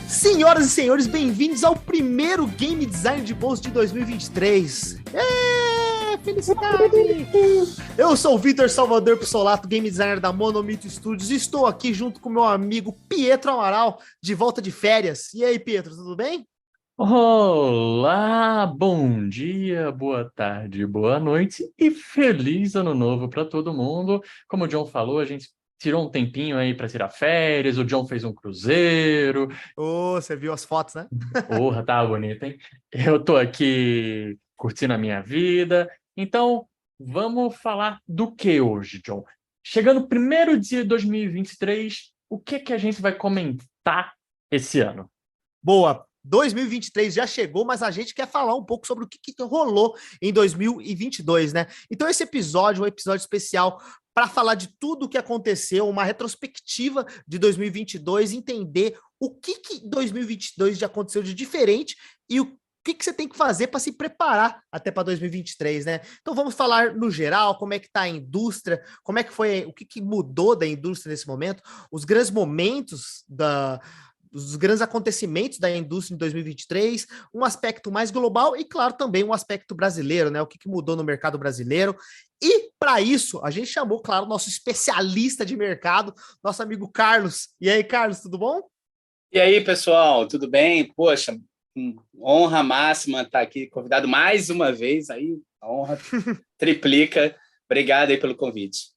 Senhoras e senhores, bem-vindos ao primeiro Game Design de Bolso de 2023. Felicidade! Eu sou o Vitor Salvador Pissolato, Game Designer da Monomito Studios, e estou aqui junto com meu amigo Pietro Amaral, de volta de férias. E aí, Pietro, tudo bem? Olá, bom dia, boa tarde, boa noite e feliz ano novo para todo mundo. Como o John falou, a gente tirou um tempinho aí para tirar férias, o John fez um cruzeiro. Ô, você viu as fotos, né? Porra, tá bonito, hein? Eu tô aqui curtindo a minha vida. Então, vamos falar do que hoje, John? Chegando o primeiro dia de 2023, o que que a gente vai comentar esse ano? Boa! 2023 já chegou, mas a gente quer falar um pouco sobre o que rolou em 2022, né? Então esse episódio é um episódio especial para falar de tudo o que aconteceu, uma retrospectiva de 2022, entender o que 2022 já aconteceu de diferente e o que você tem que fazer para se preparar até para 2023, né? Então vamos falar no geral, como é que está a indústria, como é que foi, o que mudou da indústria nesse momento, os grandes momentos dos grandes acontecimentos da indústria em 2023, um aspecto mais global e, claro, também um aspecto brasileiro, né? O que mudou no mercado brasileiro. E, para isso, a gente chamou, claro, nosso especialista de mercado, nosso amigo Carlos. E aí, Carlos, tudo bom? E aí, pessoal, tudo bem? Poxa, honra máxima estar aqui convidado mais uma vez, aí a honra triplica. Obrigado aí pelo convite.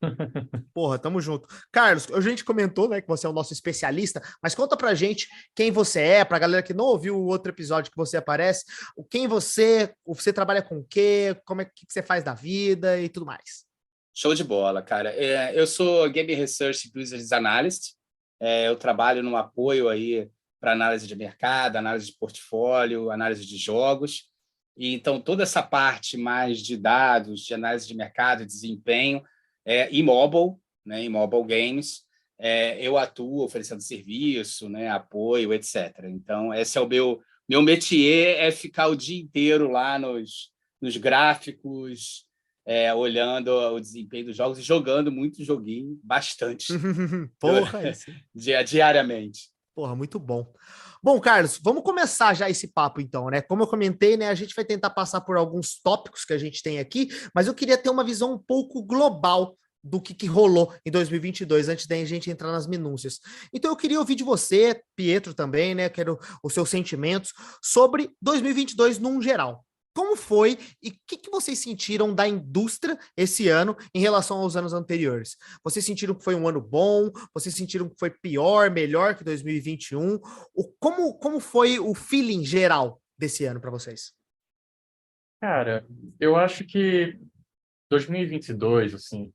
Porra, tamo junto. Carlos, a gente comentou, né, que você é o nosso especialista, mas conta pra gente quem você é, pra galera que não ouviu o outro episódio que você aparece, quem você trabalha com o quê, como é que você faz da vida e tudo mais. Show de bola, cara. Eu sou Game Research Business Analyst. Eu trabalho no apoio aí para análise de mercado, análise de portfólio, análise de jogos. E então toda essa parte mais de dados, de análise de mercado, desempenho, em mobile, né, em mobile games, eu atuo oferecendo serviço, né, apoio, etc. Então esse é o meu métier, é ficar o dia inteiro lá nos gráficos, olhando o desempenho dos jogos e jogando muito joguinho, bastante, Porra, isso. diariamente. Porra, muito bom. Bom, Carlos, vamos começar já esse papo então, né? Como eu comentei, né, a gente vai tentar passar por alguns tópicos que a gente tem aqui, mas eu queria ter uma visão um pouco global do que rolou em 2022, antes da gente entrar nas minúcias. Então eu queria ouvir de você, Pietro também, né, quero os seus sentimentos sobre 2022 num geral. Como foi e o que vocês sentiram da indústria esse ano em relação aos anos anteriores? Vocês sentiram que foi um ano bom? Vocês sentiram que foi pior, melhor que 2021? Como foi o feeling geral desse ano para vocês? Cara, eu acho que 2022, assim,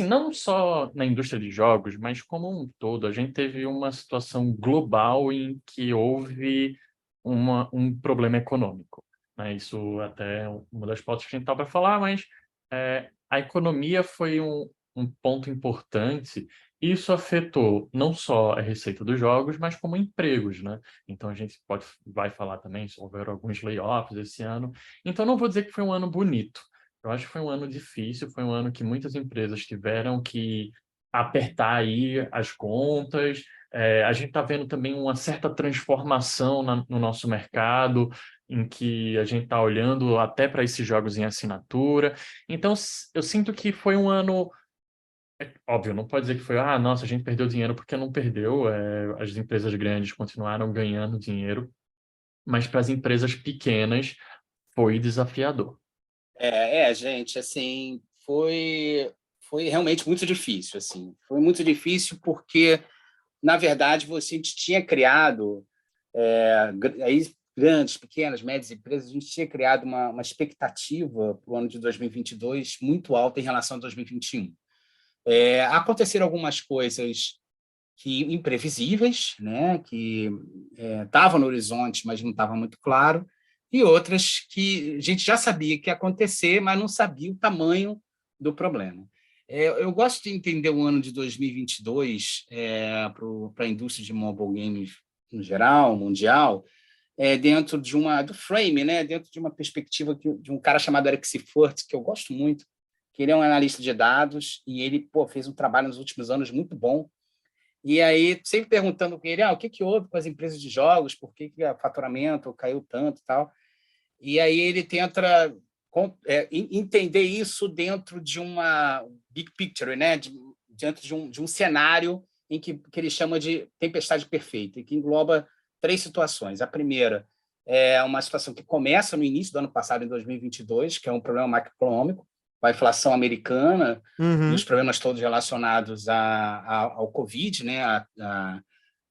não só na indústria de jogos, mas como um todo, a gente teve uma situação global em que houve um problema econômico, né? Isso até é uma das pautas que a gente estava para falar, mas a economia foi um ponto importante e isso afetou não só a receita dos jogos, mas como empregos, né? Então a gente vai falar também sobre alguns layoffs esse ano. Então não vou dizer que foi um ano bonito. Eu acho que foi um ano difícil, foi um ano que muitas empresas tiveram que apertar aí as contas. A gente está vendo também uma certa transformação no nosso mercado, em que a gente está olhando até para esses jogos em assinatura. Então, eu sinto que foi um ano. Óbvio, não pode dizer que foi, nossa, a gente perdeu dinheiro porque não perdeu. As empresas grandes continuaram ganhando dinheiro, mas para as empresas pequenas foi desafiador. Gente, assim, foi realmente muito difícil, assim. Foi muito difícil porque, na verdade, você tinha criado, aí, grandes, pequenas, médias empresas, a gente tinha criado uma expectativa para o ano de 2022 muito alta em relação a 2021. Aconteceram algumas coisas que imprevisíveis, né, que estavam no horizonte, mas não estava muito claro, e outras que a gente já sabia que ia acontecer, mas não sabia o tamanho do problema. Eu gosto de entender o ano de 2022 para a indústria de mobile games no geral, mundial, dentro do frame, né? Dentro de uma perspectiva de um cara chamado Eric Seifert, que eu gosto muito, que ele é um analista de dados e ele fez um trabalho nos últimos anos muito bom. E aí, sempre perguntando com ele, o que houve com as empresas de jogos, por que o faturamento caiu tanto e tal. E aí ele tenta entender isso dentro de uma big picture, né? Dentro de um cenário em que ele chama de tempestade perfeita, e que engloba 3 situações. A primeira é uma situação que começa no início do ano passado, em 2022, que é um problema macroeconômico, com a inflação americana e os problemas todos relacionados ao Covid, né?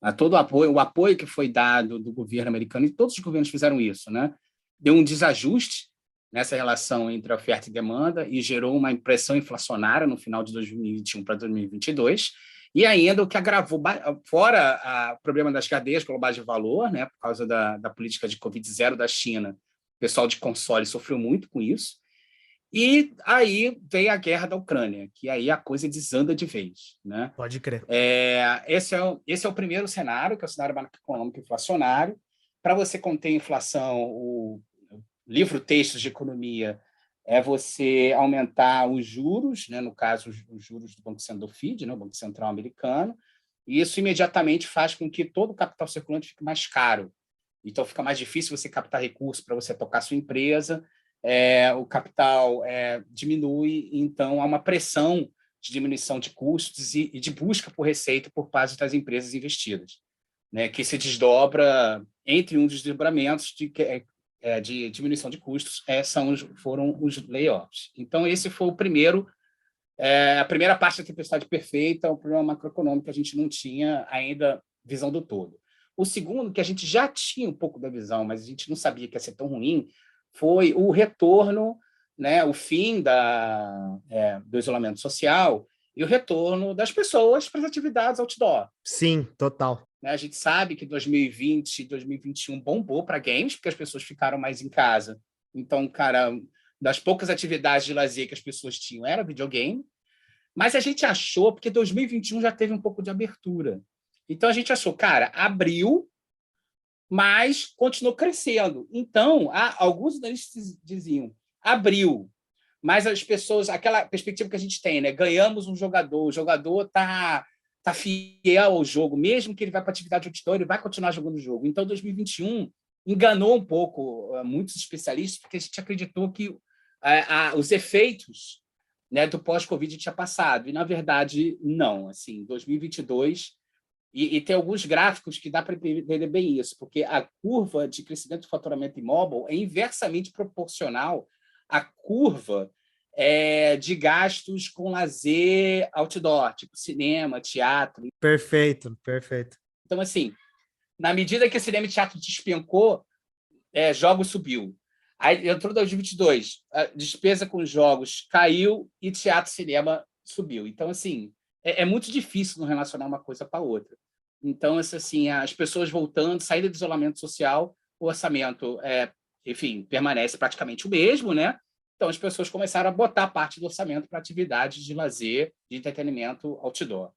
A todo o apoio que foi dado do governo americano, e todos os governos fizeram isso, né? Deu um desajuste nessa relação entre oferta e demanda e gerou uma pressão inflacionária no final de 2021 para 2022, e ainda o que agravou, fora o problema das cadeias globais de valor, né, por causa da política de Covid-0 da China, o pessoal de console sofreu muito com isso, e aí veio a guerra da Ucrânia, que aí a coisa desanda de vez, né? Pode crer. Esse é o primeiro cenário, que é o cenário macroeconômico inflacionário. Para você conter inflação, o livro Textos de Economia é você aumentar os juros, né? No caso, os juros do Banco Central do FED, né? O Banco Central americano, e isso imediatamente faz com que todo o capital circulante fique mais caro. Então, fica mais difícil você captar recursos para você tocar sua empresa, o capital diminui, então há uma pressão de diminuição de custos e de busca por receita por parte das empresas investidas, né? Que se desdobra entre um dos desdobramentos de diminuição de custos foram os layoffs. Então, esse foi o primeiro, a primeira parte da tempestade perfeita, o problema macroeconômico, a gente não tinha ainda visão do todo. O segundo, que a gente já tinha um pouco da visão, mas a gente não sabia que ia ser tão ruim, foi o retorno, né, o fim do isolamento social e o retorno das pessoas para as atividades outdoor. Sim, total. A gente sabe que 2020 e 2021 bombou para games, porque as pessoas ficaram mais em casa. Então, cara, das poucas atividades de lazer que as pessoas tinham era videogame. Mas a gente achou, porque 2021 já teve um pouco de abertura. Então, a gente achou, cara, abriu, mas continuou crescendo. Então, alguns analistas diziam, abriu, mas as pessoas, aquela perspectiva que a gente tem, né? Ganhamos um jogador, o jogador está fiel ao jogo, mesmo que ele vá para atividade outdoor, ele vai continuar jogando o jogo. Então, 2021 enganou um pouco muitos especialistas, porque a gente acreditou que os efeitos, né, do pós-Covid tinha passado. E, na verdade, não. Assim, 2022... E tem alguns gráficos que dá para entender bem isso, porque a curva de crescimento do faturamento imóvel é inversamente proporcional à curva de gastos com lazer outdoor, tipo cinema, teatro. Perfeito, perfeito. Então, assim, na medida que cinema e teatro despencou, jogos subiu. Aí entrou 2022, a despesa com jogos caiu e teatro e cinema subiu. Então, assim, é muito difícil não relacionar uma coisa com a outra. Então, assim, as pessoas voltando, saída do isolamento social, o orçamento, enfim, permanece praticamente o mesmo, né? Então, as pessoas começaram a botar parte do orçamento para atividades de lazer, de entretenimento outdoor.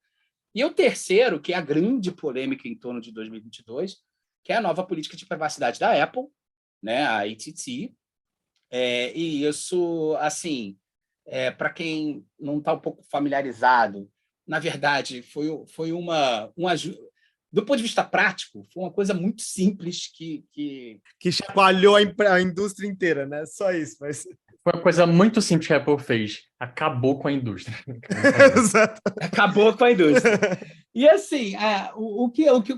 E o terceiro, que é a grande polêmica em torno de 2022, que é a nova política de privacidade da Apple, né? A ATT. E isso, assim, para quem não está um pouco familiarizado, na verdade, foi uma ajuda. Do ponto de vista prático, foi uma coisa muito simples que chacoalhou a indústria inteira, né? Só isso. Mas... Foi uma coisa muito simples que a Apple fez. Acabou com a indústria. Exato. Acabou com a indústria. E assim,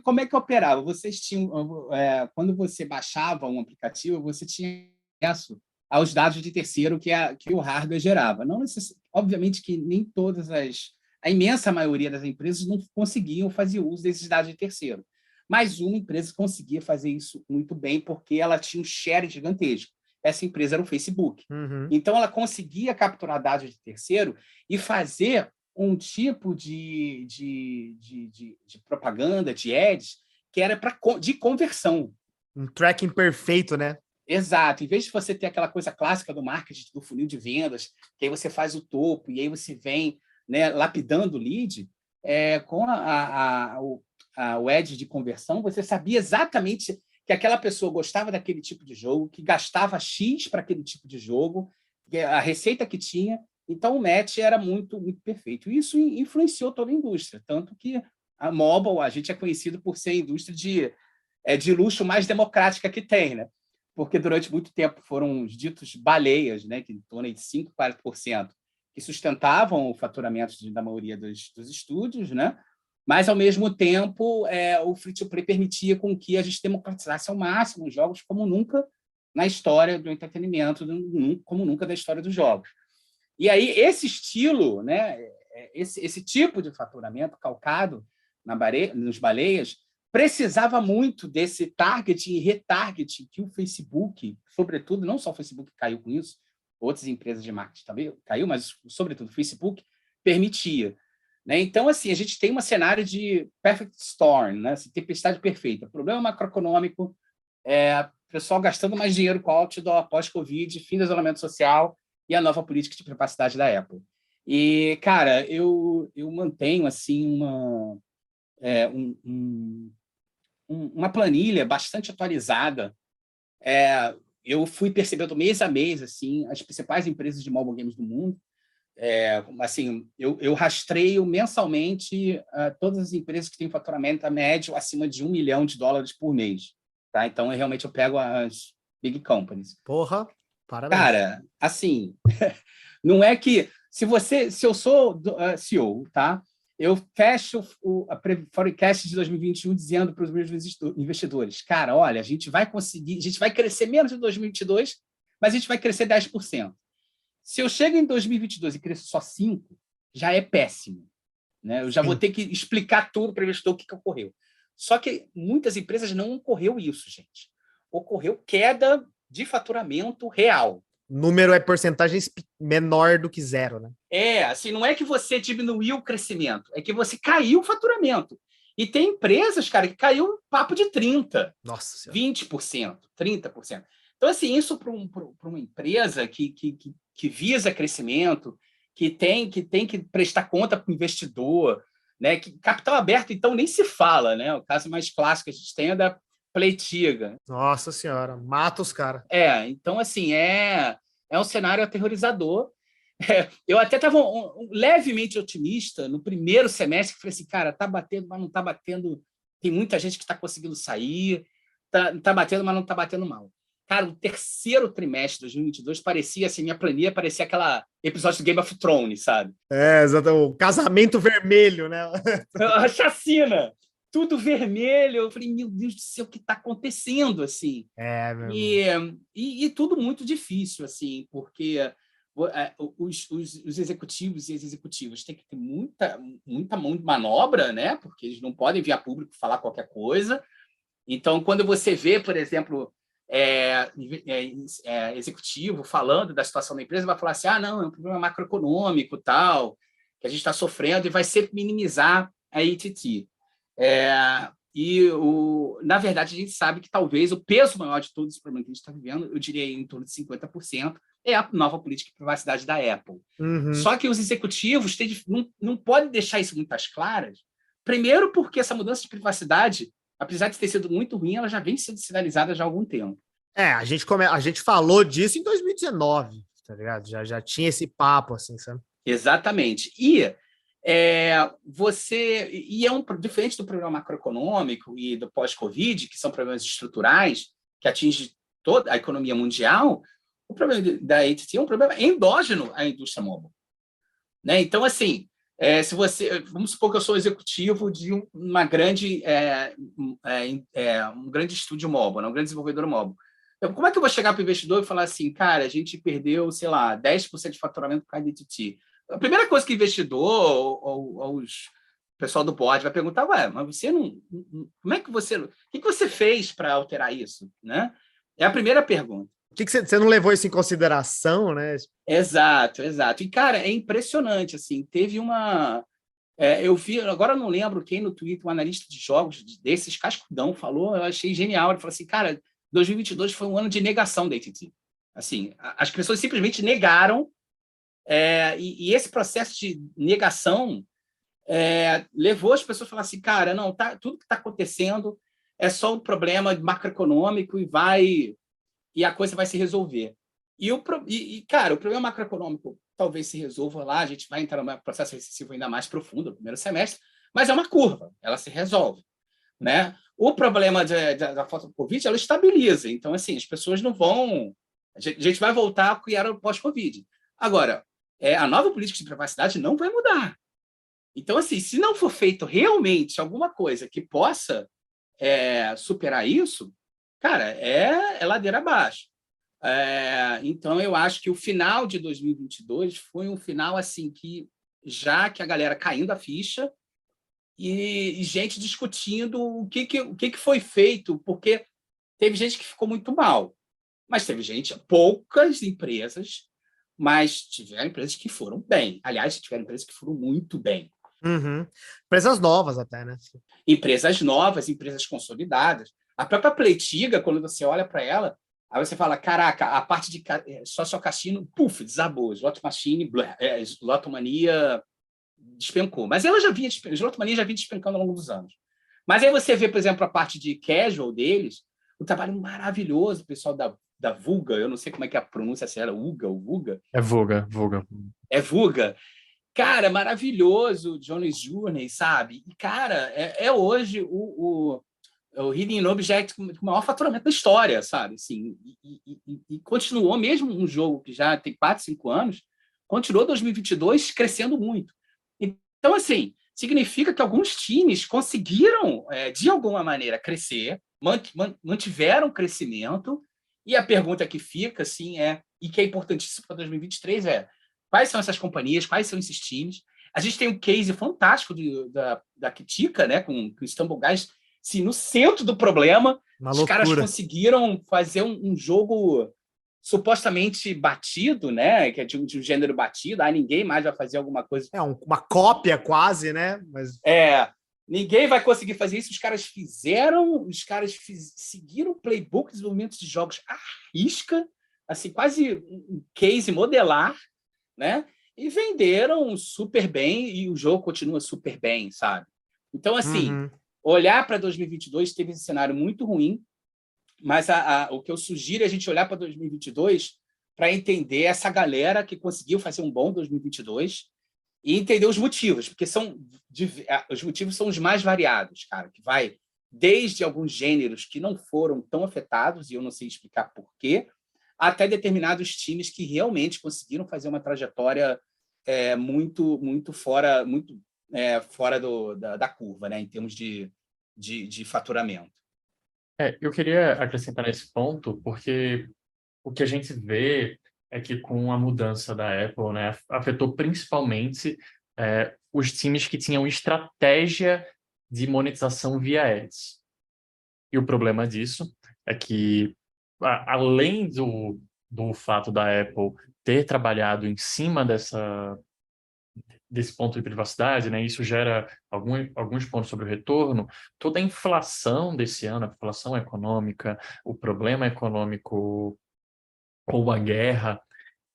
como é que operava? Vocês tinham, quando você baixava um aplicativo, você tinha acesso aos dados de terceiro que o hardware gerava. Não obviamente que nem todas a imensa maioria das empresas não conseguiam fazer uso desses dados de terceiro. Mas uma empresa conseguia fazer isso muito bem porque ela tinha um share gigantesco. Essa empresa era o Facebook. Uhum. Então, ela conseguia capturar dados de terceiro e fazer um tipo de propaganda, de ads, que era de conversão. Um tracking perfeito, né? Exato. Em vez de você ter aquela coisa clássica do marketing, do funil de vendas, que aí você faz o topo e aí você vem, né, lapidando o lead, com o ad de conversão, você sabia exatamente que aquela pessoa gostava daquele tipo de jogo, que gastava X para aquele tipo de jogo, a receita que tinha. Então, o match era muito, muito perfeito. E isso influenciou toda a indústria, tanto que a mobile, a gente é conhecido por ser a indústria de luxo mais democrática que tem, né? Porque durante muito tempo foram os ditos baleias, né, que em torno de 5%, 40%, que sustentavam o faturamento da maioria dos estúdios, né? Mas, ao mesmo tempo, o free-to-play permitia com que a gente democratizasse ao máximo os jogos como nunca na história do entretenimento, como nunca da história dos jogos. E aí, esse estilo, né, esse tipo de faturamento calcado nos baleias, precisava muito desse targeting e retargeting que o Facebook, sobretudo, não só o Facebook caiu com isso, outras empresas de marketing também caiu, mas, sobretudo, o Facebook permitia. Né? Então, assim, a gente tem um cenário de perfect storm, né? Tempestade perfeita. Problema macroeconômico, pessoal gastando mais dinheiro com o outdoor pós-Covid, fim do isolamento social e a nova política de privacidade da Apple. E, cara, eu mantenho assim uma planilha bastante atualizada. Eu fui percebendo mês a mês assim, as principais empresas de mobile games do mundo. Assim, eu rastreio mensalmente todas as empresas que têm faturamento médio acima de $1 milhão por mês. Tá? Então, realmente, eu pego as big companies. Porra, parabéns. Cara, assim, não é que... Se eu sou CEO, tá? Eu fecho a forecast de 2021 dizendo para os meus investidores, cara, olha, a gente vai crescer menos em 2022, mas a gente vai crescer 10%. Se eu chego em 2022 e cresço só 5%, já é péssimo. Né? Eu já vou ter que explicar tudo para o investidor o que ocorreu. Só que muitas empresas não ocorreu isso, gente. Ocorreu queda de faturamento real. Número é porcentagem menor do que 0, né? Assim, não é que você diminuiu o crescimento, é que você caiu o faturamento. E tem empresas, cara, que caiu um papo de 30%, Nossa Senhora. 20%, 30%. Então, assim, isso para uma empresa que visa crescimento, que tem que prestar conta para o investidor, né? Que capital aberto, então, nem se fala, né? O caso mais clássico que a gente tem é da Playtiga. Nossa Senhora, mata os caras. Então, assim, é um cenário aterrorizador. Eu até estava levemente otimista no primeiro semestre, que falei assim, cara, tá batendo, mas não tá batendo, tem muita gente que está conseguindo sair, tá batendo, mas não tá batendo mal. Cara, o terceiro trimestre de 2022 parecia, assim, minha planilha parecia aquela episódio do Game of Thrones, sabe? Exato, o casamento vermelho, né? A chacina, tudo vermelho. Eu falei, meu Deus do céu, o que está acontecendo, assim? Meu e tudo muito difícil, assim, porque os executivos e as executivas têm que ter muita mão de manobra, né? Porque eles não podem vir a público falar qualquer coisa. Então, quando você vê, por exemplo, executivo falando da situação da empresa, vai falar assim, não, é um problema macroeconômico, tal, que a gente está sofrendo, e vai sempre minimizar a ITT. Na verdade, a gente sabe que talvez o peso maior de todo esse problema que a gente está vivendo, eu diria em torno de 50%, é a nova política de privacidade da Apple. Uhum. Só que os executivos não podem deixar isso muito às claras, primeiro porque essa mudança de privacidade, apesar de ter sido muito ruim, ela já vem sendo sinalizada já há algum tempo. A gente falou disso em 2019, tá ligado? Já tinha esse papo, assim, sabe? Exatamente. E é diferente do problema macroeconômico e do pós-Covid, que são problemas estruturais que atingem toda a economia mundial, o problema da AT&T é um problema endógeno à indústria mobile. Né? Então, assim, vamos supor que eu sou executivo de uma grande, um grande estúdio mobile, né? Um grande desenvolvedor mobile. Como é que eu vou chegar para o investidor e falar assim, cara, a gente perdeu, sei lá, 10% de faturamento por causa da AT&T? A primeira coisa que o investidor ou o pessoal do board vai perguntar, mas você não... Como é que você... O que você fez para alterar isso? Né? É a primeira pergunta. Por que você não levou isso em consideração, né? Exato. E, cara, é impressionante, assim, teve uma... eu vi, agora eu não lembro quem no Twitter, um analista de jogos desses, cascudão, falou, eu achei genial, ele falou assim, cara, 2022 foi um ano de negação da AT&T. Assim, as pessoas simplesmente negaram, e esse processo de negação levou as pessoas a falar assim, cara, não, tudo que está acontecendo é só um problema macroeconômico e a coisa vai se resolver. Cara, o problema macroeconômico talvez se resolva lá, a gente vai entrar num processo recessivo ainda mais profundo no primeiro semestre, mas é uma curva, ela se resolve, né? O problema da falta do Covid, ela estabiliza. Então, assim, as pessoas não vão... A gente vai voltar ao que era o pós-Covid. Agora, a nova política de privacidade não vai mudar. Então, assim, se não for feito realmente alguma coisa que possa superar isso, cara, é ladeira abaixo. Então, eu acho que o final de 2022 foi um final assim que a galera caindo a ficha e gente discutindo o que foi feito, porque teve gente que ficou muito mal, mas teve poucas empresas, mas tiveram empresas que foram bem. Aliás, tiveram empresas que foram muito bem. Uhum. Empresas novas até, né? Empresas novas, empresas consolidadas. A própria Playtiga, quando você olha para ela, aí você fala, caraca, a parte de social cassino, desabou. Slot Machine, Slotomania despencou. Mas ela Slotomania já vinha despencando ao longo dos anos. Mas aí você vê, por exemplo, a parte de casual deles, o trabalho maravilhoso, o pessoal da Vulga, eu não sei como é que é a pronúncia, se era Uga ou Vuga. É Vuga, Vuga. É Vuga. Cara, maravilhoso, Johnny's Journey, sabe? E, cara, hoje o Hidden Object com o maior faturamento da história, sabe? Assim, e continuou, mesmo um jogo que já tem 4, 5 anos, continuou 2022 crescendo muito. Então, assim, significa que alguns times conseguiram, de alguma maneira, crescer, mantiveram crescimento, e a pergunta que fica, assim, e que é importantíssimo para 2023 quais são essas companhias, quais são esses times. A gente tem um case fantástico da Kitika, né, com o Stumble Guys, assim, no centro do problema. Os caras conseguiram fazer um jogo supostamente batido, né, que é de um gênero batido, ninguém mais vai fazer alguma coisa. Uma cópia quase, né? Mas... ninguém vai conseguir fazer isso. Os caras seguiram o playbook de desenvolvimento de jogos à risca, assim, quase um case modelar, né? E venderam super bem e o jogo continua super bem, sabe? Então, assim, olhar para 2022 teve esse cenário muito ruim, mas o que eu sugiro é a gente olhar para 2022 para entender essa galera que conseguiu fazer um bom 2022 e entender os motivos, porque os motivos são os mais variados, cara, que vai desde alguns gêneros que não foram tão afetados, e eu não sei explicar por quê, até determinados times que realmente conseguiram fazer uma trajetória muito fora da curva, né, em termos de faturamento. Eu queria acrescentar nesse ponto, porque o que a gente vê é que com a mudança da Apple, né, afetou principalmente os times que tinham estratégia de monetização via ads. E o problema disso é que, além do fato da Apple ter trabalhado em cima desse ponto de privacidade, né, isso gera alguns pontos sobre o retorno, toda a inflação desse ano, a inflação econômica, o problema econômico ou a guerra,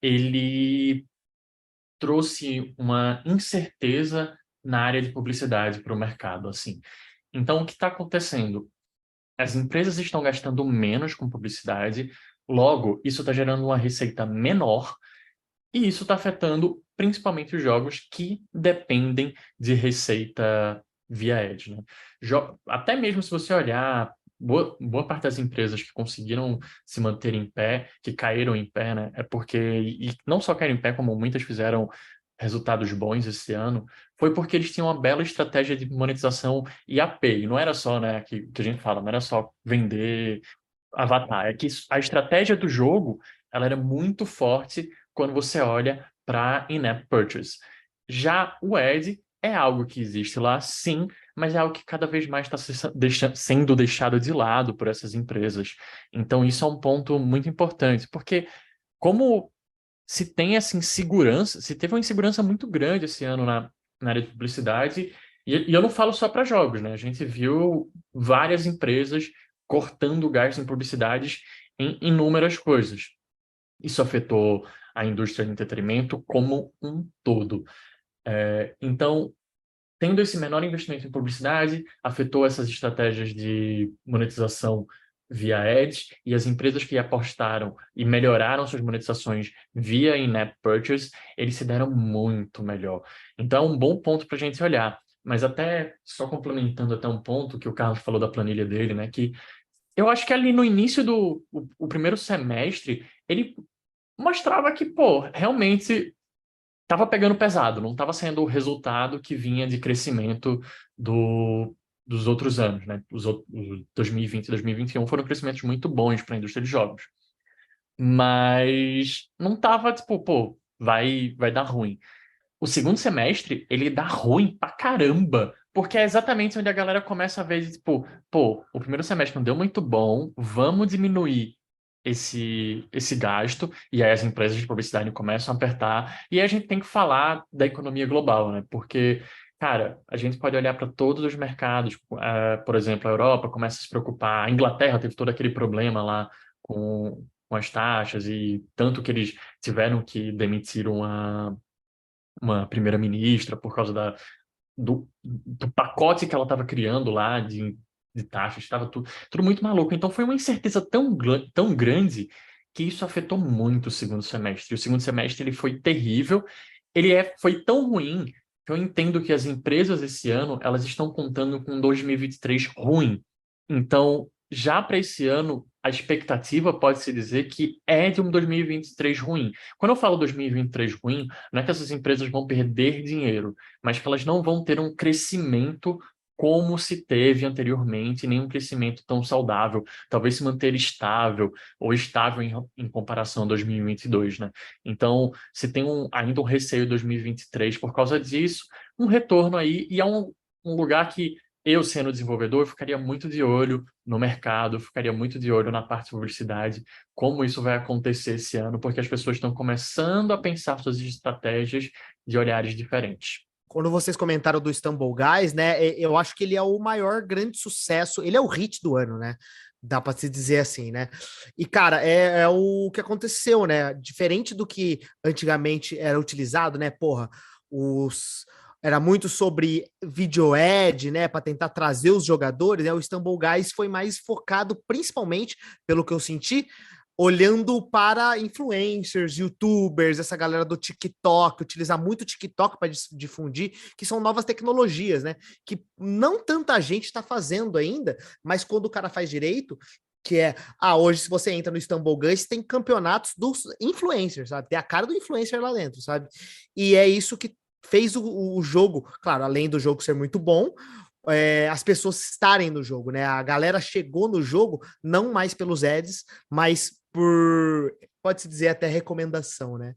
ele trouxe uma incerteza na área de publicidade para o mercado, assim. Então, o que está acontecendo? As empresas estão gastando menos com publicidade, logo, isso está gerando uma receita menor e isso está afetando principalmente os jogos que dependem de receita via ad, né? Até mesmo se você olhar, boa parte das empresas que conseguiram se manter em pé, que caíram em pé, né? É porque, e não só caíram em pé, como muitas fizeram resultados bons esse ano, foi porque eles tinham uma bela estratégia de monetização IAP. E não era só, né, que a gente fala, não era só vender avatar, é que a estratégia do jogo, ela era muito forte quando você olha para in-app purchase. Já o ad é algo que existe lá, sim, mas é algo que cada vez mais está sendo deixado de lado por essas empresas. Então, isso é um ponto muito importante, porque como se tem essa insegurança, se teve uma insegurança muito grande esse ano na área de publicidade, e eu não falo só para jogos, né? A gente viu várias empresas cortando gás em publicidades em inúmeras coisas. Isso afetou a indústria de entretenimento como um todo. Então, tendo esse menor investimento em publicidade, afetou essas estratégias de monetização via ads, e as empresas que apostaram e melhoraram suas monetizações via in-app purchase, eles se deram muito melhor. Então, é um bom ponto para a gente olhar. Mas até, só complementando até um ponto que o Carlos falou da planilha dele, né, que eu acho que ali no início do o primeiro semestre, ele mostrava que, pô, realmente estava pegando pesado, não estava sendo o resultado que vinha de crescimento dos outros anos, né? Os 2020 e 2021 foram crescimentos muito bons para a indústria de jogos. Mas não estava, tipo, pô, vai dar ruim. O segundo semestre, ele dá ruim pra caramba, porque é exatamente onde a galera começa a ver, tipo, pô, o primeiro semestre não deu muito bom, vamos diminuir esse gasto, e aí as empresas de publicidade começam a apertar, e aí a gente tem que falar da economia global, né? Porque, cara, a gente pode olhar para todos os mercados, por exemplo, a Europa começa a se preocupar, a Inglaterra teve todo aquele problema lá com as taxas, e tanto que eles tiveram que demitir uma primeira-ministra por causa do pacote que ela estava criando lá de taxas, estava tudo muito maluco. Então foi uma incerteza tão grande que isso afetou muito o segundo semestre. O segundo semestre ele foi terrível, foi tão ruim que eu entendo que as empresas esse ano elas estão contando com 2023 ruim. Então, já para esse ano, a expectativa pode-se dizer que é de um 2023 ruim. Quando eu falo 2023 ruim, não é que essas empresas vão perder dinheiro, mas que elas não vão ter um crescimento como se teve anteriormente, nem um crescimento tão saudável, talvez se manter estável ou estável em comparação a 2022, né? Então, se tem ainda um receio em 2023 por causa disso, um retorno aí, e é um lugar que eu, sendo desenvolvedor, ficaria muito de olho no mercado, ficaria muito de olho na parte de publicidade, como isso vai acontecer esse ano, porque as pessoas estão começando a pensar suas estratégias de olhares diferentes. Quando vocês comentaram do Stumble Guys, né? Eu acho que ele é o maior grande sucesso, ele é o hit do ano, né? Dá para se dizer assim, né? E, cara, é o que aconteceu, né? Diferente do que antigamente era utilizado, né? Porra, era muito sobre video ad, né, para tentar trazer os jogadores, né? O Stumble Guys foi mais focado, principalmente, pelo que eu senti, olhando para influencers, YouTubers, essa galera do TikTok, utilizar muito o TikTok para difundir, que são novas tecnologias, né? Que não tanta gente está fazendo ainda, mas quando o cara faz direito, que é, hoje se você entra no Stumble Guys, tem campeonatos dos influencers, sabe? Tem a cara do influencer lá dentro, sabe? E é isso que fez o jogo, claro, além do jogo ser muito bom, as pessoas estarem no jogo, né? A galera chegou no jogo não mais pelos ads, mas por, pode-se dizer, até recomendação, né?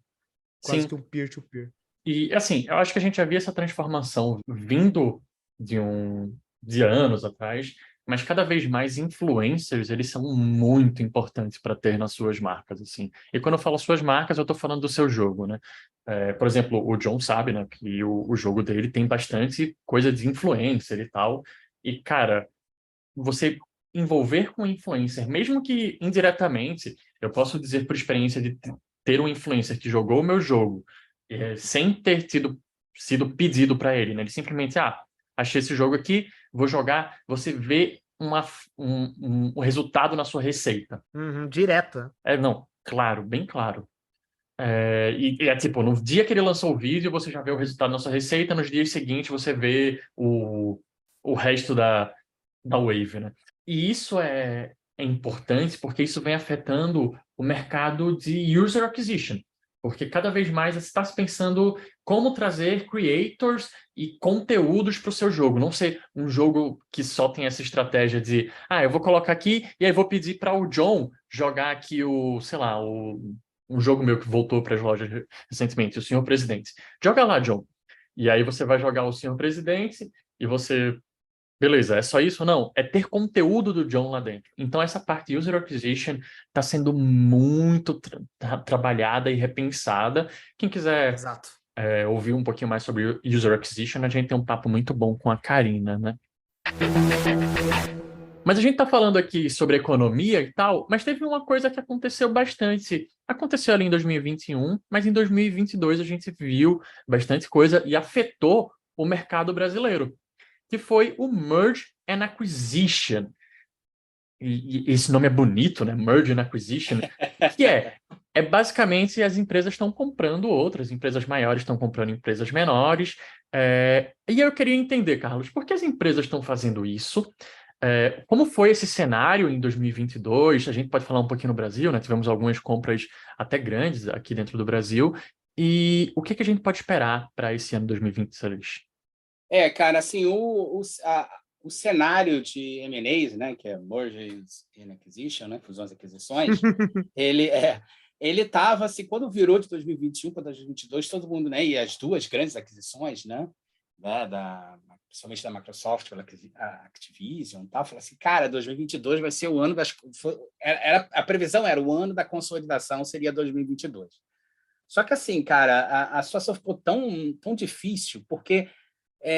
Quase Sim. que um peer-to-peer. E, assim, eu acho que a gente já via essa transformação vindo de anos atrás, mas cada vez mais influencers, eles são muito importantes para ter nas suas marcas, assim. E quando eu falo suas marcas, eu estou falando do seu jogo, né? Por exemplo, o John sabe, né, que o jogo dele tem bastante coisa de influencer e tal. E, cara, você envolver com influencer, mesmo que indiretamente, eu posso dizer por experiência de ter um influencer que jogou o meu jogo sem ter sido pedido para ele, né? Ele simplesmente, achei esse jogo aqui, vou jogar, você vê um resultado na sua receita. Direto. Não, claro, bem claro. E é tipo, no dia que ele lançou o vídeo, você já vê o resultado na sua receita, nos dias seguintes você vê o resto da Wave, né? E isso é importante porque isso vem afetando o mercado de user acquisition. Porque cada vez mais está se pensando como trazer creators e conteúdos para o seu jogo. Não ser um jogo que só tem essa estratégia de eu vou colocar aqui e aí vou pedir para o John jogar aqui sei lá, um jogo meu que voltou para as lojas recentemente, o Senhor Presidente. Joga lá, John. E aí você vai jogar o Senhor Presidente e você... Beleza, é só isso? Não, é ter conteúdo do John lá dentro. Então, essa parte de user acquisition está sendo muito trabalhada e repensada. Quem quiser Exato. ouvir um pouquinho mais sobre user acquisition, a gente tem um papo muito bom com a Karina, né? Mas a gente está falando aqui sobre economia e tal, mas teve uma coisa que aconteceu bastante. Aconteceu ali em 2021, mas em 2022 a gente viu bastante coisa e afetou o mercado brasileiro, que foi o Merge and Acquisition. E esse nome é bonito, né? Merge and Acquisition, que é basicamente as empresas estão comprando outras, empresas maiores estão comprando empresas menores. E eu queria entender, Carlos, por que as empresas estão fazendo isso? Como foi esse cenário em 2022? A gente pode falar um pouquinho no Brasil, né? Tivemos algumas compras até grandes aqui dentro do Brasil. E o que a gente pode esperar para esse ano 2023? Cara, assim, o cenário de M&As, né, que é Mergers and Acquisition, né, fusões e aquisições, ele estava, assim, quando virou de 2021 para 2022, todo mundo, né, e as duas grandes aquisições, né, principalmente da Microsoft pela Activision, tal, falou assim, cara, 2022 vai ser o ano a previsão era o ano da consolidação, seria 2022. Só que, assim, cara, a situação ficou tão difícil, porque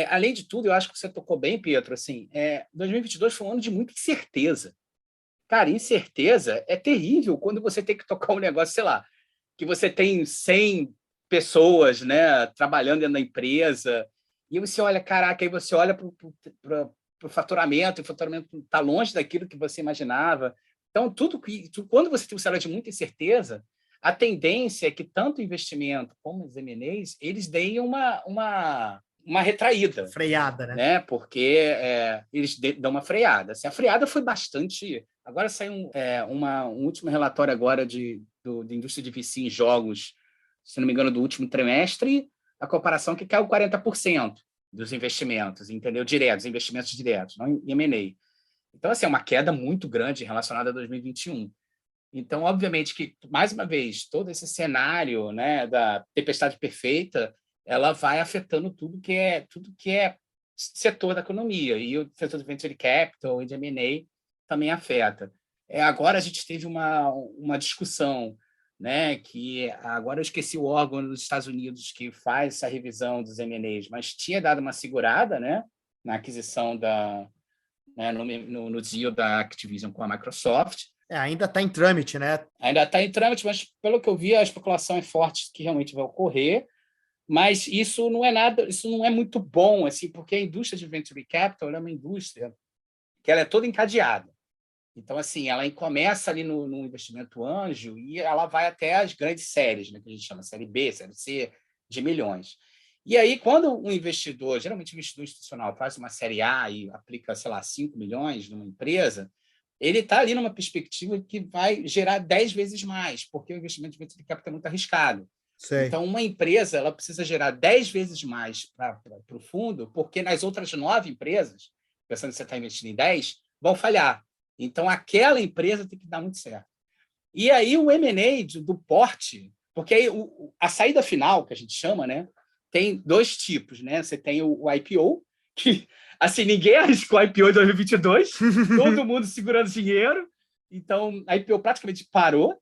além de tudo, eu acho que você tocou bem, Pietro, assim, 2022 foi um ano de muita incerteza. Cara, incerteza é terrível quando você tem que tocar um negócio, sei lá, que você tem 100 pessoas, né, trabalhando dentro da empresa, e você olha, caraca, aí você olha para o faturamento, e o faturamento está longe daquilo que você imaginava. Então, quando você tem um cenário de muita incerteza, a tendência é que tanto o investimento como os M&As, eles deem uma retraída. Freada, né? Porque eles dão uma freada. Assim, a freada foi bastante... Agora saiu um último relatório agora da indústria de VC em jogos, se não me engano, do último trimestre, a comparação que caiu 40% dos investimentos, entendeu? Diretos, investimentos diretos, não em M&A. Então, assim, é uma queda muito grande relacionada a 2021. Então, obviamente que, mais uma vez, todo esse cenário, né, da tempestade perfeita, ela vai afetando tudo que é setor da economia. E o setor de venture capital e de M&A também afeta. Agora a gente teve uma discussão, né, que agora eu esqueci o órgão dos Estados Unidos que faz essa revisão dos M&As, mas tinha dado uma segurada, né, na aquisição no deal da Activision com a Microsoft. Ainda está em trâmite, né? Ainda está em trâmite, mas pelo que eu vi, a especulação é forte que realmente vai ocorrer. Mas isso não é muito bom, assim, porque a indústria de venture capital é uma indústria que ela é toda encadeada. Então, assim, ela começa ali no investimento anjo e ela vai até as grandes séries, né, que a gente chama série B, série C, de milhões. E aí, quando um investidor, geralmente um investidor institucional, faz uma série A e aplica, sei lá, 5 milhões numa empresa, ele está ali numa perspectiva que vai gerar 10 vezes mais, porque o investimento de venture capital é muito arriscado. Sei. Então, uma empresa ela precisa gerar 10 vezes mais para o fundo, porque nas outras 9 empresas, pensando que você está investindo em 10, vão falhar. Então, aquela empresa tem que dar muito certo. E aí, o M&A do porte, porque aí a saída final, que a gente chama, né, tem dois tipos. Né? Você tem o IPO, que assim, ninguém arriscou IPO em 2022, todo mundo segurando dinheiro, então a IPO praticamente parou,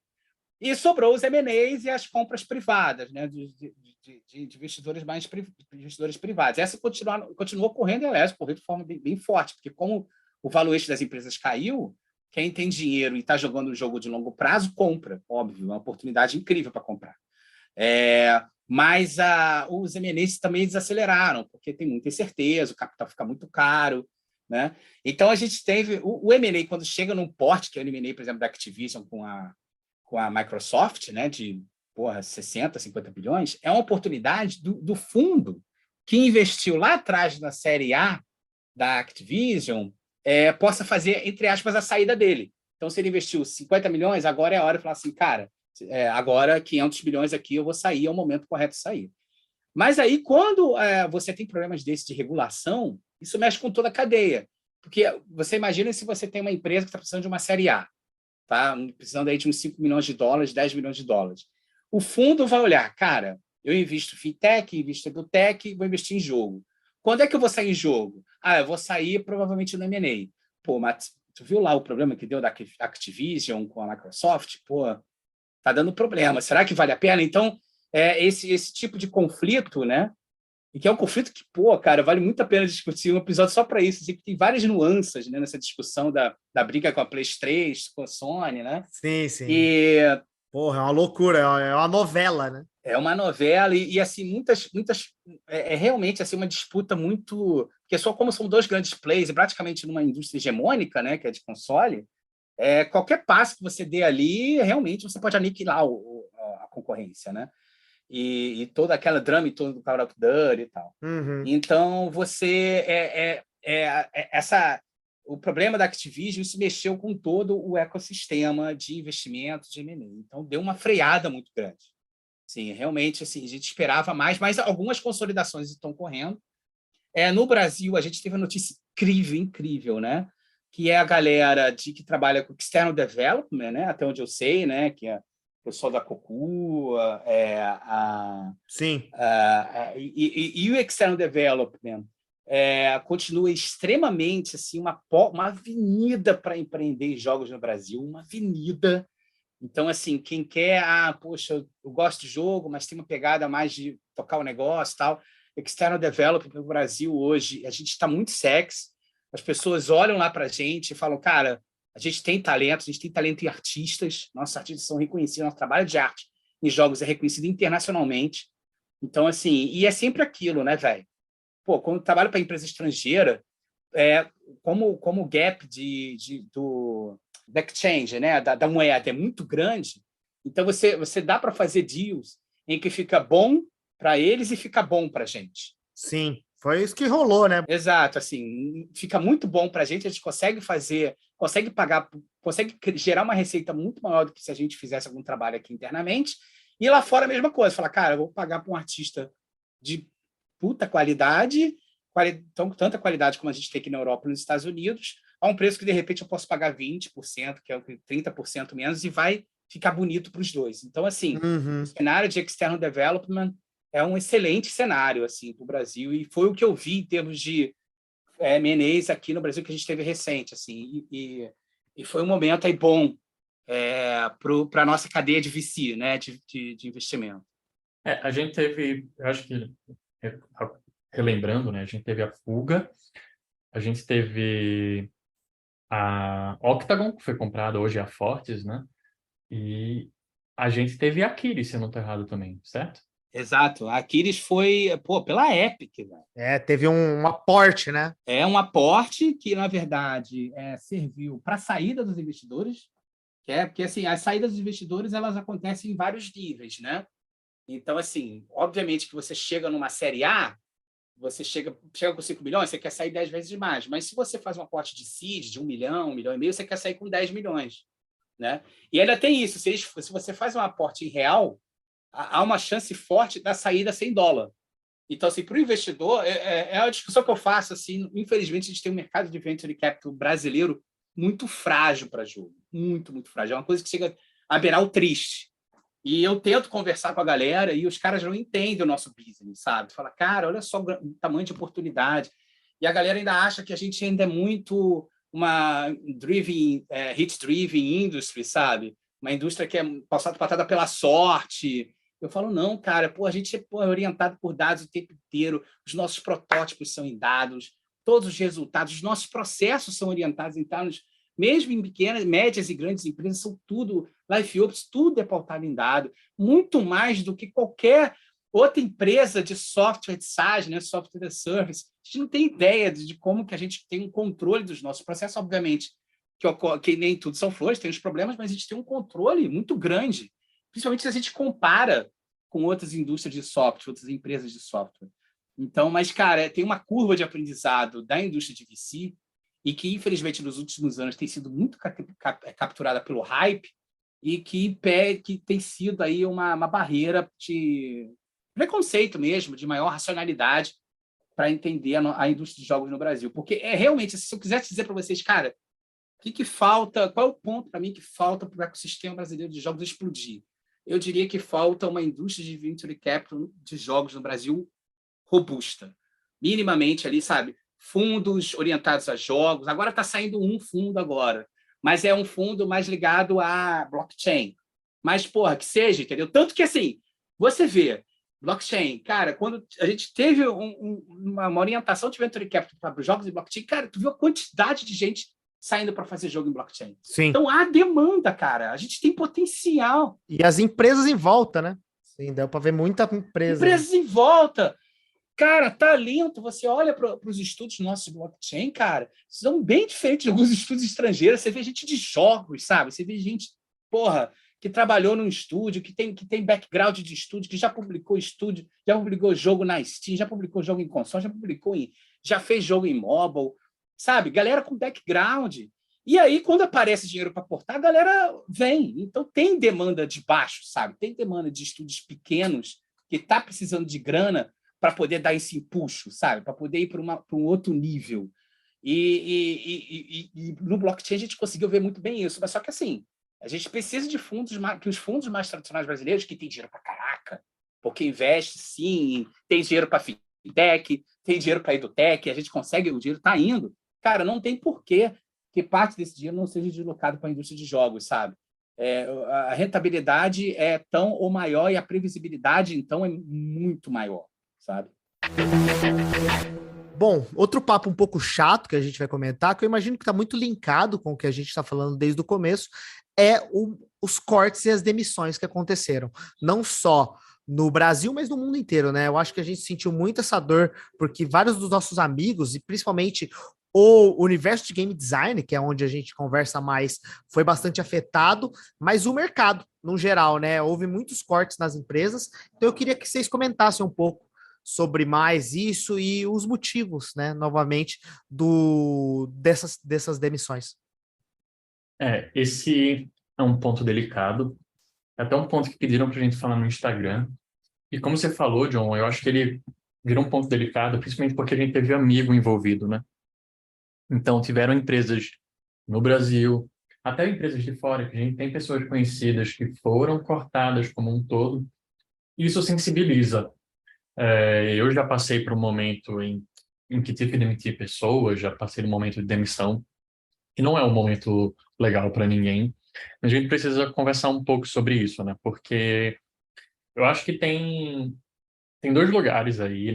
e sobrou os M&As e as compras privadas, né, de investidores investidores privados. Essa continuou correndo, aliás, correndo de forma bem forte, porque como o valuation das empresas caiu, quem tem dinheiro e está jogando um jogo de longo prazo, compra, óbvio, é uma oportunidade incrível para comprar. Mas os M&As também desaceleraram, porque tem muita incerteza, o capital fica muito caro. Né? Então, a gente teve... O M&A, quando chega num porte, que é o M&A, por exemplo, da Activision com a Microsoft, né, de 60, 50 bilhões, é uma oportunidade do fundo que investiu lá atrás na série A da Activision possa fazer, entre aspas, a saída dele. Então, se ele investiu 50 milhões, agora é a hora de falar assim, cara, agora 500 milhões aqui eu vou sair, é o momento correto de sair. Mas aí, quando você tem problemas desses de regulação, isso mexe com toda a cadeia. Porque você imagina se você tem uma empresa que está precisando de uma série A, tá? Precisando aí de uns 5 milhões de dólares, 10 milhões de dólares. O fundo vai olhar, cara, eu invisto em fintech, invisto em edutech, vou investir em jogo. Quando é que eu vou sair em jogo? Eu vou sair provavelmente no M&A. Pô, mas tu viu lá o problema que deu da Activision com a Microsoft? Pô, tá dando problema. Será que vale a pena? Então, esse tipo de conflito, né? E que é um conflito que, pô, cara, vale muito a pena discutir um episódio só para isso. Assim, tem várias nuances, né, nessa discussão da briga com a PlayStation, com a Sony, né? Sim, sim. E... Porra, é uma loucura, é uma novela, né? É uma novela e assim, muitas realmente assim uma disputa muito, porque só como são dois grandes players, e praticamente numa indústria hegemônica, né, que é de console, qualquer passo que você dê ali, realmente você pode aniquilar a concorrência, né? E toda aquela drama e todo do Call of Duty e tal. Uhum. Então, o problema da Activision, isso mexeu com todo o ecossistema de investimento de M&A. Então, deu uma freada muito grande. Sim, realmente, assim, a gente esperava mais, mas algumas consolidações estão correndo. No Brasil, a gente teve uma notícia incrível, né? Que é a galera que trabalha com external development, né? Até onde eu sei, né? Que é o pessoal da Cocu, Sim. e o external development continua extremamente assim uma avenida para empreender em jogos no Brasil, uma avenida. Então, assim, quem quer, poxa, eu gosto de jogo, mas tem uma pegada mais de tocar o negócio e tal. External development no Brasil hoje, a gente está muito sexy. As pessoas olham lá para a gente e falam, cara, a gente tem talento em artistas, nossos artistas são reconhecidos, nosso trabalho de arte em jogos é reconhecido internacionalmente. Então, assim, e é sempre aquilo, né, velho? Pô, quando eu trabalho para empresa estrangeira, como o gap do exchange, né, da moeda é muito grande, então você dá para fazer deals em que fica bom para eles e fica bom para a gente. Sim, foi isso que rolou, né? Exato, assim, fica muito bom para a gente consegue pagar, consegue gerar uma receita muito maior do que se a gente fizesse algum trabalho aqui internamente, e lá fora a mesma coisa, falar, cara, eu vou pagar para um artista de puta qualidade, tanta qualidade como a gente tem aqui na Europa e nos Estados Unidos, a um preço que, de repente, eu posso pagar 20%, que é 30% menos, e vai ficar bonito para os dois. Então, assim, o cenário de external development é um excelente cenário assim, para o Brasil, e foi o que eu vi em termos de M&As aqui no Brasil que a gente teve recente. Assim, e foi um momento aí bom para a nossa cadeia de VC, né, de investimento. A gente teve, eu acho que, relembrando, né, a gente teve a Fuga, a gente teve a Octagon, que foi comprada, hoje é a Fortis, né? E a gente teve a Kiri, se eu não estou errado também, certo? Exato. A Aquiles foi pela Epic. Velho. Teve um aporte, né? É um aporte que, na verdade, serviu para a saída dos investidores, porque assim, as saídas dos investidores elas acontecem em vários níveis, né? Então, assim, obviamente que você chega numa série A, você chega com 5 milhões, você quer sair 10 vezes mais. Mas se você faz um aporte de seed de 1 milhão, 1 milhão e meio, você quer sair com 10 milhões. Né? E ainda tem isso, se você faz um aporte em real, há uma chance forte da saída sem dólar. Então, assim, para o investidor, é a discussão que eu faço. Assim, infelizmente, a gente tem um mercado de venture capital brasileiro muito frágil para jogo. Muito, muito frágil. É uma coisa que chega a beirar o triste. E eu tento conversar com a galera e os caras não entendem o nosso business, sabe? Fala, cara, olha só o tamanho de oportunidade. E a galera ainda acha que a gente ainda é muito uma hit-driven industry, sabe? Uma indústria que é patada pela sorte. Eu falo, não, cara, a gente é orientado por dados o tempo inteiro, os nossos protótipos são em dados, todos os resultados, os nossos processos são orientados em dados, mesmo em pequenas, médias e grandes empresas, são tudo, LifeOps, tudo é pautado em dado, muito mais do que qualquer outra empresa de software de SaaS, né, software as service. A gente não tem ideia de como que a gente tem um controle dos nossos processos, obviamente, que nem tudo são flores, tem os problemas, mas a gente tem um controle muito grande, principalmente se a gente compara com outras indústrias de software, outras empresas de software. Então, mas, cara, tem uma curva de aprendizado da indústria de VC e que, infelizmente, nos últimos anos tem sido muito capturada pelo hype e que tem sido aí uma barreira de preconceito mesmo, de maior racionalidade para entender a indústria de jogos no Brasil. Porque realmente, se eu quisesse dizer para vocês, cara, o que falta, qual é o ponto para mim que falta para o ecossistema brasileiro de jogos explodir? Eu diria que falta uma indústria de venture capital de jogos no Brasil robusta. Minimamente ali, sabe? Fundos orientados a jogos. Agora está saindo um fundo agora, mas é um fundo mais ligado a blockchain. Mas, porra, que seja, entendeu? Tanto que, assim, você vê, blockchain, cara, quando a gente teve uma orientação de venture capital para os jogos de blockchain, cara, tu viu a quantidade de gente saindo para fazer jogo em blockchain. Sim. Então, há demanda, cara. A gente tem potencial. E as empresas em volta, né? Sim, deu para ver muita empresa, né? Empresas em volta. Cara, talento, você olha para os estudos nossos de blockchain, cara, são bem diferentes de alguns estudos estrangeiros. Você vê gente de jogos, sabe? Você vê gente, porra, que trabalhou num estúdio, que tem background de estúdio, que já publicou estúdio, já publicou jogo na Steam, já publicou jogo em console, já fez jogo em mobile, sabe? Galera com background. E aí, quando aparece dinheiro para portar, a galera vem. Então, tem demanda de baixo, sabe? Tem demanda de estúdios pequenos que está precisando de grana para poder dar esse impulso, sabe? Para poder ir para um outro nível. E no blockchain a gente conseguiu ver muito bem isso. Mas só que assim, a gente precisa de fundos, que os fundos mais tradicionais brasileiros, que tem dinheiro para caraca, porque investe sim, tem dinheiro para fintech, tem dinheiro para edutech, a gente consegue, o dinheiro está indo. Cara, não tem porquê que parte desse dinheiro não seja deslocado para a indústria de jogos, sabe? A rentabilidade é tão ou maior e a previsibilidade, então, é muito maior, sabe? Bom, outro papo um pouco chato que a gente vai comentar, que eu imagino que está muito linkado com o que a gente está falando desde o começo, é os cortes e as demissões que aconteceram. Não só no Brasil, mas no mundo inteiro, né? Eu acho que a gente sentiu muito essa dor, porque vários dos nossos amigos, e principalmente o universo de game design, que é onde a gente conversa mais, foi bastante afetado, mas o mercado, no geral, né? Houve muitos cortes nas empresas, então eu queria que vocês comentassem um pouco sobre mais isso e os motivos, né, novamente, dessas demissões. Esse é um ponto delicado, é até um ponto que pediram para a gente falar no Instagram. E como você falou, John, eu acho que ele virou um ponto delicado, principalmente porque a gente teve amigo envolvido, né? Então, tiveram empresas no Brasil, até empresas de fora, que a gente tem pessoas conhecidas que foram cortadas como um todo, e isso sensibiliza. Eu já passei por um momento em que tive que demitir pessoas, já passei por um momento de demissão, que não é um momento legal para ninguém, mas a gente precisa conversar um pouco sobre isso, né? Porque eu acho que tem dois lugares aí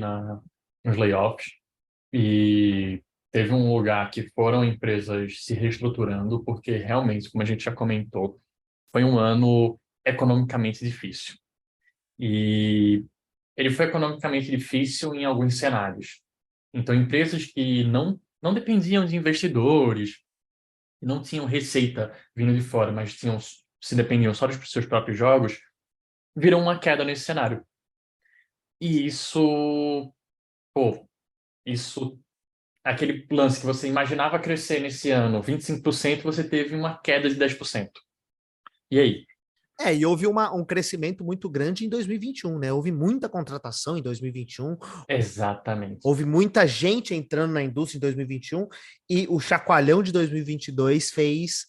nos layoffs, e teve um lugar que foram empresas se reestruturando, porque realmente, como a gente já comentou, foi um ano economicamente difícil. E ele foi economicamente difícil em alguns cenários. Então, empresas que não dependiam de investidores, que não tinham receita vindo de fora, mas se dependiam só dos seus próprios jogos, viram uma queda nesse cenário. E isso, aquele lance que você imaginava crescer nesse ano 25%, você teve uma queda de 10%. E aí? E houve um crescimento muito grande em 2021, né? Houve muita contratação em 2021, Exatamente. houve muita gente entrando na indústria em 2021 e o chacoalhão de 2022 fez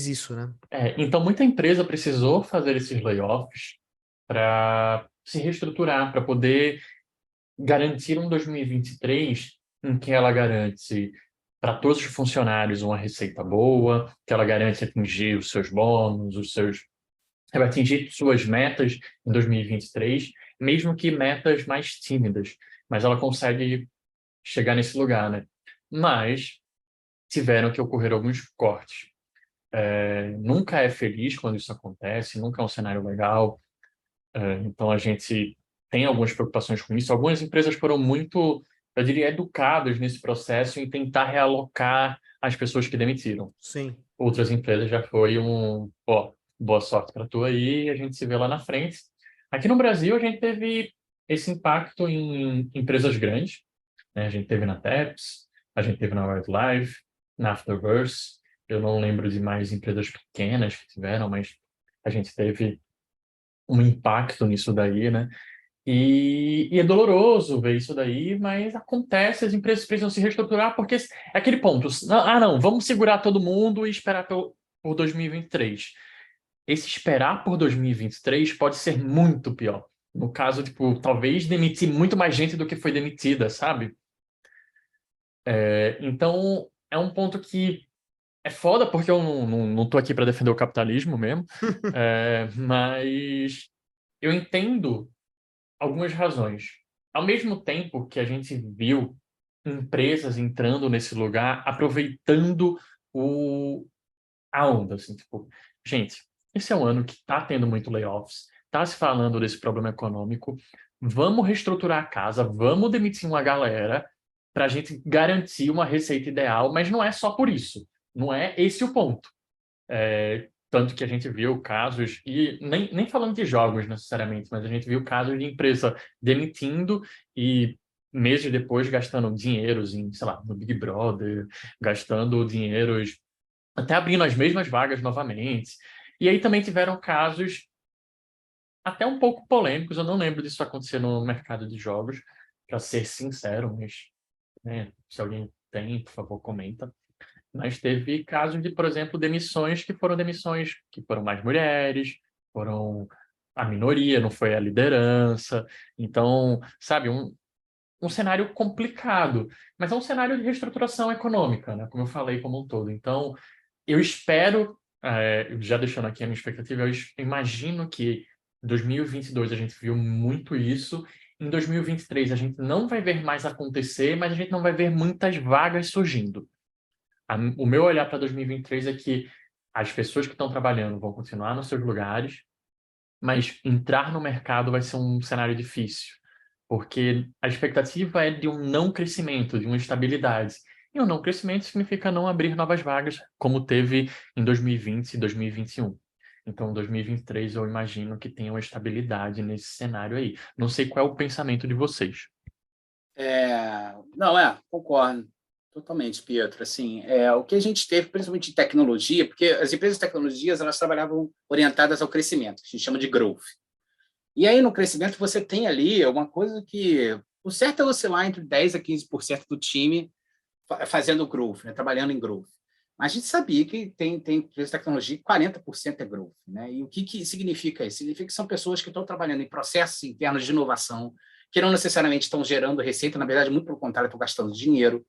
isso, né? Então, muita empresa precisou fazer esses layoffs para se reestruturar, para poder garantir um 2023 em que ela garante para todos os funcionários uma receita boa, que ela garante atingir os seus bônus, ela vai atingir suas metas em 2023, mesmo que metas mais tímidas, mas ela consegue chegar nesse lugar, né? Mas tiveram que ocorrer alguns cortes. Nunca é feliz quando isso acontece, nunca é um cenário legal. Então a gente tem algumas preocupações com isso. Algumas empresas foram muito, eu diria, educadas nesse processo em tentar realocar as pessoas que demitiram. Sim. Outras empresas já foi boa sorte para tu aí, a gente se vê lá na frente. Aqui no Brasil a gente teve esse impacto em empresas grandes, né? A gente teve na Taps, a gente teve na Wildlife, na Afterverse. Eu não lembro de mais empresas pequenas que tiveram, mas a gente teve um impacto nisso daí, né? E é doloroso ver isso daí, mas acontece, as empresas precisam se reestruturar, porque é aquele ponto. Não, vamos segurar todo mundo e esperar por 2023. Esse esperar por 2023 pode ser muito pior. No caso, tipo, talvez demitir muito mais gente do que foi demitida, sabe? Então, é um ponto que é foda, porque eu não tô aqui para defender o capitalismo mesmo, mas eu entendo algumas razões. Ao mesmo tempo que a gente viu empresas entrando nesse lugar, aproveitando a onda, assim, tipo, gente, esse é um ano que tá tendo muito layoffs, está se falando desse problema econômico, vamos reestruturar a casa, vamos demitir uma galera para a gente garantir uma receita ideal, mas não é só por isso, não é esse o ponto. Tanto que a gente viu casos, e nem falando de jogos necessariamente, mas a gente viu casos de empresa demitindo e meses depois gastando dinheiros em, sei lá, no Big Brother, gastando dinheiros, até abrindo as mesmas vagas novamente. E aí também tiveram casos até um pouco polêmicos, eu não lembro disso acontecer no mercado de jogos, para ser sincero, mas né, se alguém tem, por favor, comenta. Mas teve casos de, por exemplo, demissões que foram mais mulheres, foram a minoria, não foi a liderança. Então, sabe, um cenário complicado, mas é um cenário de reestruturação econômica, né? Como eu falei como um todo. Então, eu espero, já deixando aqui a minha expectativa, imagino que em 2022 a gente viu muito isso. Em 2023 a gente não vai ver mais acontecer, mas a gente não vai ver muitas vagas surgindo. O meu olhar para 2023 é que as pessoas que estão trabalhando vão continuar nos seus lugares, mas entrar no mercado vai ser um cenário difícil, porque a expectativa é de um não crescimento, de uma estabilidade. E o não crescimento significa não abrir novas vagas, como teve em 2020 e 2021. Então, 2023 eu imagino que tenha uma estabilidade nesse cenário aí. Não sei qual é o pensamento de vocês. Não, concordo totalmente, Pietro. Assim, o que a gente teve, principalmente em tecnologia, porque as empresas de tecnologias elas trabalhavam orientadas ao crescimento, que a gente chama de growth. E aí, no crescimento, você tem ali uma coisa que o certo é oscilar entre 10% a 15% do time fazendo growth, né, trabalhando em growth. Mas a gente sabia que tem empresas de tecnologia que 40% é growth. Né? E o que significa isso? Significa que são pessoas que estão trabalhando em processos internos de inovação, que não necessariamente estão gerando receita, na verdade, muito pelo contrário, estão gastando dinheiro.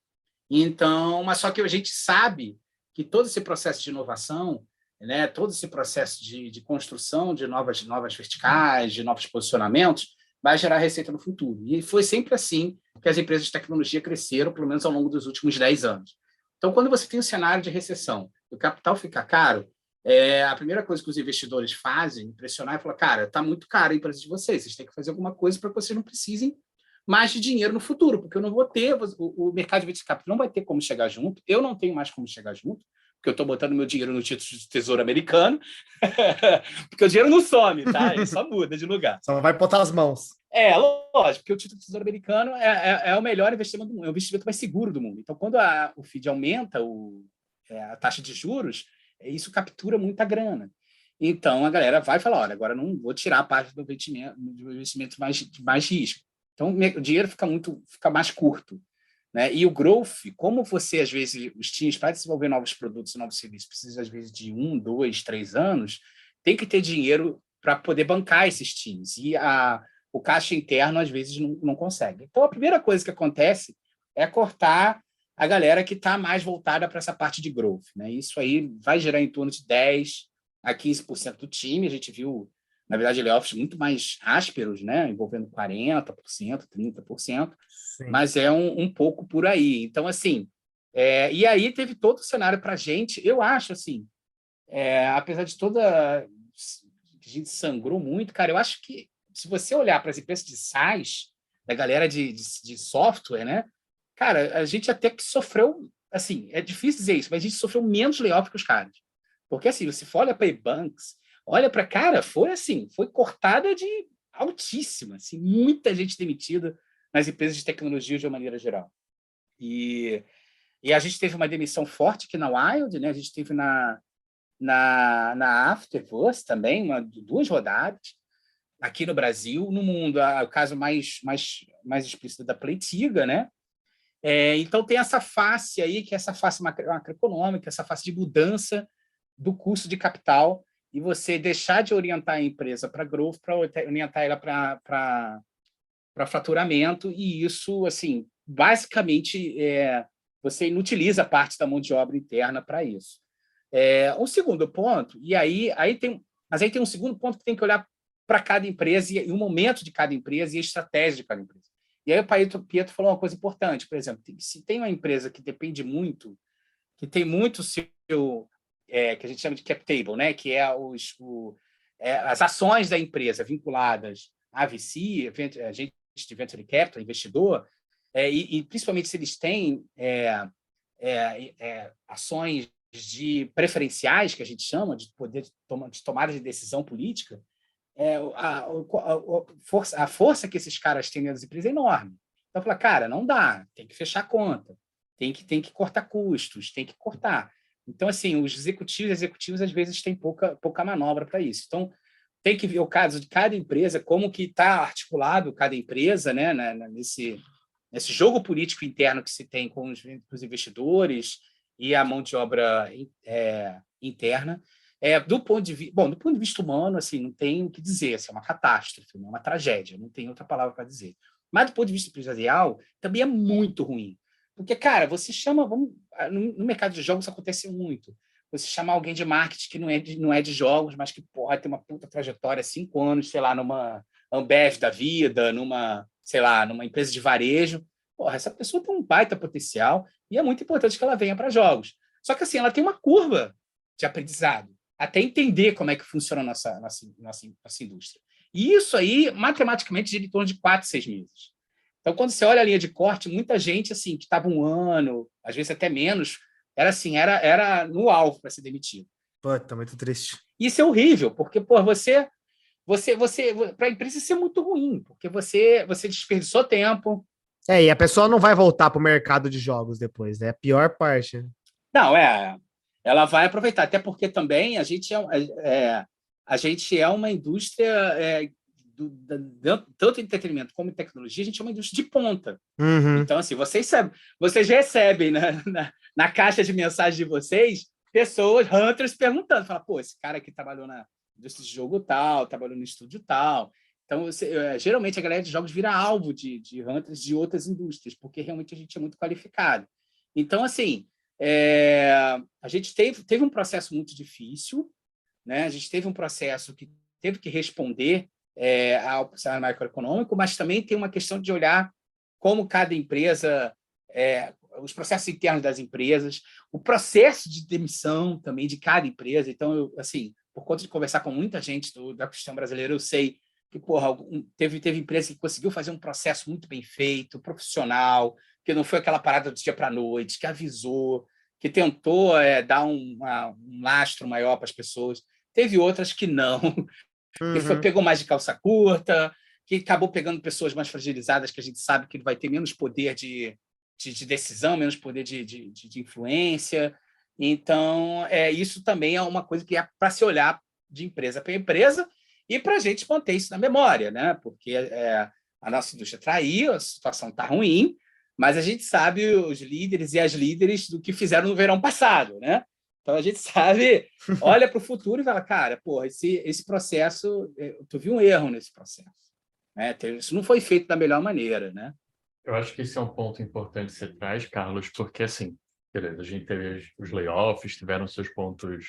Então, mas só que a gente sabe que todo esse processo de inovação, né, todo esse processo de construção de novas verticais, de novos posicionamentos, vai gerar receita no futuro. E foi sempre assim que as empresas de tecnologia cresceram, pelo menos ao longo dos últimos 10 anos. Então, quando você tem um cenário de recessão, o capital fica caro, a primeira coisa que os investidores fazem, pressionar, é falar, cara, está muito caro a empresa de vocês têm que fazer alguma coisa para que vocês não precisem mais de dinheiro no futuro, porque eu não vou ter, o mercado de venture capital não vai ter como chegar junto, eu não tenho mais como chegar junto, porque eu estou botando meu dinheiro no título de tesouro americano, porque o dinheiro não some, tá? Ele só muda de lugar. Só vai botar as mãos. Lógico, porque o título de tesouro americano é o melhor investimento do mundo, é o investimento mais seguro do mundo. Então, quando o FID aumenta a taxa de juros, isso captura muita grana. Então, a galera vai falar, olha, agora não vou tirar a parte do investimento mais risco. Então, o dinheiro fica mais curto. Né? E o growth, como você, às vezes, os times, para desenvolver novos produtos e novos serviços, precisa, às vezes, de 1, 2, 3 anos, tem que ter dinheiro para poder bancar esses times. E o caixa interno, às vezes, não consegue. Então, a primeira coisa que acontece é cortar a galera que está mais voltada para essa parte de growth. Né? Isso aí vai gerar em torno de 10% a 15% do time. A gente viu, na verdade, layoffs muito mais ásperos, né? Envolvendo 40%, 30%, sim. Mas é um pouco por aí. Então, assim, e aí teve todo o cenário para a gente. Eu acho, assim, apesar de toda... A gente sangrou muito, cara, eu acho que se você olhar para as empresas de SaaS, da galera de software, né? Cara, a gente até que sofreu, assim, é difícil dizer isso, mas a gente sofreu menos layoff que os caras. Porque, assim, você olha para e-banks, olha para, cara, foi cortada de altíssima, assim, muita gente demitida nas empresas de tecnologia de uma maneira geral. E a gente teve uma demissão forte aqui na Wild, né? A gente teve na Afterbus também, 2 rodadas, aqui no Brasil, no mundo, o caso mais explícito da Playtiga, né? Então, tem essa face aí, que é essa face macroeconômica, essa face de mudança do custo de capital, e você deixar de orientar a empresa para growth, para orientar ela para faturamento, e isso, assim, basicamente, você inutiliza parte da mão de obra interna para isso. Um segundo ponto, aí tem um segundo ponto que tem que olhar para cada empresa e o momento de cada empresa e a estratégia de cada empresa. E aí o Pietro falou uma coisa importante, por exemplo, se tem uma empresa que depende muito, que tem muito seu, que a gente chama de cap table, né? Que é as ações da empresa vinculadas à VC, agente de venture capital, investidor, e principalmente se eles têm ações de preferenciais, que a gente chama, de poder de tomada de decisão política, a força que esses caras têm nas empresas é enorme. Então, fala, cara, não dá, tem que fechar a conta, tem que cortar custos, tem que cortar. Então, assim, os executivos às vezes têm pouca manobra para isso. Então, tem que ver o caso de cada empresa, como que está articulado cada empresa, né, nesse jogo político interno que se tem com os investidores e a mão de obra interna. Do ponto de vista humano, assim, não tem o que dizer, assim, é uma catástrofe, é uma tragédia, não tem outra palavra para dizer. Mas, do ponto de vista empresarial, também é muito ruim. Porque, cara, você chama... no mercado de jogos acontece muito. Você chama alguém de marketing que não é de jogos, mas que pode ter uma puta trajetória, 5 anos, sei lá, numa Ambev da vida, numa empresa de varejo. Porra, essa pessoa tem um baita potencial e é muito importante que ela venha para jogos. Só que, assim, ela tem uma curva de aprendizado até entender como é que funciona a nossa indústria. E isso aí, matematicamente, gira em torno de 4, 6 meses. Então, quando você olha a linha de corte, muita gente assim que estava 1 ano, às vezes até menos, era no alvo para ser demitido. Pô, tá muito triste. Isso é horrível, porque para a empresa isso é muito ruim, porque você desperdiçou tempo. E a pessoa não vai voltar para o mercado de jogos depois, né? É a pior parte. Não, ela vai aproveitar, até porque também a gente é uma indústria tanto em entretenimento como em tecnologia, a gente é uma indústria de ponta. Uhum. Então, assim, vocês recebem na caixa de mensagem de vocês pessoas, hunters, perguntando, fala, pô, esse cara aqui trabalhou na indústria de jogo tal, trabalhou no estúdio tal. Então, geralmente a galera de jogos vira alvo de hunters de outras indústrias, porque realmente a gente é muito qualificado. Então, assim, a gente teve um processo muito difícil, né? A gente teve um processo que teve que responder ao cenário macroeconômico, mas também tem uma questão de olhar como cada empresa, os processos internos das empresas, o processo de demissão também de cada empresa. Então, por conta de conversar com muita gente do ecossistema brasileiro, eu sei que teve empresa que conseguiu fazer um processo muito bem feito, profissional, que não foi aquela parada do dia para a noite, que avisou, que tentou dar um lastro maior para as pessoas. Teve outras que não, que pegou mais de calça curta, que acabou pegando pessoas mais fragilizadas, que a gente sabe que vai ter menos poder de decisão, menos poder de influência. Então, isso também é uma coisa que é para se olhar de empresa para empresa e para a gente manter isso na memória, né? Porque a nossa indústria traiu, a situação está ruim, mas a gente sabe os líderes e as líderes do que fizeram no verão passado, né? Então, a gente sabe, olha para o futuro e fala, cara, pô, esse processo, tu viu um erro nesse processo. Né? Isso não foi feito da melhor maneira, né? Eu acho que esse é um ponto importante que você traz, Carlos, porque, assim, beleza, a gente teve os layoffs, tiveram seus pontos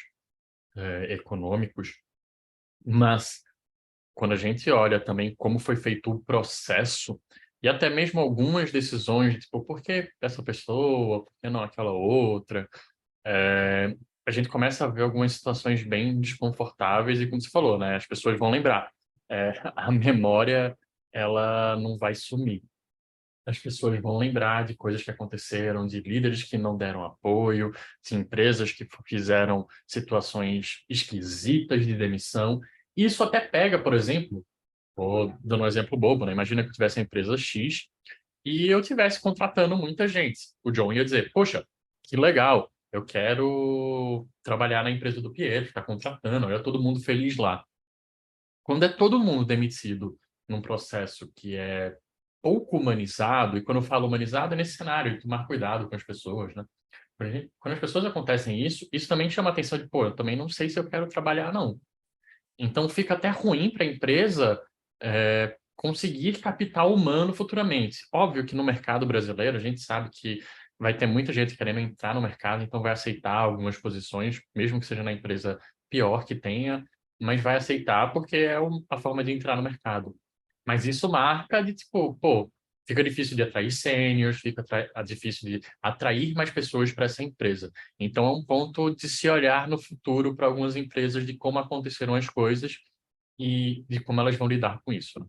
econômicos, mas quando a gente olha também como foi feito o processo e até mesmo algumas decisões, tipo, por que essa pessoa, por que não aquela outra, a gente começa a ver algumas situações bem desconfortáveis e, como você falou, né, as pessoas vão lembrar. A memória, ela não vai sumir. As pessoas vão lembrar de coisas que aconteceram, de líderes que não deram apoio, de empresas que fizeram situações esquisitas de demissão. Isso até pega, por exemplo, vou dando um exemplo bobo, né? Imagina que eu tivesse a empresa X e eu tivesse contratando muita gente. O John ia dizer, poxa, que legal, eu quero trabalhar na empresa do Pietro, está contratando, olha todo mundo feliz lá. Quando é todo mundo demitido num processo que é pouco humanizado, e quando eu falo humanizado é nesse cenário, de tomar cuidado com as pessoas, né? Quando as pessoas acontecem isso também chama a atenção de, pô, eu também não sei se eu quero trabalhar, não. Então fica até ruim para a empresa conseguir capital humano futuramente. Óbvio que no mercado brasileiro a gente sabe que vai ter muita gente querendo entrar no mercado, então vai aceitar algumas posições, mesmo que seja na empresa pior que tenha, mas vai aceitar porque é a forma de entrar no mercado. Mas isso marca de, tipo, pô, fica difícil de atrair sêniors, fica difícil de atrair mais pessoas para essa empresa. Então, é um ponto de se olhar no futuro para algumas empresas de como aconteceram as coisas e de como elas vão lidar com isso, né?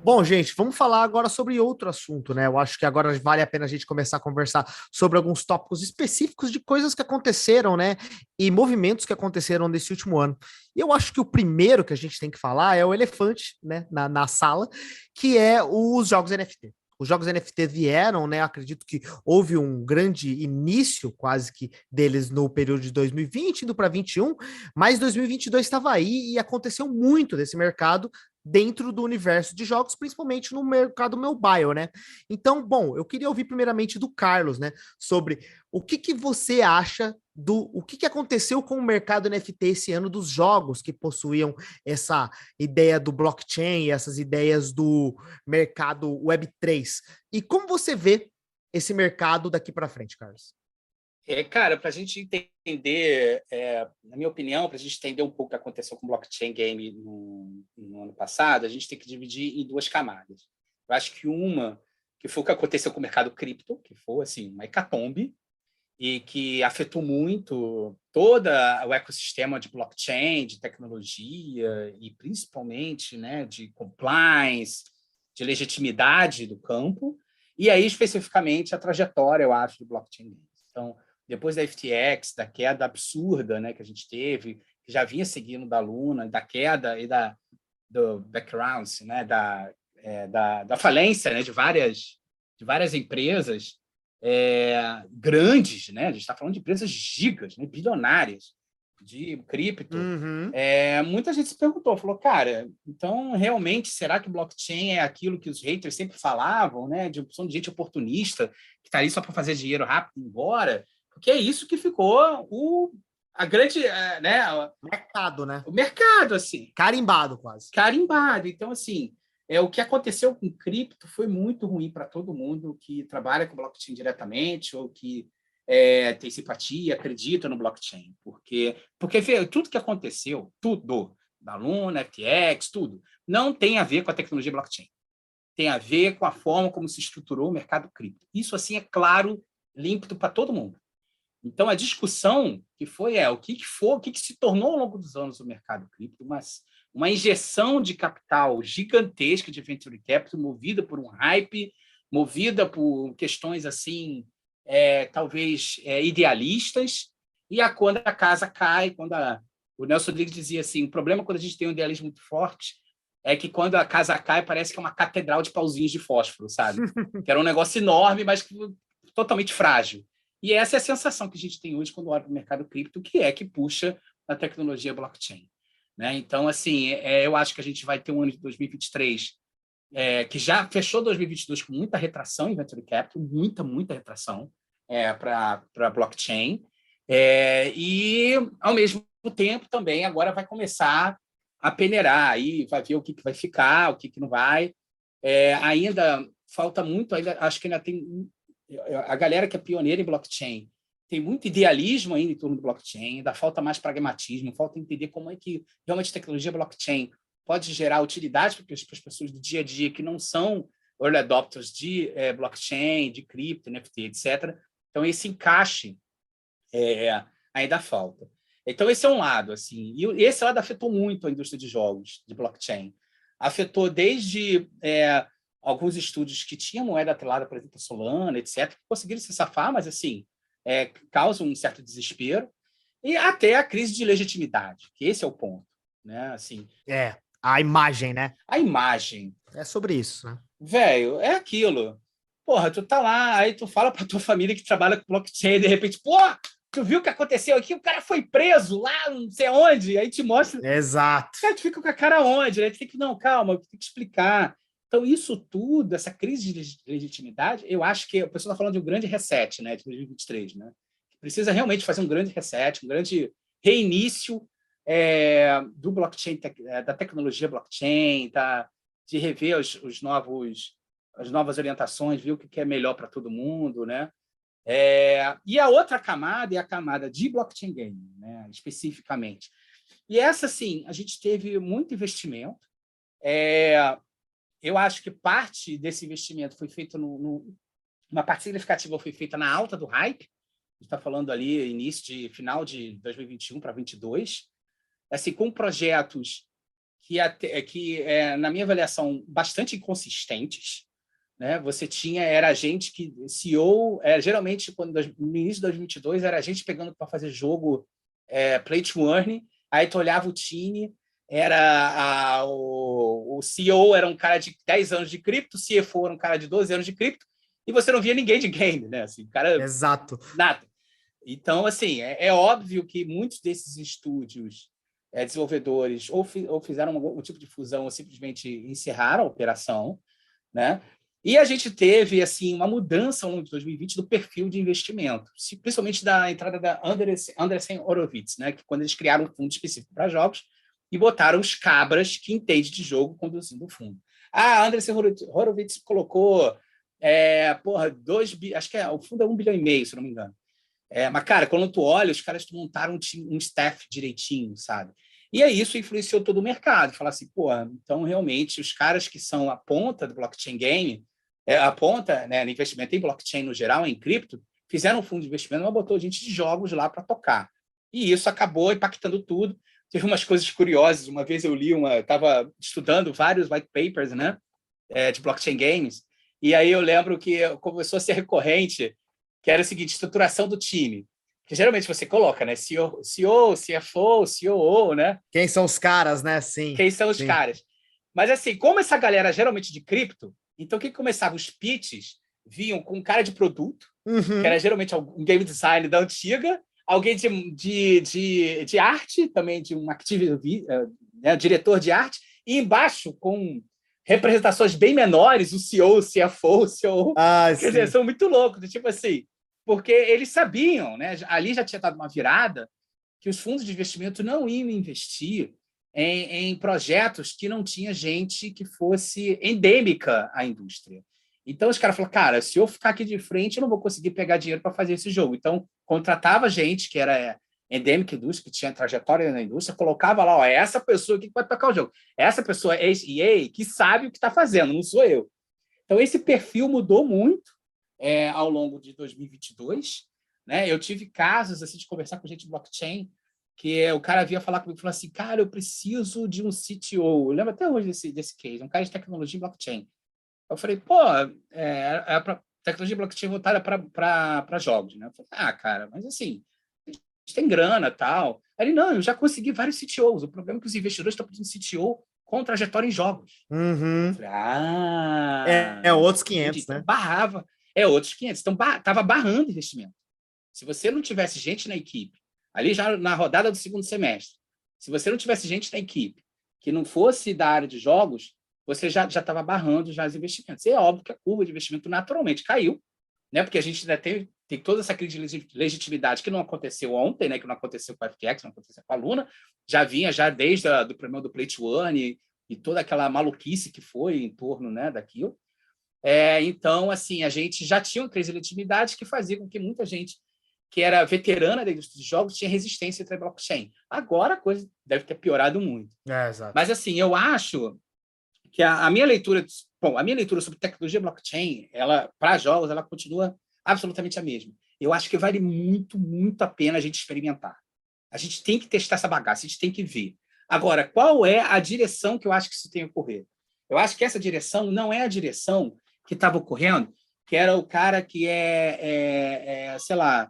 Bom, gente, vamos falar agora sobre outro assunto, né? Eu acho que agora vale a pena a gente começar a conversar sobre alguns tópicos específicos de coisas que aconteceram, né? E movimentos que aconteceram nesse último ano. E eu acho que o primeiro que a gente tem que falar é o elefante, né, na sala, que é os jogos NFT. Os jogos NFT vieram, né? Acredito que houve um grande início, quase que deles no período de 2020, indo para 21, mas 2022 estava aí e aconteceu muito desse mercado dentro do universo de jogos, principalmente no mercado mobile, né? Então, bom, eu queria ouvir primeiramente do Carlos, né, sobre o que que você acha o que que aconteceu com o mercado NFT esse ano dos jogos que possuíam essa ideia do blockchain, essas ideias do mercado Web3. E como você vê esse mercado daqui para frente, Carlos? Cara, para a gente entender, na minha opinião, para a gente entender um pouco o que aconteceu com o blockchain game no ano passado, a gente tem que dividir em duas camadas. Eu acho que uma, que foi o que aconteceu com o mercado cripto, que foi assim, uma hecatombe, e que afetou muito todo o ecossistema de blockchain, de tecnologia, e principalmente, né, de compliance, de legitimidade do campo, e aí, especificamente, a trajetória, eu acho, do blockchain. Então, depois da FTX, da queda absurda, né, que a gente teve, que já vinha seguindo da Luna, da queda e do background, né, da falência, né, de várias empresas grandes, né? A gente está falando de empresas gigas, né, bilionárias de cripto. Uhum. Muita gente se perguntou, falou, cara, então realmente será que blockchain é aquilo que os haters sempre falavam, né? De opção de gente oportunista que está ali só para fazer dinheiro rápido e ir embora? Porque é isso que ficou a grande, né? Mercado, né? O mercado, assim. Carimbado, quase. Carimbado. Então, assim, o que aconteceu com cripto foi muito ruim para todo mundo que trabalha com blockchain diretamente ou que tem simpatia, acredita no blockchain. Porque tudo que aconteceu, tudo, da Luna, FTX, tudo, não tem a ver com a tecnologia blockchain. Tem a ver com a forma como se estruturou o mercado cripto. Isso, assim, é claro, límpido para todo mundo. Então, a discussão que foi o que se tornou ao longo dos anos o mercado cripto, uma injeção de capital gigantesca de venture capital, movida por um hype, movida por questões assim, talvez idealistas, e quando a casa cai, o Nelson Rodrigues dizia assim, o problema quando a gente tem um idealismo muito forte é que quando a casa cai parece que é uma catedral de pauzinhos de fósforo, sabe? Que era um negócio enorme, mas totalmente frágil. E essa é a sensação que a gente tem hoje quando olha para o mercado cripto, que puxa a tecnologia blockchain. Né? Então, assim, eu acho que a gente vai ter um ano de 2023 que já fechou 2022 com muita retração em venture capital, muita retração para blockchain. E, ao mesmo tempo, também agora vai começar a peneirar, aí vai ver o que vai ficar, o que não vai. Ainda falta muito, acho que ainda tem a galera que é pioneira em blockchain tem muito idealismo ainda em torno do blockchain, ainda falta mais pragmatismo, falta entender como é que realmente a tecnologia blockchain pode gerar utilidade para as pessoas do dia a dia que não são early adopters de blockchain, de cripto, NFT, etc. Então, esse encaixe ainda falta. Então, esse é um lado. Assim, e esse lado afetou muito a indústria de jogos, de blockchain. Afetou desde alguns estúdios que tinham moeda atrelada, por exemplo, Solana, etc., que conseguiram se safar, mas assim, causa um certo desespero, e até a crise de legitimidade, que esse é o ponto. Né? Assim, a imagem, né? A imagem. É sobre isso, né? Velho, é aquilo. Porra, tu tá lá, aí tu fala pra tua família que trabalha com blockchain, e de repente, porra, tu viu o que aconteceu aqui? O cara foi preso lá, não sei onde, aí te mostra. Exato. Cara, tu fica com a cara onde? Né? Tu tem que, não, calma, tem que explicar. Então, isso tudo, essa crise de legitimidade, eu acho que a pessoa está falando de um grande reset, né, de 2023, né? Precisa realmente fazer um grande reset, um grande reinício do blockchain, da tecnologia blockchain, de rever as novas orientações, ver o que é melhor para todo mundo, né? E a outra camada é a camada de blockchain game, né, especificamente. E essa, sim, a gente teve muito investimento. Eu acho que parte desse investimento foi feito uma parte significativa foi feita na alta do hype. A gente está falando ali final de 2021 para 2022. assim, com projetos na minha avaliação, bastante inconsistentes, né? Você era gente que CEO, geralmente, no início de 2022, era gente pegando para fazer jogo play to earn, aí tu olhava o time, o CEO era um cara de 10 anos de cripto, o CFO era um cara de 12 anos de cripto, e você não via ninguém de game, né? Assim, cara, Exato. nada. Então, assim, é óbvio que muitos desses estúdios desenvolvedores ou fizeram algum tipo de fusão ou simplesmente encerraram a operação, né? E a gente teve assim uma mudança ao longo de 2020 do perfil de investimento, principalmente da entrada da Andreessen Horowitz, né? Que quando eles criaram um fundo específico para jogos e botaram os cabras que entendem de jogo conduzindo o fundo. A Andreessen Horowitz colocou, acho que o fundo é 1,5 bilhão, se não me engano. Mas, cara, quando tu olha, os caras montaram um staff direitinho, sabe? E aí isso influenciou todo o mercado. Falar assim, então realmente os caras que são a ponta do blockchain game, a ponta, né, no investimento em blockchain no geral, em cripto, fizeram um fundo de investimento, mas botou gente de jogos lá para tocar. E isso acabou impactando tudo. Teve umas coisas curiosas. Uma vez eu estava estudando vários white papers, né, de blockchain games, e aí eu lembro que começou a ser recorrente, que era o seguinte, estruturação do time. Que geralmente você coloca, né? CEO, CFO, COO, né? Quem são os caras, né? Sim. Quem são os caras. Mas, assim, como essa galera geralmente de cripto, então o que começava? Os pitches vinham com um cara de produto, que era geralmente um game design da antiga, alguém de arte, também de um diretor de arte, e embaixo, com representações bem menores, o CEO, o CFO, o COO. Quer dizer, são muito loucos, tipo assim, porque eles sabiam, né? Ali já tinha dado uma virada, que os fundos de investimento não iam investir em projetos que não tinha gente que fosse endêmica à indústria. Então, os caras falaram, cara, se eu ficar aqui de frente, eu não vou conseguir pegar dinheiro para fazer esse jogo. Então, contratava gente que era endêmica indústria, que tinha trajetória na indústria, colocava lá, essa pessoa aqui que vai tocar o jogo. Essa pessoa é ex-EA que sabe o que está fazendo, não sou eu. Então, esse perfil mudou muito ao longo de 2022. Né? Eu tive casos assim, de conversar com gente de blockchain, que o cara vinha falar comigo e falou assim, cara, eu preciso de um CTO. Eu lembro até hoje desse case, um cara de tecnologia em blockchain. Eu falei, tecnologia blockchain voltada para jogos. Né? Eu falei, cara, mas assim, a gente tem grana e tal. Aí ele, não, eu já consegui vários CTOs. O problema é que os investidores estão pedindo CTO com trajetória em jogos. Uhum. Eu falei, outros 500, então, né? barrava. Outros 500. Então, estava barrando investimento. Se você não tivesse gente na equipe, ali já na rodada do segundo semestre, se você não tivesse gente na equipe que não fosse da área de jogos, você já estava barrando já os investimentos. E é óbvio que a curva de investimento naturalmente caiu, né? Porque a gente ainda tem toda essa crise de legitimidade que não aconteceu ontem, né? Que não aconteceu com a FTX, não aconteceu com a Luna, já vinha desde o problema do Play to Earn e toda aquela maluquice que foi em torno, né, daquilo. Então, assim, a gente já tinha uma crise de legitimidade que fazia com que muita gente que era veterana da indústria de jogos tinha resistência entre a blockchain. Agora a coisa deve ter piorado muito. Exato. Mas, assim, eu acho que a minha leitura sobre tecnologia blockchain, para jogos, ela continua absolutamente a mesma. Eu acho que vale muito, muito a pena a gente experimentar. A gente tem que testar essa bagaça, a gente tem que ver. Agora, qual é a direção que eu acho que isso tem que ocorrer? Eu acho que essa direção não é a direção que estava ocorrendo, que era o cara que sei lá,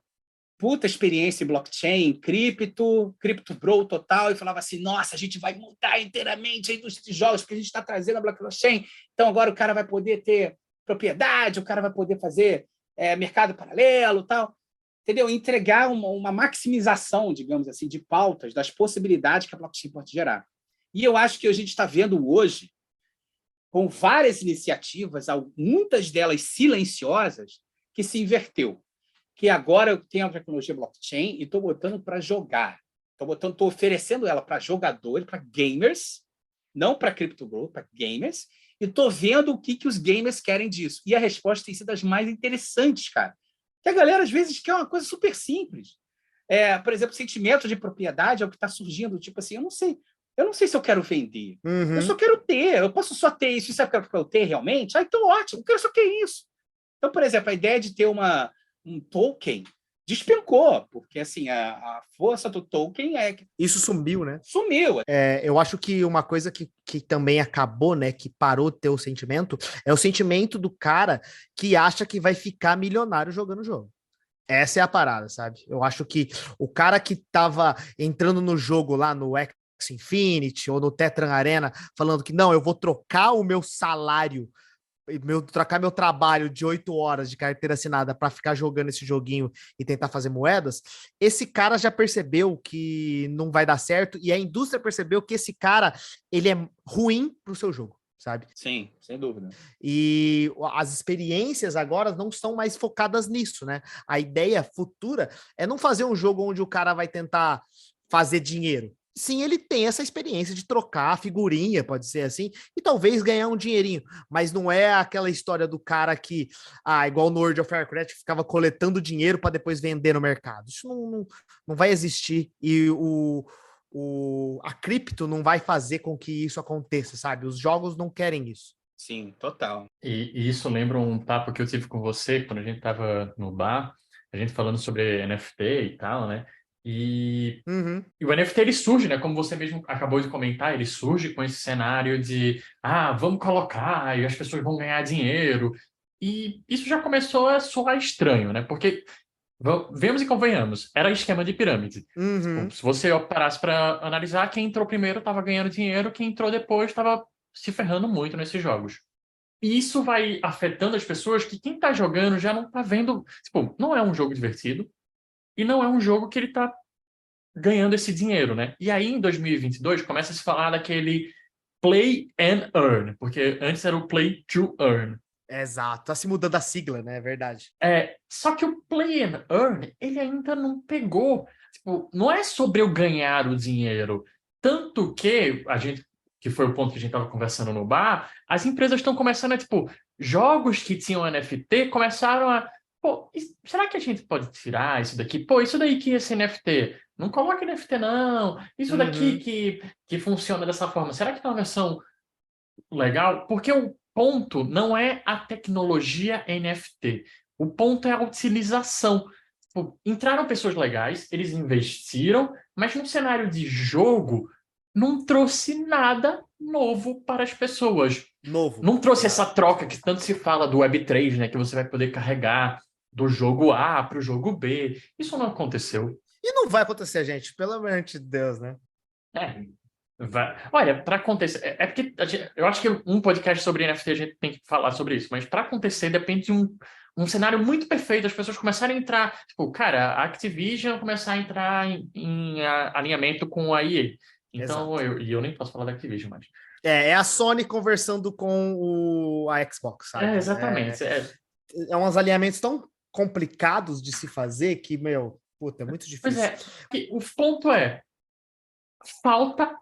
puta experiência em blockchain, cripto bro total, e falava assim, nossa, a gente vai mudar inteiramente a indústria de jogos, porque a gente está trazendo a blockchain, então agora o cara vai poder ter propriedade, o cara vai poder fazer mercado paralelo, tal, entendeu? Entregar uma maximização, digamos assim, de pautas, das possibilidades que a blockchain pode gerar. E eu acho que a gente está vendo hoje, com várias iniciativas, muitas delas silenciosas, que se inverteu. Que agora eu tenho a tecnologia blockchain e estou botando para jogar. Estou oferecendo ela para jogadores, para gamers, não para CryptoGrow, para gamers, e estou vendo o que os gamers querem disso. E a resposta tem sido das mais interessantes, cara. Que a galera, às vezes, quer uma coisa super simples. Por exemplo, sentimento de propriedade é o que está surgindo. Tipo assim, eu não sei se eu quero vender. Uhum. Eu só quero ter. Eu posso só ter isso. Sabe o que eu ter realmente? Então, ótimo. Eu quero só ter isso. Então, por exemplo, a ideia de ter um token despencou, porque assim, a força do Tolkien Isso sumiu, né? sumiu. Eu acho que uma coisa que também acabou, né, que parou de ter o sentimento, é o sentimento do cara que acha que vai ficar milionário jogando o jogo. Essa é a parada, sabe? Eu acho que o cara que tava entrando no jogo lá no X Infinity ou no Tetran Arena, falando que não, eu vou trocar o meu salário, trocar meu trabalho de 8 horas de carteira assinada para ficar jogando esse joguinho e tentar fazer moedas, esse cara já percebeu que não vai dar certo e a indústria percebeu que esse cara, ele é ruim pro seu jogo, sabe? Sim, sem dúvida. E as experiências agora não estão mais focadas nisso, né? A ideia futura é não fazer um jogo onde o cara vai tentar fazer dinheiro. Sim, ele tem essa experiência de trocar a figurinha, pode ser assim, e talvez ganhar um dinheirinho, mas não é aquela história do cara que, igual no World of Warcraft, ficava coletando dinheiro para depois vender no mercado. Isso não vai existir e a cripto não vai fazer com que isso aconteça, sabe? Os jogos não querem isso. Sim, total. E isso lembra um papo que eu tive com você quando a gente estava no bar, a gente falando sobre NFT e tal, né? Uhum. E o NFT ele surge, né? Como você mesmo acabou de comentar, ele surge com esse cenário de vamos colocar e as pessoas vão ganhar dinheiro. E isso já começou a soar estranho, né? Porque vemos e convenhamos, era esquema de pirâmide. Uhum. Se você parasse para analisar, quem entrou primeiro estava ganhando dinheiro, quem entrou depois estava se ferrando muito nesses jogos. E isso vai afetando as pessoas que quem está jogando já não está vendo. Tipo, não é um jogo divertido e não é um jogo que ele está ganhando esse dinheiro, né? E aí, em 2022, começa a se falar daquele play and earn, porque antes era o play to earn. Exato, tá se mudando a sigla, né? É verdade. Só que o play and earn, ele ainda não pegou. Tipo, não é sobre eu ganhar o dinheiro. Tanto que que foi o ponto que a gente estava conversando no bar, as empresas estão começando jogos que tinham NFT começaram pô, será que a gente pode tirar isso daqui? Pô, isso daí que é esse NFT. Não coloca NFT, não. Isso daqui que funciona dessa forma. Será que tem uma versão legal? Porque o ponto não é a tecnologia NFT. O ponto é a utilização. Tipo, entraram pessoas legais, eles investiram, mas no cenário de jogo não trouxe nada novo para as pessoas. Novo. Não trouxe essa troca que tanto se fala do Web3, né? Que você vai poder carregar do jogo A para o jogo B. Isso não aconteceu. E não vai acontecer, gente, pelo amor de Deus, né? Olha, para acontecer, porque eu acho que um podcast sobre NFT a gente tem que falar sobre isso, mas para acontecer depende de um cenário muito perfeito, as pessoas começarem a entrar, tipo, cara, a Activision começar a entrar em alinhamento com a EA. Então, eu nem posso falar da Activision mais. É a Sony conversando com a Xbox, sabe? Exatamente. É uns alinhamentos tão complicados de se fazer que, meu, puta, é muito difícil. Pois o ponto falta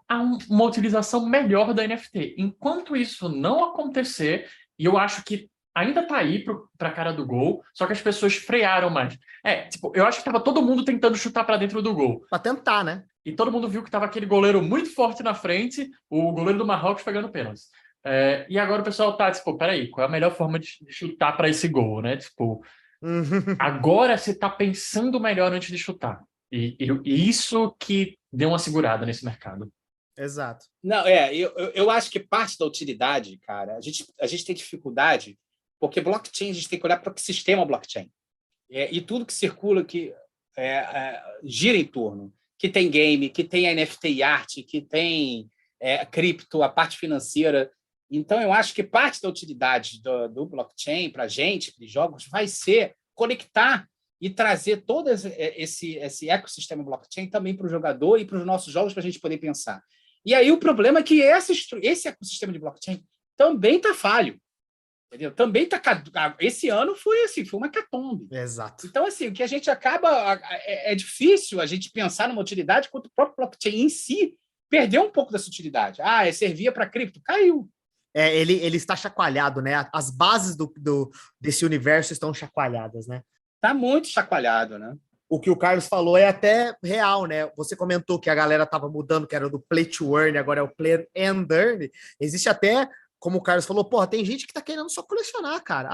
uma utilização melhor da NFT. Enquanto isso não acontecer, e eu acho que ainda tá aí para a cara do gol, só que as pessoas frearam mais. Eu acho que tava todo mundo tentando chutar para dentro do gol. Para tentar, né? E todo mundo viu que tava aquele goleiro muito forte na frente, o goleiro do Marrocos pegando pênaltis. E agora o pessoal tá, tipo, peraí, qual é a melhor forma de chutar para esse gol, né? Tipo, agora você tá pensando melhor antes de chutar. E isso que deu uma segurada nesse mercado. Exato. Não, eu acho que parte da utilidade, cara, a gente tem dificuldade, porque blockchain, a gente tem que olhar para o sistema blockchain. E tudo que circula, que gira em torno, que tem game, que tem NFT e arte, que tem cripto, a parte financeira. Então, eu acho que parte da utilidade do blockchain para a gente, para os jogos, vai ser conectar e trazer todo esse ecossistema blockchain também para o jogador e para os nossos jogos para a gente poder pensar. E aí o problema é que esse ecossistema de blockchain também está falho. Entendeu? Também está. Esse ano foi uma hecatombe. Exato. Então, assim, o que a gente acaba. É difícil a gente pensar numa utilidade quando o próprio blockchain em si perdeu um pouco dessa utilidade. Servia para cripto, caiu. Ele está chacoalhado, né? As bases desse universo estão chacoalhadas, né? Está muito chacoalhado, né? O que o Carlos falou é até real, né? Você comentou que a galera estava mudando, que era do play to earn, agora é o play and earn. Existe até, como o Carlos falou, porra, tem gente que tá querendo só colecionar, cara.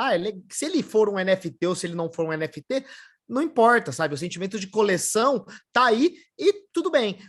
Se ele for um NFT ou se ele não for um NFT, não importa, sabe? O sentimento de coleção tá aí e tudo bem.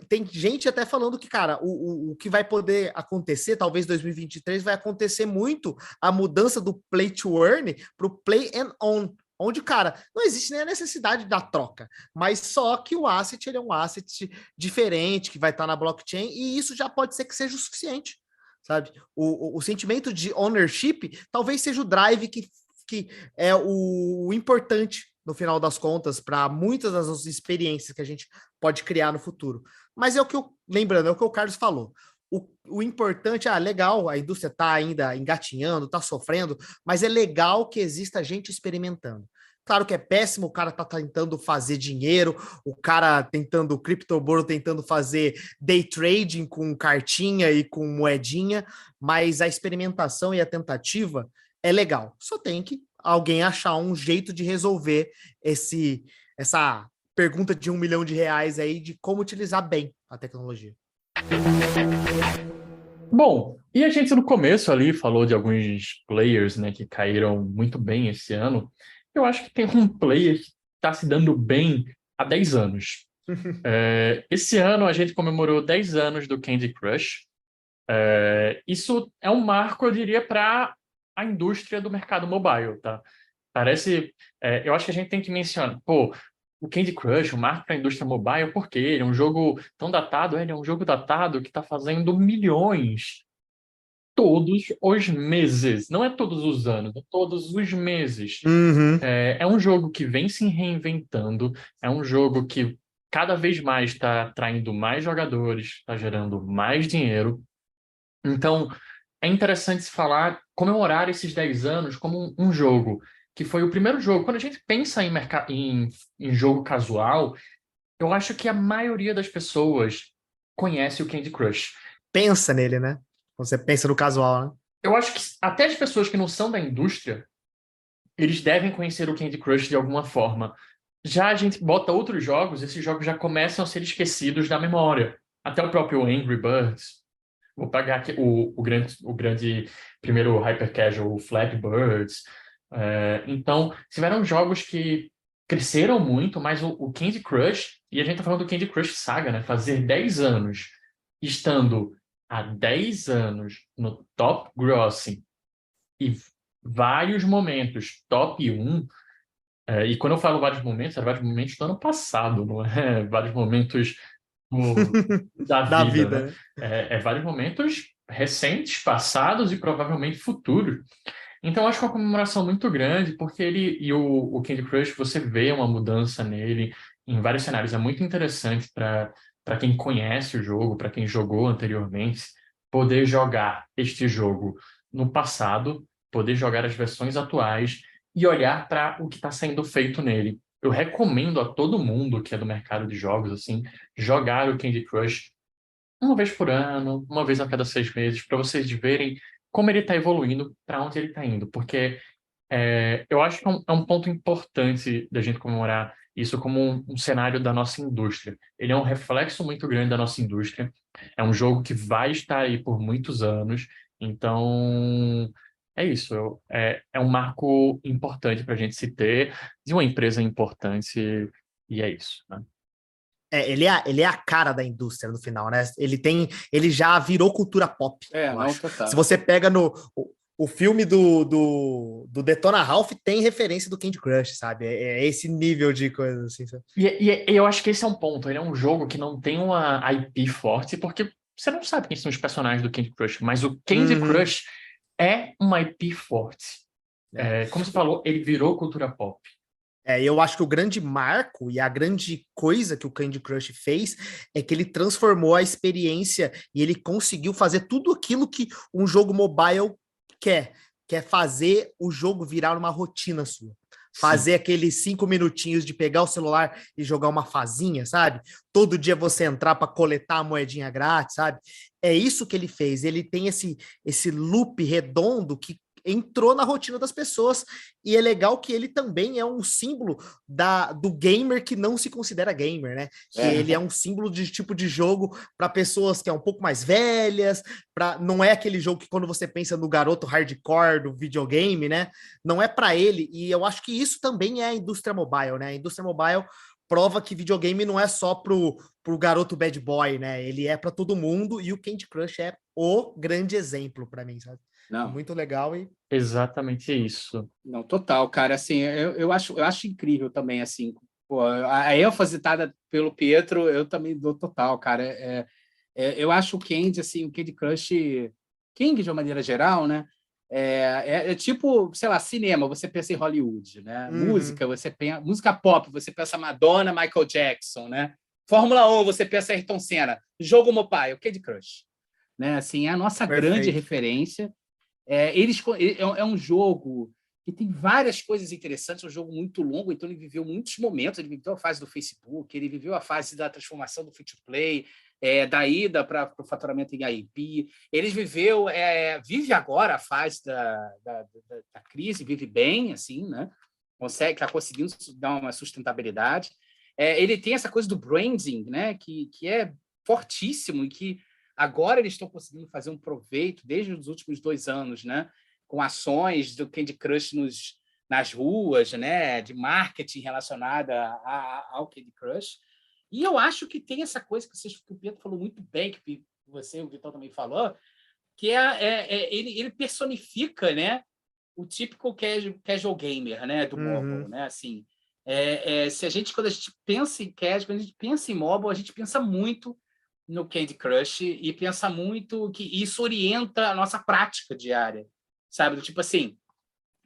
Tem gente até falando que, cara, o que vai poder acontecer, talvez 2023, vai acontecer muito a mudança do play to earn para o play and own, onde, cara, não existe nem a necessidade da troca, mas só que o asset ele é um asset diferente, que vai estar na blockchain, e isso já pode ser que seja o suficiente, sabe? O sentimento de ownership talvez seja o drive que é o importante no final das contas, para muitas das nossas experiências que a gente pode criar no futuro. Mas é o que lembrando, é o que o Carlos falou. O importante, legal, a indústria está ainda engatinhando, está sofrendo, mas é legal que exista gente experimentando. Claro que é péssimo, o cara tá tentando fazer dinheiro, o cara tentando, o CryptoBoro tentando fazer day trading com cartinha e com moedinha, mas a experimentação e a tentativa é legal. Só tem que alguém achar um jeito de resolver essa pergunta de R$ 1 milhão aí de como utilizar bem a tecnologia. Bom, e a gente no começo ali falou de alguns players, né, que caíram muito bem esse ano. Eu acho que tem um player que está se dando bem há 10 anos. Esse ano a gente comemorou 10 anos do Candy Crush. Isso é um marco, eu diria, para a indústria do mercado mobile, tá? Parece... eu acho que a gente tem que mencionar... Pô, o Candy Crush, o marco para a indústria mobile, por quê? Ele é um jogo tão datado, ele é um jogo datado que está fazendo milhões todos os meses. Não é todos os anos, é todos os meses. Uhum. É um jogo que vem se reinventando, é um jogo que cada vez mais está atraindo mais jogadores, está gerando mais dinheiro. Então, é interessante se falar, comemorar esses 10 anos como um jogo, que foi o primeiro jogo. Quando a gente pensa em jogo casual, eu acho que a maioria das pessoas conhece o Candy Crush. Pensa nele, né? Você pensa no casual, né? Eu acho que até as pessoas que não são da indústria, eles devem conhecer o Candy Crush de alguma forma. Já a gente bota outros jogos, esses jogos já começam a ser esquecidos da memória. Até o próprio Angry Birds. Vou pegar aqui o grande primeiro hyper casual, o Flappy Birds. Então, tiveram jogos que cresceram muito, mas o Candy Crush, e a gente tá falando do Candy Crush Saga, né? Fazer 10 anos, estando há 10 anos no top grossing e vários momentos top 1, e quando eu falo vários momentos, é vários momentos do ano passado, não é vários momentos da Da vida, vida, né? né? Vários momentos recentes, passados e provavelmente futuros. Então, eu acho que é uma comemoração muito grande, porque o Candy Crush, você vê uma mudança nele em vários cenários. É muito interessante para quem conhece o jogo, para quem jogou anteriormente, poder jogar este jogo no passado, poder jogar as versões atuais e olhar para o que está sendo feito nele. Eu recomendo a todo mundo que é do mercado de jogos, assim, jogar o Candy Crush uma vez por ano, uma vez a cada 6 meses, para vocês verem como ele está evoluindo, para onde ele está indo. Porque eu acho que é um ponto importante da gente comemorar isso como um cenário da nossa indústria. Ele é um reflexo muito grande da nossa indústria. É um jogo que vai estar aí por muitos anos. Então, é isso. É um marco importante para a gente se ter, de uma empresa importante, e é isso, né? Ele é a cara da indústria no final, né? Ele já virou cultura pop, eu Não, acho. total. Se você pega o filme do Detona Ralph, tem referência do Candy Crush, sabe? É esse nível de coisa assim, sabe? E eu acho que esse é um ponto. Ele é um jogo que não tem uma IP forte, porque você não sabe quem são os personagens do Candy Crush, mas o Candy Uhum. Crush é uma IP forte. Como você falou, ele virou cultura pop. Eu acho que o grande marco e a grande coisa que o Candy Crush fez é que ele transformou a experiência e ele conseguiu fazer tudo aquilo que um jogo mobile quer fazer o jogo virar uma rotina sua. Fazer aqueles 5 minutinhos de pegar o celular e jogar uma fazinha, sabe? Todo dia você entrar para coletar a moedinha grátis, sabe? É isso que ele fez. Ele tem esse loop redondo que entrou na rotina das pessoas, e é legal que ele também é um símbolo do gamer que não se considera gamer, né? Que ele é um símbolo de tipo de jogo para pessoas que é um pouco mais velhas, não é aquele jogo que quando você pensa no garoto hardcore do videogame, né? Não é para ele, e eu acho que isso também é a indústria mobile, né? A indústria mobile prova que videogame não é só pro garoto bad boy, né? Ele é para todo mundo, e o Candy Crush é o grande exemplo para mim, sabe? Não. Muito legal Exatamente isso. Não, total, cara. Assim, eu acho incrível também, assim, pô, a ênfase dada pelo Pietro, eu também dou total, cara. Eu acho o Candy, assim, o Candy Crush, King de uma maneira geral, né? É tipo, sei lá, cinema, você pensa em Hollywood, né? Música, você pensa música pop, você pensa Madonna, Michael Jackson, né? Fórmula 1, você pensa Ayrton Senna. Jogo mobile, o Candy Crush, né? Assim, é a nossa grande referência. É um jogo que tem várias coisas interessantes, é um jogo muito longo, então ele viveu muitos momentos, ele viveu a fase do Facebook, ele viveu a fase da transformação do free-to-play, da ida para o faturamento em IP, vive agora a fase da crise, vive bem, assim, né? Está conseguindo dar uma sustentabilidade. Ele tem essa coisa do branding, né? Que é fortíssimo e que agora eles estão conseguindo fazer um proveito desde os últimos 2 anos, né? Com ações do Candy Crush nas ruas, né? De marketing relacionada ao Candy Crush. E eu acho que tem essa coisa que o Pedro falou muito bem, que você e o Vitão também falou, que ele personifica, né? O típico casual gamer, né? Do mobile, né? Assim, quando a gente pensa em casual, quando a gente pensa em mobile, a gente pensa muito no Candy Crush e pensa muito que isso orienta a nossa prática diária, sabe? Tipo assim,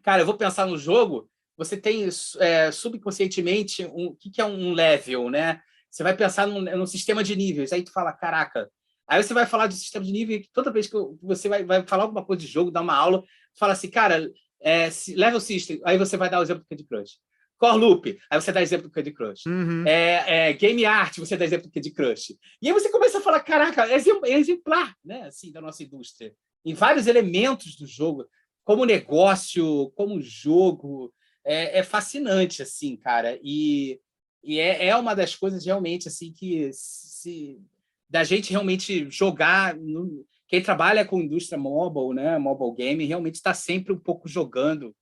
cara, eu vou pensar no jogo, você tem subconscientemente o que é um level, né? Você vai pensar num sistema de níveis, aí tu fala, caraca. Aí você vai falar de sistema de nível e toda vez que você vai falar alguma coisa de jogo, dar uma aula, fala assim, cara, level system, aí você vai dar o exemplo do Candy Crush. Core Loop, aí você dá exemplo do Candy Crush. Game Art, você dá exemplo do Candy Crush. E aí você começa a falar, caraca, é exemplar, né, assim, da nossa indústria. Em vários elementos do jogo, como negócio, como jogo, é fascinante, assim, cara. E é uma das coisas realmente assim que da gente realmente jogar. Quem trabalha com indústria mobile, né, mobile game, realmente está sempre um pouco jogando.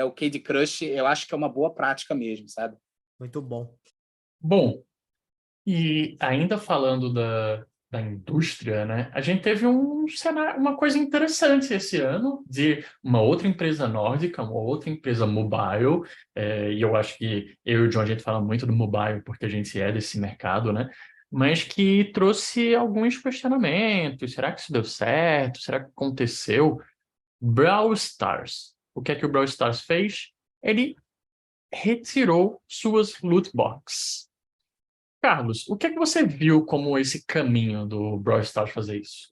O Candy Crush, eu acho que é uma boa prática mesmo, sabe? Muito bom. Bom, e ainda falando da indústria, né? A gente teve um cenário, uma coisa interessante esse ano de uma outra empresa nórdica, uma outra empresa mobile, e eu acho que eu e o John, a gente fala muito do mobile porque a gente é desse mercado, né? Mas que trouxe alguns questionamentos. Será que isso deu certo? Será que aconteceu? Brawl Stars. O que é que o Brawl Stars fez? Ele retirou suas loot boxes. Carlos, o que é que você viu como esse caminho do Brawl Stars fazer isso?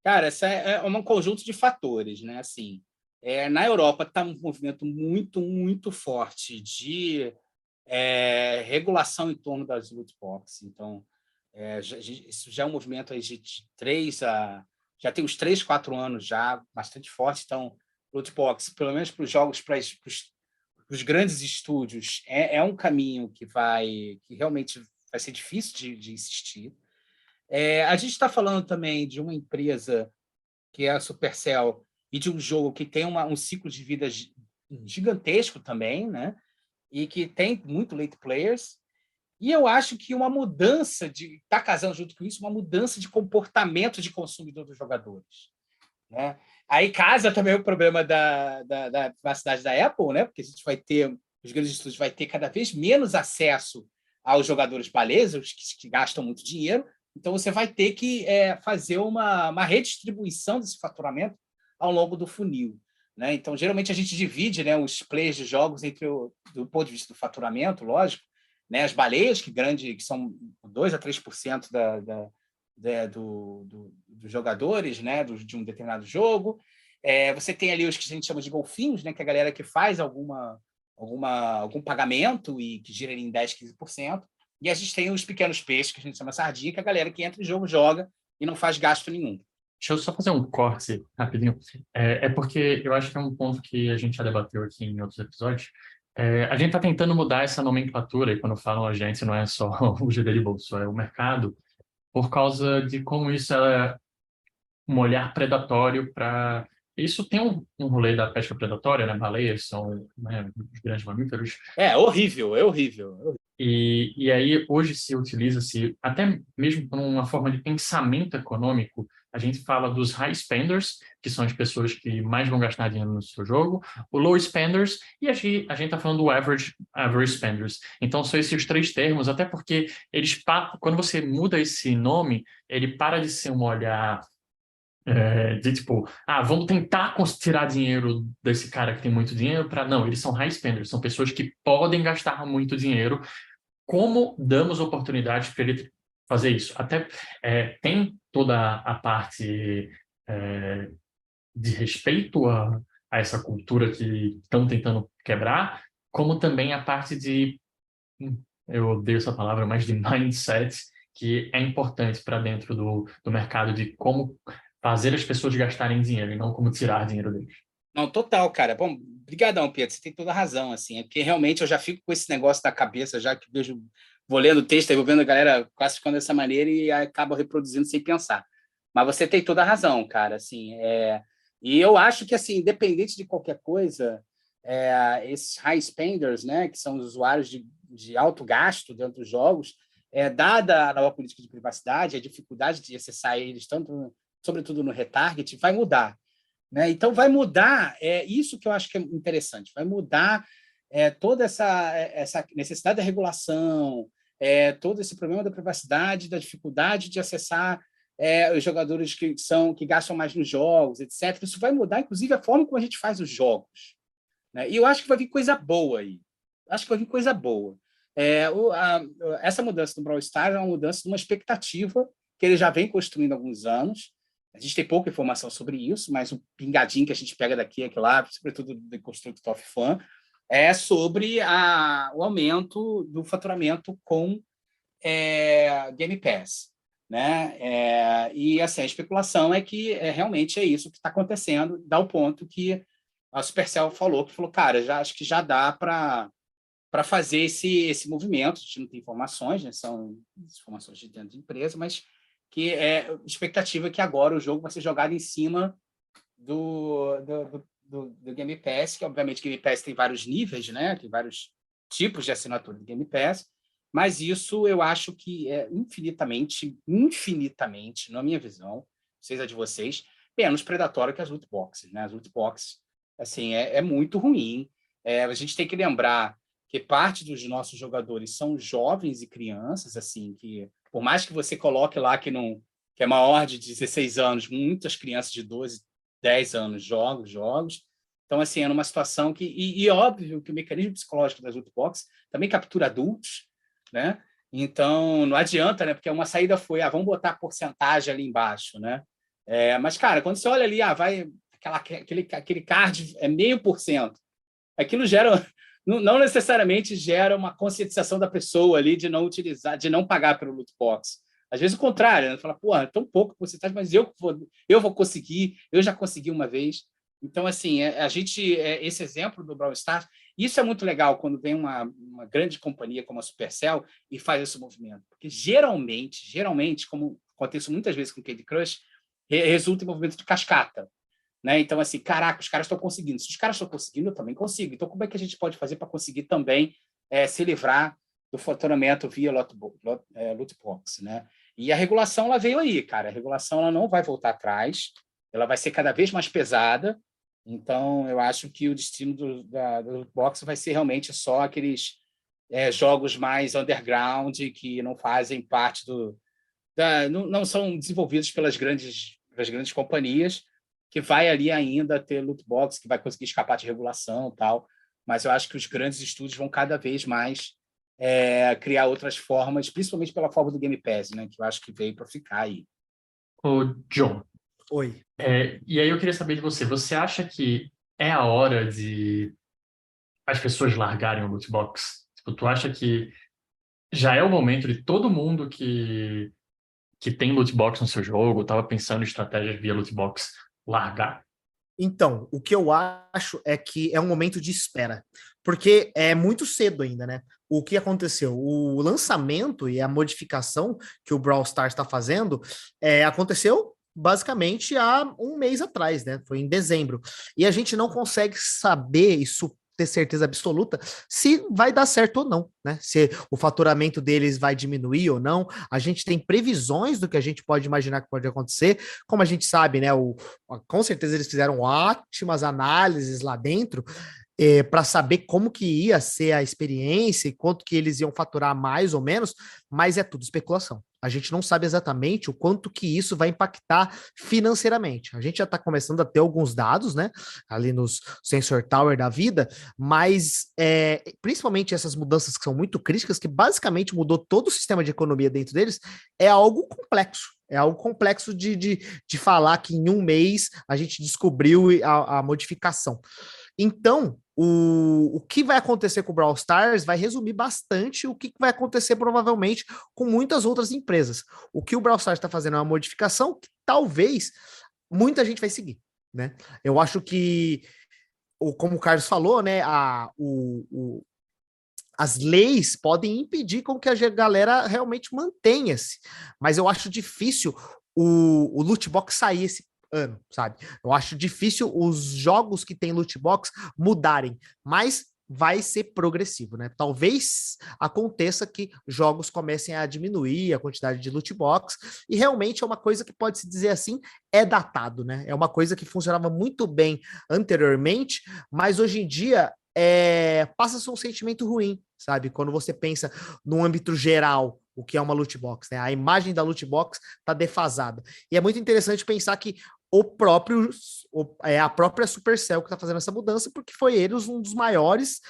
Cara, essa é um conjunto de fatores, né? Assim, na Europa está um movimento muito, muito forte de regulação em torno das loot boxes. Então, isso já é um movimento aí de 3 a... Já tem uns 3, 4 anos já, bastante forte. Então, loot box, pelo menos para os jogos, para os grandes estúdios, é um caminho que realmente vai ser difícil de insistir. A gente está falando também de uma empresa que é a Supercell e de um jogo que tem um ciclo de vida gigantesco também, né? E que tem muito late players. E eu acho que uma mudança está casando junto com isso, uma mudança de comportamento de consumidor dos jogadores, né? Aí casa também o problema da privacidade da Apple, né? Porque a gente vai ter, os grandes estúdios vai ter cada vez menos acesso aos jogadores balesos, que gastam muito dinheiro. Então, você vai ter que fazer uma redistribuição desse faturamento ao longo do funil, né? Então, geralmente, a gente divide, né, os players de jogos do ponto de vista do faturamento, lógico, né? As baleias, que são 2 a 3% dos jogadores, né, de um determinado jogo. Você tem ali os que a gente chama de golfinhos, né, que é a galera que faz algum pagamento e que gira em 10, 15%. E a gente tem os pequenos peixes, que a gente chama sardinha, que é a galera que entra em jogo, joga e não faz gasto nenhum. Deixa eu só fazer um corte rapidinho. É porque eu acho que é um ponto que a gente já debateu aqui em outros episódios. A gente está tentando mudar essa nomenclatura, e quando falam a gente, não é só o GD de bolso, é o mercado, por causa de como isso é um olhar predatório para. Isso tem um rolê da pesca predatória, né? Baleias são, né, os grandes mamíferos. É horrível, é horrível. E aí, hoje se utiliza-se, até mesmo por uma forma de pensamento econômico, a gente fala dos high spenders, que são as pessoas que mais vão gastar dinheiro no seu jogo, o low spenders, e a gente está falando do average spenders. Então, são esses três termos, até porque quando você muda esse nome, ele para de ser um olhar de tipo, vamos tentar tirar dinheiro desse cara que tem muito dinheiro para. Não, eles são high spenders, são pessoas que podem gastar muito dinheiro. Como damos oportunidades para ele fazer isso? Até tem toda a parte de respeito a essa cultura que estão tentando quebrar, como também a parte de, eu odeio essa palavra, mas de mindset, que é importante para dentro do mercado, de como fazer as pessoas gastarem dinheiro e não como tirar dinheiro deles. Não, total, cara. Bom, brigadão, Pedro. Você tem toda a razão, assim. É porque realmente eu já fico com esse negócio na cabeça, já que vejo, vou lendo o texto, aí vou vendo a galera classificando dessa maneira e acabo reproduzindo sem pensar. Mas você tem toda a razão, cara. Assim, e eu acho que, assim, independente de qualquer coisa, esses high spenders, né, que são os usuários de alto gasto dentro dos jogos, dada a nova política de privacidade, a dificuldade de acessar eles, tanto, sobretudo no retarget, vai mudar. Né? Então, vai mudar, isso que eu acho que é interessante, vai mudar toda essa necessidade da regulação, todo esse problema da privacidade, da dificuldade de acessar os jogadores que gastam mais nos jogos, etc. Isso vai mudar, inclusive, a forma como a gente faz os jogos. Né? E eu acho que vai vir coisa boa aí. Acho que vai vir coisa boa. Essa mudança do Brawl Stars é uma mudança de uma expectativa que ele já vem construindo há alguns anos. A gente tem pouca informação sobre isso, mas o pingadinho que a gente pega daqui e lá, sobretudo do Construct of Fun, é sobre o aumento do faturamento com Game Pass. Né? E assim, a especulação é que realmente é isso que está acontecendo, dá o ponto que a Supercell falou, cara, acho que já dá para fazer esse movimento. A gente não tem informações, né? São informações de dentro da empresa, mas que a expectativa é que agora o jogo vai ser jogado em cima do Game Pass, que obviamente o Game Pass tem vários níveis, né? Tem vários tipos de assinatura do Game Pass, mas isso eu acho que é infinitamente, na minha visão, não sei se é de vocês, menos predatório que as loot boxes, né? As loot boxes, assim, é muito ruim. A gente tem que lembrar que parte dos nossos jogadores são jovens e crianças, assim, que por mais que você coloque lá que é maior de 16 anos, muitas crianças de 12, 10 anos jogam jogos. Então, assim, é numa situação que... E óbvio que o mecanismo psicológico das loot boxes também captura adultos, né? Então, não adianta, né? Porque uma saída foi, vamos botar a porcentagem ali embaixo, né? Mas, cara, quando você olha ali, vai aquele card é 0,5%. Aquilo gera... Não necessariamente gera uma conscientização da pessoa ali de não utilizar, de não pagar pelo loot box. Às vezes o contrário, né? Fala, porra, tão pouco porcentagem, mas eu vou conseguir, eu já consegui uma vez. Então, assim, esse exemplo do Brawl Stars, isso é muito legal quando vem uma grande companhia como a Supercell e faz esse movimento. Porque geralmente, como acontece muitas vezes com o Candy Crush, resulta em movimento de cascata. Né? Então, assim, caraca, os caras estão conseguindo. Se os caras estão conseguindo, eu também consigo. Então, como é que a gente pode fazer para conseguir também se livrar do faturamento via loot box? Né? E a regulação ela veio aí, cara. A regulação ela não vai voltar atrás, ela vai ser cada vez mais pesada. Então, eu acho que o destino da loot box vai ser realmente só aqueles jogos mais underground que não fazem parte não são desenvolvidos pelas grandes companhias, que vai ali ainda ter loot box, que vai conseguir escapar de regulação e tal, mas eu acho que os grandes estúdios vão cada vez mais criar outras formas, principalmente pela forma do Game Pass, né, que eu acho que veio para ficar aí. Ô, John. Oi. E aí eu queria saber de você, você acha que é a hora de as pessoas largarem o loot box? Tipo, tu acha que já é o momento de todo mundo que que tem loot box no seu jogo, estava pensando em estratégias via loot box, largar? Então, o que eu acho é que é um momento de espera, porque é muito cedo ainda, né? O que aconteceu? O lançamento e a modificação que o Brawl Stars está fazendo aconteceu basicamente há um mês atrás, né? Foi em dezembro. E a gente não consegue saber isso, ter certeza absoluta se vai dar certo ou não, né? Se o faturamento deles vai diminuir ou não. A gente tem previsões do que a gente pode imaginar que pode acontecer. Como a gente sabe, né? Com certeza eles fizeram ótimas análises lá dentro para saber como que ia ser a experiência e quanto que eles iam faturar mais ou menos, mas é tudo especulação. A gente não sabe exatamente o quanto que isso vai impactar financeiramente. A gente já está começando a ter alguns dados, né, ali nos Sensor Tower da vida, mas principalmente essas mudanças que são muito críticas, que basicamente mudou todo o sistema de economia dentro deles, é algo complexo. É algo complexo de falar que em um mês a gente descobriu a modificação. Então, o que vai acontecer com o Brawl Stars vai resumir bastante o que vai acontecer provavelmente com muitas outras empresas. O que o Brawl Stars está fazendo é uma modificação que talvez muita gente vai seguir, né? Eu acho que, como o Carlos falou, né, as leis podem impedir com que a galera realmente mantenha-se, mas eu acho difícil o loot box sair esse ano, sabe? Eu acho difícil os jogos que tem loot box mudarem, mas vai ser progressivo, né? Talvez aconteça que jogos comecem a diminuir a quantidade de loot box, e realmente é uma coisa que pode se dizer assim, é datado, né? É uma coisa que funcionava muito bem anteriormente, mas hoje em dia passa-se um sentimento ruim, sabe? Quando você pensa no âmbito geral, o que é uma loot box, né? A imagem da loot box está defasada. E é muito interessante pensar que a própria Supercell que está fazendo essa mudança, porque foi eles um dos maiores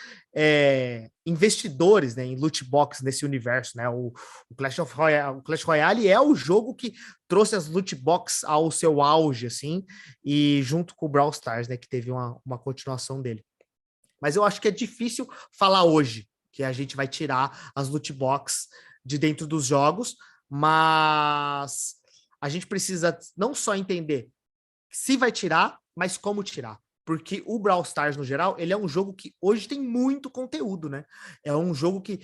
investidores, né, em loot box nesse universo, né? O Clash Royale é o jogo que trouxe as loot box ao seu auge, assim, e junto com o Brawl Stars, né, que teve uma continuação dele. Mas eu acho que é difícil falar hoje que a gente vai tirar as loot box de dentro dos jogos, mas a gente precisa não só entender se vai tirar, mas como tirar. Porque o Brawl Stars, no geral, ele é um jogo que hoje tem muito conteúdo, né? É um jogo que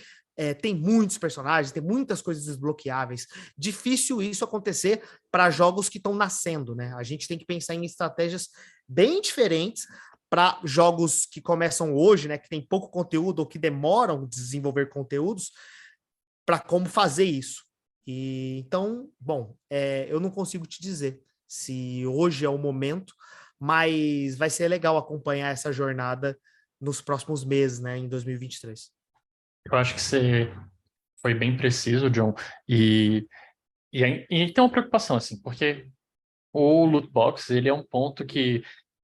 tem muitos personagens, tem muitas coisas desbloqueáveis. Difícil isso acontecer para jogos que estão nascendo, né? A gente tem que pensar em estratégias bem diferentes para jogos que começam hoje, né? Que tem pouco conteúdo ou que demoram a desenvolver conteúdos, para como fazer isso. E então, bom, eu não consigo te dizer se hoje é o momento, mas vai ser legal acompanhar essa jornada nos próximos meses, né, em 2023. Eu acho que você foi bem preciso, John, e tem uma preocupação, assim, porque o loot box, ele é um ponto que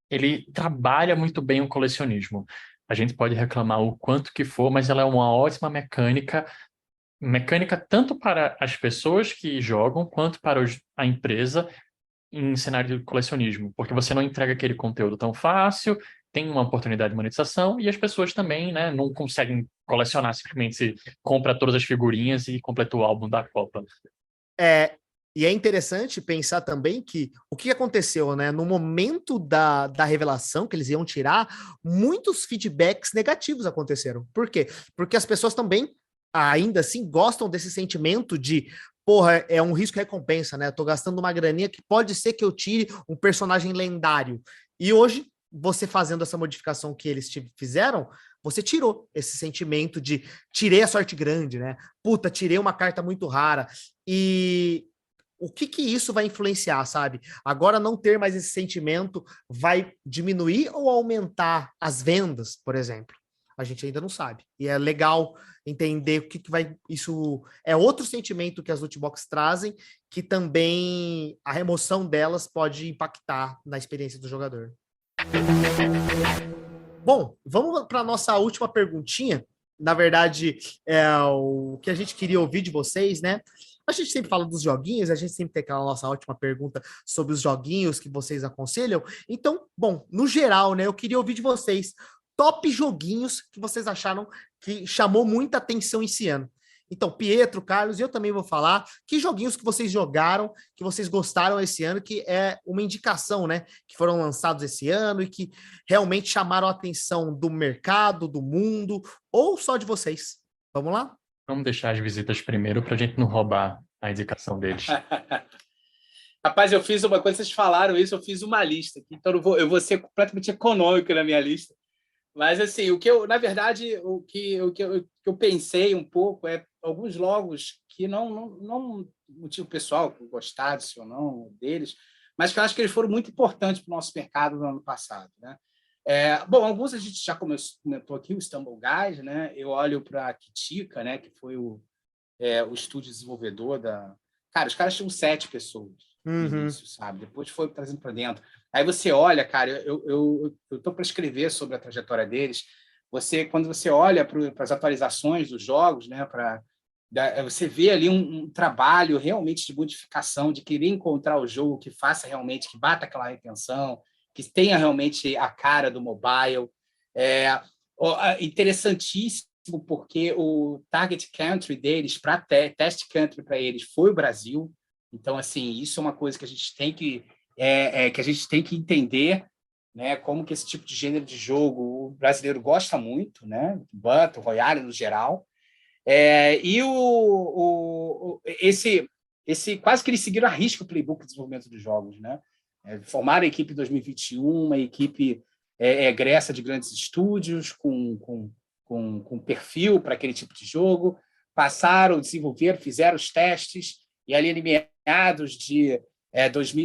ele trabalha muito bem o colecionismo. A gente pode reclamar o quanto que for, mas ela é uma ótima mecânica tanto para as pessoas que jogam, quanto para a empresa em cenário de colecionismo, porque você não entrega aquele conteúdo tão fácil, tem uma oportunidade de monetização, e as pessoas também, né, não conseguem colecionar, simplesmente se compra todas as figurinhas e completa o álbum da Copa. E é interessante pensar também que o que aconteceu, né? No momento da revelação que eles iam tirar, muitos feedbacks negativos aconteceram. Por quê? Porque as pessoas também, ainda assim, gostam desse sentimento de, porra, é um risco e recompensa, né? Eu tô gastando uma graninha que pode ser que eu tire um personagem lendário. E hoje, você fazendo essa modificação que eles fizeram, você tirou esse sentimento de tirei a sorte grande, né? Puta, tirei uma carta muito rara. E o que isso vai influenciar, sabe? Agora não ter mais esse sentimento vai diminuir ou aumentar as vendas, por exemplo? A gente ainda não sabe. E é legal entender o que vai... Isso é outro sentimento que as loot boxes trazem, que também a remoção delas pode impactar na experiência do jogador. Bom, vamos para a nossa última perguntinha. Na verdade, é o que a gente queria ouvir de vocês, né? A gente sempre fala dos joguinhos, a gente sempre tem aquela nossa última pergunta sobre os joguinhos que vocês aconselham. Então, bom, no geral, né, eu queria ouvir de vocês top joguinhos que vocês acharam que chamou muita atenção esse ano. Então, Pietro, Carlos, e eu também vou falar que joguinhos que vocês jogaram, que vocês gostaram esse ano, que é uma indicação, né? Que foram lançados esse ano e que realmente chamaram a atenção do mercado, do mundo, ou só de vocês. Vamos lá? Vamos deixar as visitas primeiro para a gente não roubar a indicação deles. Rapaz, eu fiz uma coisa, vocês falaram isso, eu fiz uma lista aqui, então eu vou ser completamente econômico na minha lista. Mas, assim, na verdade, o que eu pensei um pouco é alguns jogos que não motivo pessoal, gostasse ou não deles, mas que eu acho que eles foram muito importantes para o nosso mercado no ano passado, né? Bom, alguns a gente já comentou aqui, o Stumble Guys, né? Eu olho para a Kitika, né? Que foi o estúdio desenvolvedor da... Cara, os caras tinham 7 pessoas no início, sabe? Depois foi trazendo para dentro. Aí você olha, cara, eu estou para escrever sobre a trajetória deles. Quando você olha para as atualizações dos jogos, né? Você vê ali um trabalho realmente de modificação, de querer encontrar o jogo que faça realmente, que bata aquela retenção, que tenha realmente a cara do mobile. Interessantíssimo, porque o target country deles, para test country para eles, foi o Brasil. Então, assim, isso é uma coisa que a gente tem que entender, né? Como que esse tipo de gênero de jogo o brasileiro gosta muito, né? Battle Royale no geral. E esse quase que eles seguiram a risca o playbook de desenvolvimento dos jogos, né? Formaram a equipe em 2021, uma equipe egressa de grandes estúdios com perfil para aquele tipo de jogo, passaram, desenvolveram, fizeram os testes, e ali meados de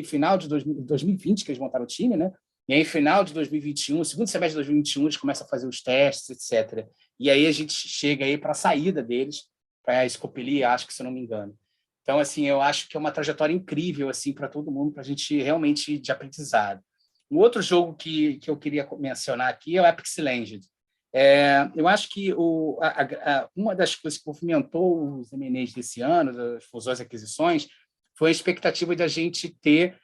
final de 2020, que eles montaram o time, né? E aí, final de 2021, segundo semestre de 2021, eles começam a fazer os testes, etc. E aí a gente chega aí para a saída deles, para a Scopely, acho que, se eu não me engano. Então, assim, eu acho que é uma trajetória incrível assim, para todo mundo, para a gente realmente de aprendizado. Um outro jogo que eu queria mencionar aqui é o Apex Legends. Eu acho que uma das coisas que movimentou os M&As desse ano, das fusões e aquisições, foi a expectativa de a gente ter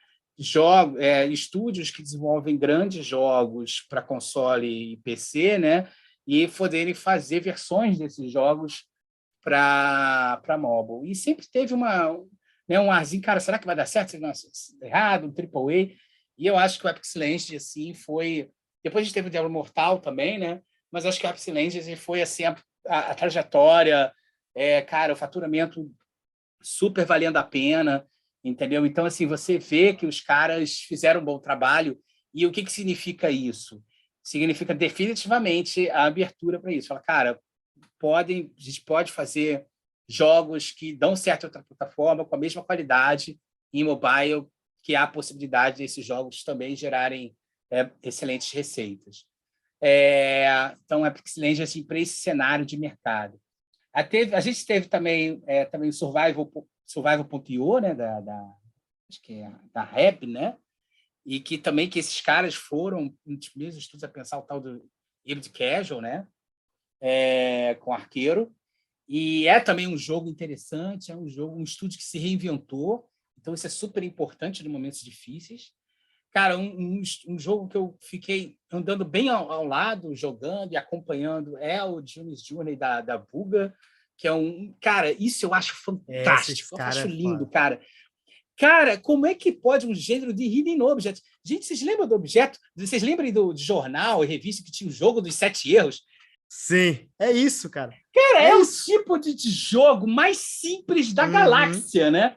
estúdios que desenvolvem grandes jogos para console e PC, né? E poderem fazer versões desses jogos para mobile. E sempre teve um arzinho, cara, será que vai dar certo? Se não, errado, um AAA. E eu acho que o Apex Legends, assim, foi... Depois a gente teve o Diablo Mortal também, né? Mas acho que o Apex Legends foi, assim, a trajetória, cara, o faturamento super valendo a pena, entendeu? Então, assim, você vê que os caras fizeram um bom trabalho. E o que significa isso? Significa definitivamente a abertura para isso. Fala, cara, a gente pode fazer jogos que dão certo em outra plataforma com a mesma qualidade em mobile, que há a possibilidade desses jogos também gerarem excelentes receitas. Então, a Apex Legends, assim, para esse cenário de mercado. A gente teve também o Survival.io, né, acho que da Rap, né? E que esses caras foram um dos primeiros estudos a pensar o tal do hybrid casual, né? Com arqueiro. E também um jogo interessante, um estúdio que se reinventou. Então, isso é super importante em momentos difíceis. Cara, um jogo que eu fiquei andando bem ao lado, jogando e acompanhando, é o June's Journey da Buga, que é Cara, isso eu acho fantástico. Eu acho lindo, cara. Cara, como é que pode um gênero de hidden object? Gente, vocês lembram do objeto? Vocês lembram do jornal e revista que tinha o jogo dos 7 erros? Sim, é isso, cara. Cara, é o tipo de jogo mais simples da galáxia, né?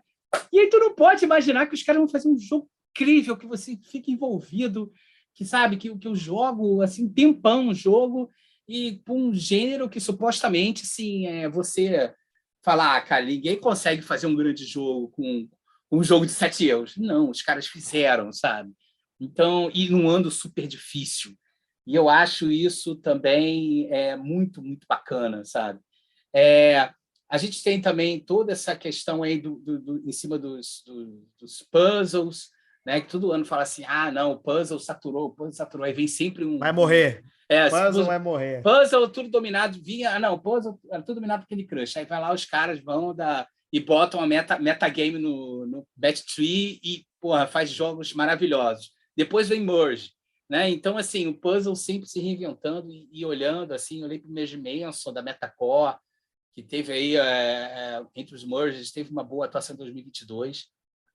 E aí tu não pode imaginar que os caras vão fazer um jogo incrível, que você fica envolvido, que sabe, que eu jogo, assim, tempão um jogo, e com um gênero que supostamente, assim, você falar, cara, ninguém consegue fazer um grande jogo com um jogo de 7 euros. Não, os caras fizeram, sabe? Então, e num ano super difícil. E eu acho isso também muito, muito bacana, sabe? A gente tem também toda essa questão aí em cima dos puzzles, né? Que todo ano fala assim, não, o puzzle saturou, aí vem sempre um... Vai morrer. Puzzle vai morrer. Puzzle, tudo dominado, puzzle, tudo dominado por Candy Crush. Aí vai lá, os caras vão e botam a metagame no Bet3 e, porra, faz jogos maravilhosos. Depois vem Merge, né? Então, assim, o puzzle sempre se reinventando e olhando, assim, eu olhei para o Merge Manson, da Metacore, que teve aí, entre os mergers, teve uma boa atuação em 2022.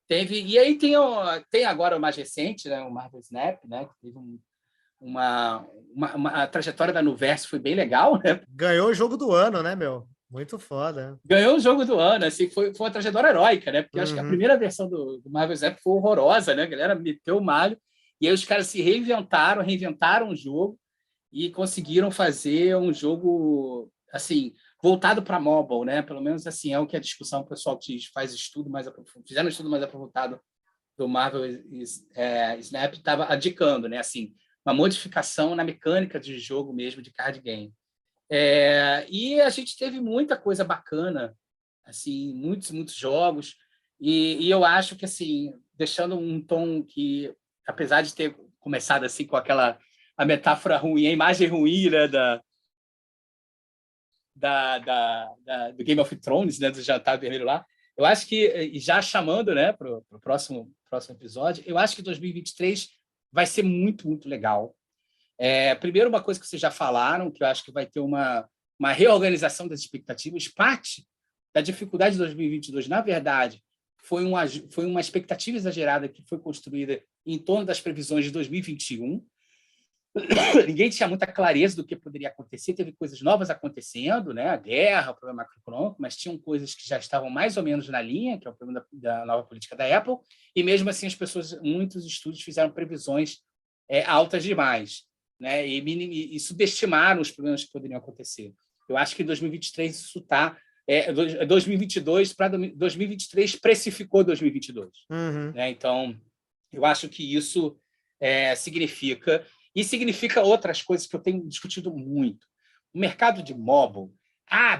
E aí tem agora o mais recente, né, o Marvel Snap, né, que teve a trajetória da Nuverse foi bem legal, né? Ganhou o jogo do ano, né, meu? Muito foda. Ganhou o jogo do ano, assim, foi uma trajetória heróica, né? Porque acho que a Uhum. primeira versão do Marvel Snap foi horrorosa, né? A galera meteu o malho, e aí os caras se reinventaram o jogo e conseguiram fazer um jogo, assim, voltado para mobile, né? Pelo menos, assim, é o que a discussão, o pessoal que faz estudo mais aprofundado, fizeram um estudo mais aprofundado do Marvel Snap estava adicando, né? Assim, uma modificação na mecânica de jogo mesmo, de card game. E a gente teve muita coisa bacana, assim, muitos jogos, e eu acho que, assim, deixando um tom que, apesar de ter começado assim com a metáfora ruim, a imagem ruim, né, do Game of Thrones, né, do jantar vermelho lá, eu acho que, e já chamando, né, para o próximo episódio, eu acho que 2023 vai ser muito legal. Primeiro, uma coisa que vocês já falaram, que eu acho que vai ter uma reorganização das expectativas. Parte da dificuldade de 2022, na verdade, foi uma expectativa exagerada que foi construída em torno das previsões de 2021. Ninguém tinha muita clareza do que poderia acontecer, teve coisas novas acontecendo, né? A guerra, o problema macroeconômico, mas tinham coisas que já estavam mais ou menos na linha, que é o problema da nova política da Apple, e mesmo assim muitos estúdios fizeram previsões altas demais, né? E subestimaram os problemas que poderiam acontecer. Eu acho que em 2023 isso está... 2022 para 2023 precificou 2022. Uhum. Né? Então, eu acho que isso significa outras coisas que eu tenho discutido muito. O mercado de mobile,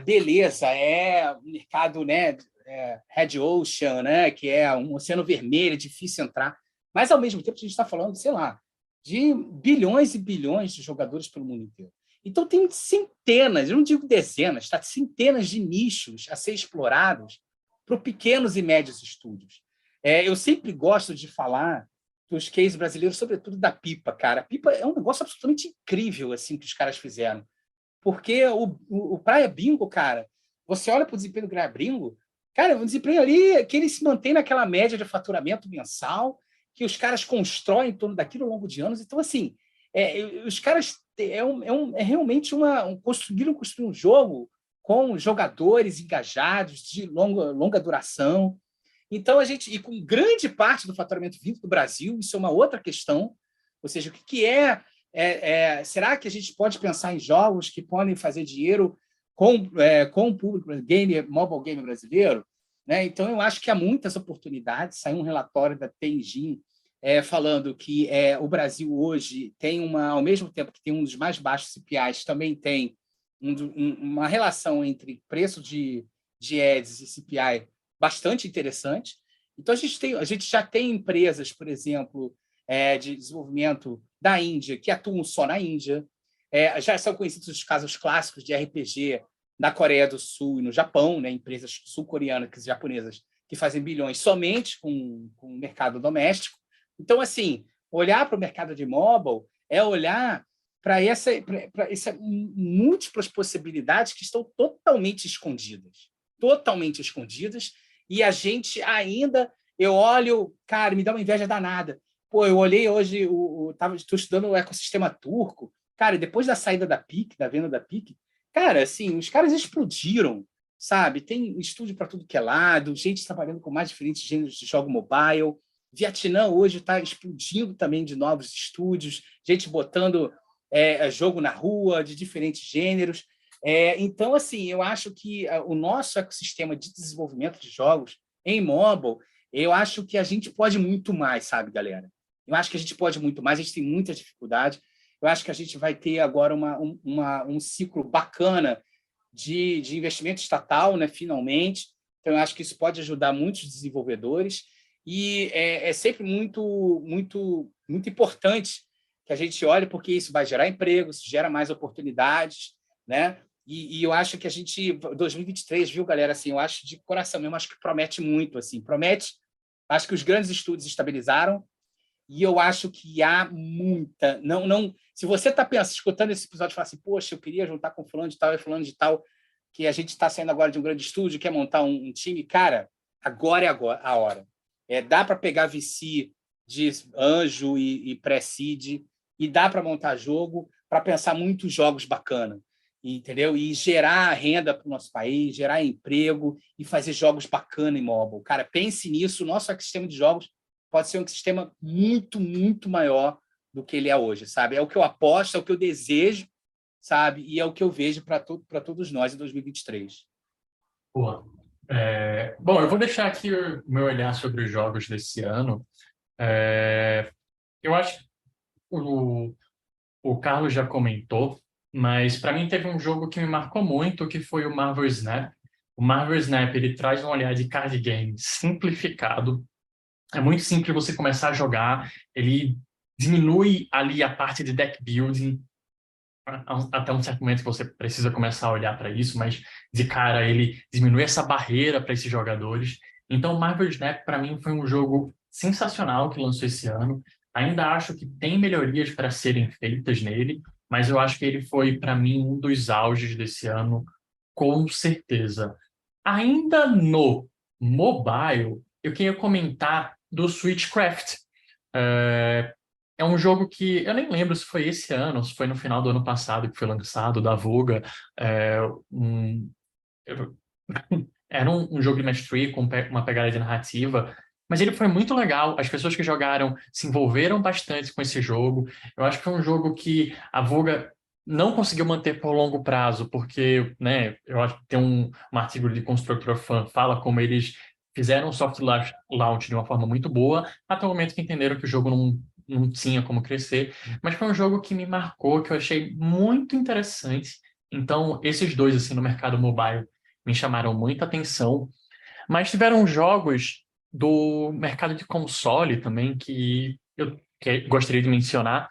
beleza, é um mercado, né, Red Ocean, né, que é um oceano vermelho, é difícil entrar, mas, ao mesmo tempo, a gente está falando, sei lá, de bilhões e bilhões de jogadores pelo mundo inteiro. Então, tem centenas, eu não digo dezenas, centenas de nichos a ser explorados por pequenos e médios estúdios. Eu sempre gosto de falar dos cases brasileiros, sobretudo da Pipa, cara. A Pipa é um negócio absolutamente incrível, assim, que os caras fizeram. Porque o Praia Bingo, cara, você olha para o desempenho do Praia Bingo, cara, um desempenho ali que ele se mantém naquela média de faturamento mensal, que os caras constroem em torno daquilo ao longo de anos. Então, assim, os caras realmente conseguiram construir um jogo com jogadores engajados, de longa duração. Então, e com grande parte do faturamento vindo do Brasil, isso é uma outra questão. Ou seja, o que será que a gente pode pensar em jogos que podem fazer dinheiro com o público mobile game brasileiro? Né? Então, eu acho que há muitas oportunidades. Saiu um relatório da Tengin falando que o Brasil hoje tem ao mesmo tempo que tem um dos mais baixos CPIs, também tem uma relação entre preço de ads e CPI bastante interessante. Então, a gente já tem empresas, por exemplo, de desenvolvimento da Índia, que atuam só na Índia. Já são conhecidos os casos clássicos de RPG na Coreia do Sul e no Japão, né? Empresas sul-coreanas e japonesas que fazem bilhões somente com o mercado doméstico. Então, assim, olhar para o mercado de mobile é olhar para essas múltiplas possibilidades que estão totalmente escondidas. E a gente ainda... Eu olho, cara, me dá uma inveja danada. Pô, eu olhei hoje, estou estudando o ecossistema turco, cara, e depois da saída da PIC, da venda da PIC, cara, assim, os caras explodiram, sabe? Tem estúdio para tudo que é lado, gente trabalhando com mais diferentes gêneros de jogo mobile. Vietnã hoje está explodindo também de novos estúdios, gente botando jogo na rua, de diferentes gêneros. Então, assim, eu acho que o nosso ecossistema de desenvolvimento de jogos em mobile, eu acho que a gente pode muito mais, sabe, galera? Eu acho que a gente pode muito mais, a gente tem muita dificuldade. Eu acho que a gente vai ter agora um ciclo bacana de investimento estatal, né, finalmente. Então, eu acho que isso pode ajudar muitos desenvolvedores e é sempre muito importante que a gente olhe, porque isso vai gerar empregos, gera mais oportunidades, né? E eu acho que 2023, viu, galera, assim, eu acho de coração mesmo, acho que promete muito, assim, acho que os grandes estúdios estabilizaram e eu acho que há muita, se você está escutando esse episódio e fala assim, poxa, eu queria juntar com fulano de tal e fulano de tal, que a gente está saindo agora de um grande estúdio, quer montar um time, cara, agora é a hora. Dá para pegar VC de anjo e pré-seed, e dá para montar jogo, para pensar muitos jogos bacanas, entendeu? E gerar renda para o nosso país, gerar emprego e fazer jogos bacanas em mobile. Cara, pense nisso, o nosso ecossistema de jogos pode ser um ecossistema muito, muito maior do que ele é hoje, sabe? É o que eu aposto, é o que eu desejo, sabe? E é o que eu vejo para todos nós em 2023. Boa. Bom, eu vou deixar aqui o meu olhar sobre os jogos desse ano. Eu acho que o Carlos já comentou, mas para mim teve um jogo que me marcou muito, que foi o Marvel Snap. O Marvel Snap, ele traz um olhar de card game simplificado. É muito simples você começar a jogar, ele diminui ali a parte de deck building, até um certo momento que você precisa começar a olhar para isso, mas de cara ele diminui essa barreira para esses jogadores. Então, Marvel Snap, para mim, foi um jogo sensacional que lançou esse ano. Ainda acho que tem melhorias para serem feitas nele, mas eu acho que ele foi, para mim, um dos auges desse ano, com certeza. Ainda no mobile, eu queria comentar do Switchcraft. É um jogo que eu nem lembro se foi esse ano, se foi no final do ano passado que foi lançado, da Vuga. É, um, Era um jogo de match three com uma pegada de narrativa, mas ele foi muito legal. As pessoas que jogaram se envolveram bastante com esse jogo. Eu acho que foi um jogo que a Vuga não conseguiu manter por longo prazo, porque, né, eu acho que tem um artigo de Constructor Fan fala como eles fizeram o soft launch de uma forma muito boa, até o momento que entenderam que o jogo não tinha como crescer. Mas foi um jogo que me marcou, que eu achei muito interessante. Então, esses dois, assim, no mercado mobile me chamaram muita atenção. Mas tiveram jogos do mercado de console também que gostaria de mencionar.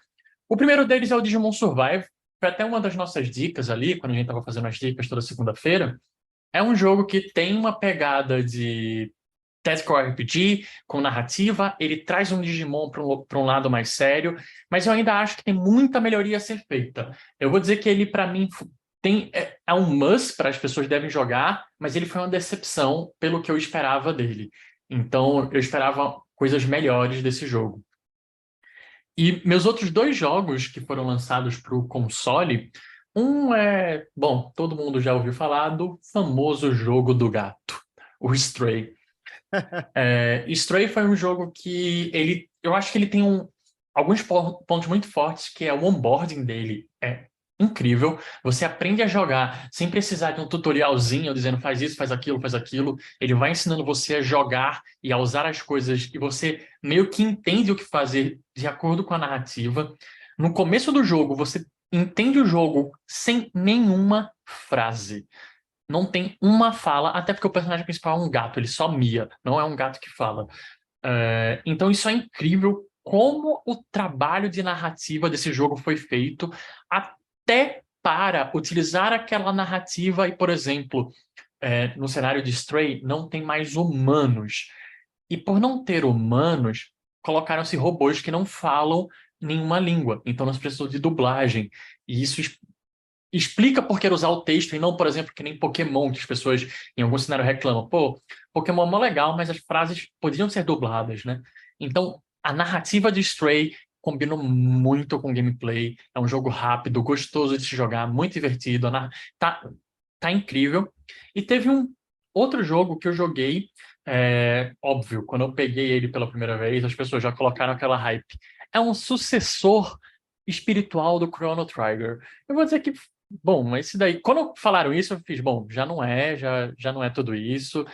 O primeiro deles é o Digimon Survive. Foi até uma das nossas dicas ali, quando a gente estava fazendo as dicas toda segunda-feira. É um jogo que tem uma pegada de Tactical RPG, com narrativa, ele traz um Digimon para um lado mais sério, mas eu ainda acho que tem muita melhoria a ser feita. Eu vou dizer que ele, para mim, é um must para as pessoas devem jogar, mas ele foi uma decepção pelo que eu esperava dele. Então, eu esperava coisas melhores desse jogo. E meus outros dois jogos que foram lançados para o console, bom, todo mundo já ouviu falar do famoso jogo do gato, o Stray. Stray foi um jogo que eu acho que ele tem alguns pontos muito fortes, que é o onboarding dele é incrível. Você aprende a jogar sem precisar de um tutorialzinho dizendo faz isso, faz aquilo, faz aquilo. Ele vai ensinando você a jogar e a usar as coisas e você meio que entende o que fazer de acordo com a narrativa. No começo do jogo, você entende o jogo sem nenhuma frase. Não tem uma fala, até porque o personagem principal é um gato, ele só mia, não é um gato que fala. Então isso é incrível como o trabalho de narrativa desse jogo foi feito, até para utilizar aquela narrativa e, por exemplo, no cenário de Stray, não tem mais humanos. E por não ter humanos, colocaram-se robôs que não falam nenhuma língua, então nós precisamos de dublagem. E isso explica por que usar o texto e não, por exemplo, que nem Pokémon, que as pessoas em algum cenário reclamam. Pô, Pokémon é mó legal, mas as frases poderiam ser dubladas, né? Então, a narrativa de Stray combina muito com o gameplay. É um jogo rápido, gostoso de se jogar, muito divertido. Tá incrível. E teve um outro jogo que eu joguei, óbvio, quando eu peguei ele pela primeira vez, as pessoas já colocaram aquela hype. É um sucessor espiritual do Chrono Trigger. Eu vou dizer que bom, mas esse daí, quando falaram isso, eu fiz, bom, já não é tudo isso,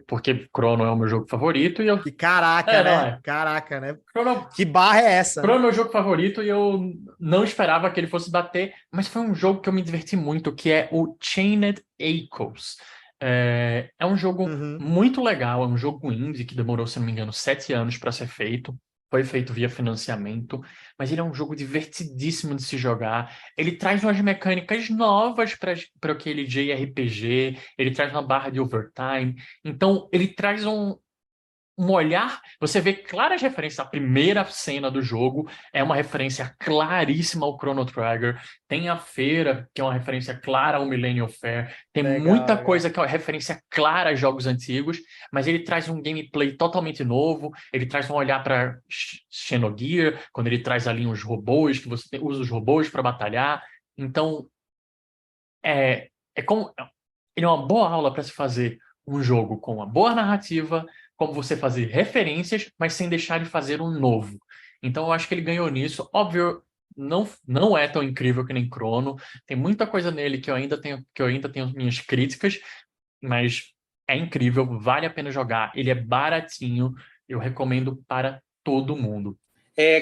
porque Chrono é o meu jogo favorito e eu. Que caraca, Não né? é. Caraca, né? Chrono, Que barra é essa, Chrono né? é o meu jogo favorito e eu não esperava que ele fosse bater, mas foi um jogo que eu me diverti muito, que é o Chained Echoes. É um jogo Uhum. muito legal, é um jogo indie que demorou, se não me engano, 7 anos para ser feito. Foi feito via financiamento, mas ele é um jogo divertidíssimo de se jogar. Ele traz umas mecânicas novas para aquele JRPG, ele traz uma barra de overtime. Então, ele traz um olhar, você vê claras referências. A primeira cena do jogo é uma referência claríssima ao Chrono Trigger. Tem a feira, que é uma referência clara ao Millennium Fair. Tem Legal, muita legal. coisa que é uma referência clara a jogos antigos, mas ele traz um gameplay totalmente novo. Ele traz um olhar para Xenogear, quando ele traz ali uns robôs, que você usa os robôs para batalhar. Então, é como ele é uma boa aula para se fazer um jogo com uma boa narrativa, como você fazer referências, mas sem deixar de fazer um novo. Então eu acho que ele ganhou nisso. Óbvio, não é tão incrível que nem Chrono. Tem muita coisa nele que eu ainda tenho minhas críticas, mas é incrível, vale a pena jogar. Ele é baratinho, eu recomendo para todo mundo.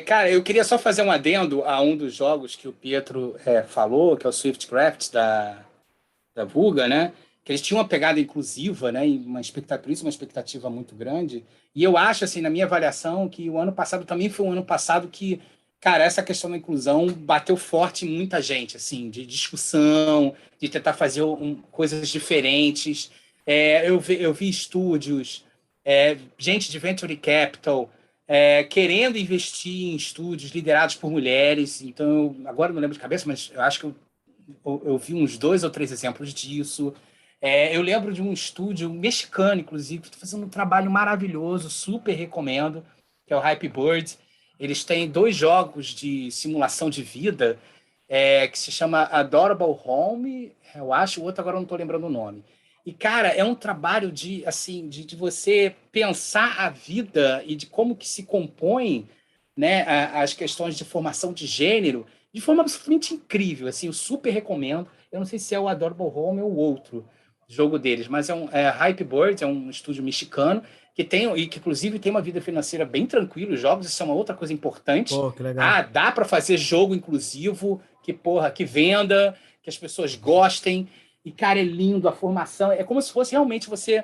Cara, eu queria só fazer um adendo a um dos jogos que o Pietro falou, que é o Swiftcraft da Vulga, né? Que eles tinham uma pegada inclusiva, né? E uma expectativa muito grande. E eu acho, assim, na minha avaliação, que o ano passado também foi um ano passado que, cara, essa questão da inclusão bateu forte em muita gente, assim, de discussão, de tentar fazer coisas diferentes. Eu vi estúdios, gente de Venture Capital, querendo investir em estúdios liderados por mulheres. Então, agora eu não lembro de cabeça, mas eu acho que eu vi uns 2 ou 3 exemplos disso. Eu lembro de um estúdio mexicano, inclusive, que está fazendo um trabalho maravilhoso, super recomendo, que é o Hypebird. Eles têm 2 jogos de simulação de vida, que se chama Adorable Home, eu acho, o outro agora eu não estou lembrando o nome. E, cara, é um trabalho assim, de você pensar a vida e de como que se compõe, né, as questões de formação de gênero de forma absolutamente incrível. Assim, eu super recomendo. Eu não sei se é o Adorable Home ou o outro jogo deles, mas Hypebird, é um estúdio mexicano que inclusive tem uma vida financeira bem tranquila. Os jogos, isso é uma outra coisa importante. Pô, que legal. Dá para fazer jogo inclusivo, que venda, que as pessoas gostem. E, cara, é lindo a formação. É como se fosse realmente você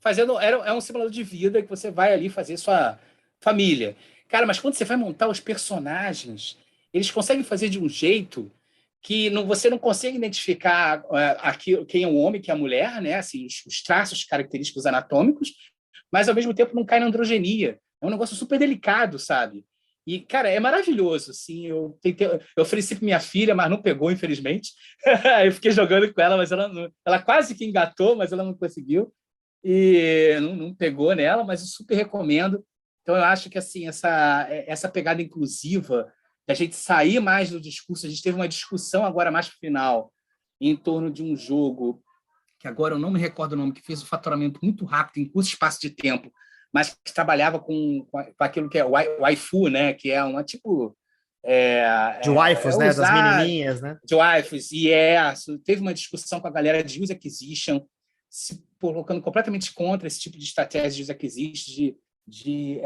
fazendo. É um simulador de vida que você vai ali fazer sua família. Cara, mas quando você vai montar os personagens, eles conseguem fazer de um jeito que você não consegue identificar quem é o homem, quem é a mulher, né? Assim, os traços característicos anatômicos, mas ao mesmo tempo não cai na androgenia. É um negócio super delicado, sabe? E, cara, é maravilhoso, assim. Eu ofereci para minha filha, mas não pegou, infelizmente. Eu fiquei jogando com ela, mas ela quase que engatou, mas ela não conseguiu. E não pegou nela, mas eu super recomendo. Então, eu acho que assim essa pegada inclusiva, da gente sair mais do discurso, a gente teve uma discussão agora mais para o final, em torno de um jogo, que agora eu não me recordo o nome, que fez um faturamento muito rápido, em curto espaço de tempo, mas que trabalhava com aquilo que é waifu, né? Que é uma tipo... De waifus, né? Das usar menininhas, né? de waifus, teve uma discussão com a galera de user acquisition, se colocando completamente contra esse tipo de estratégia de user acquisition, de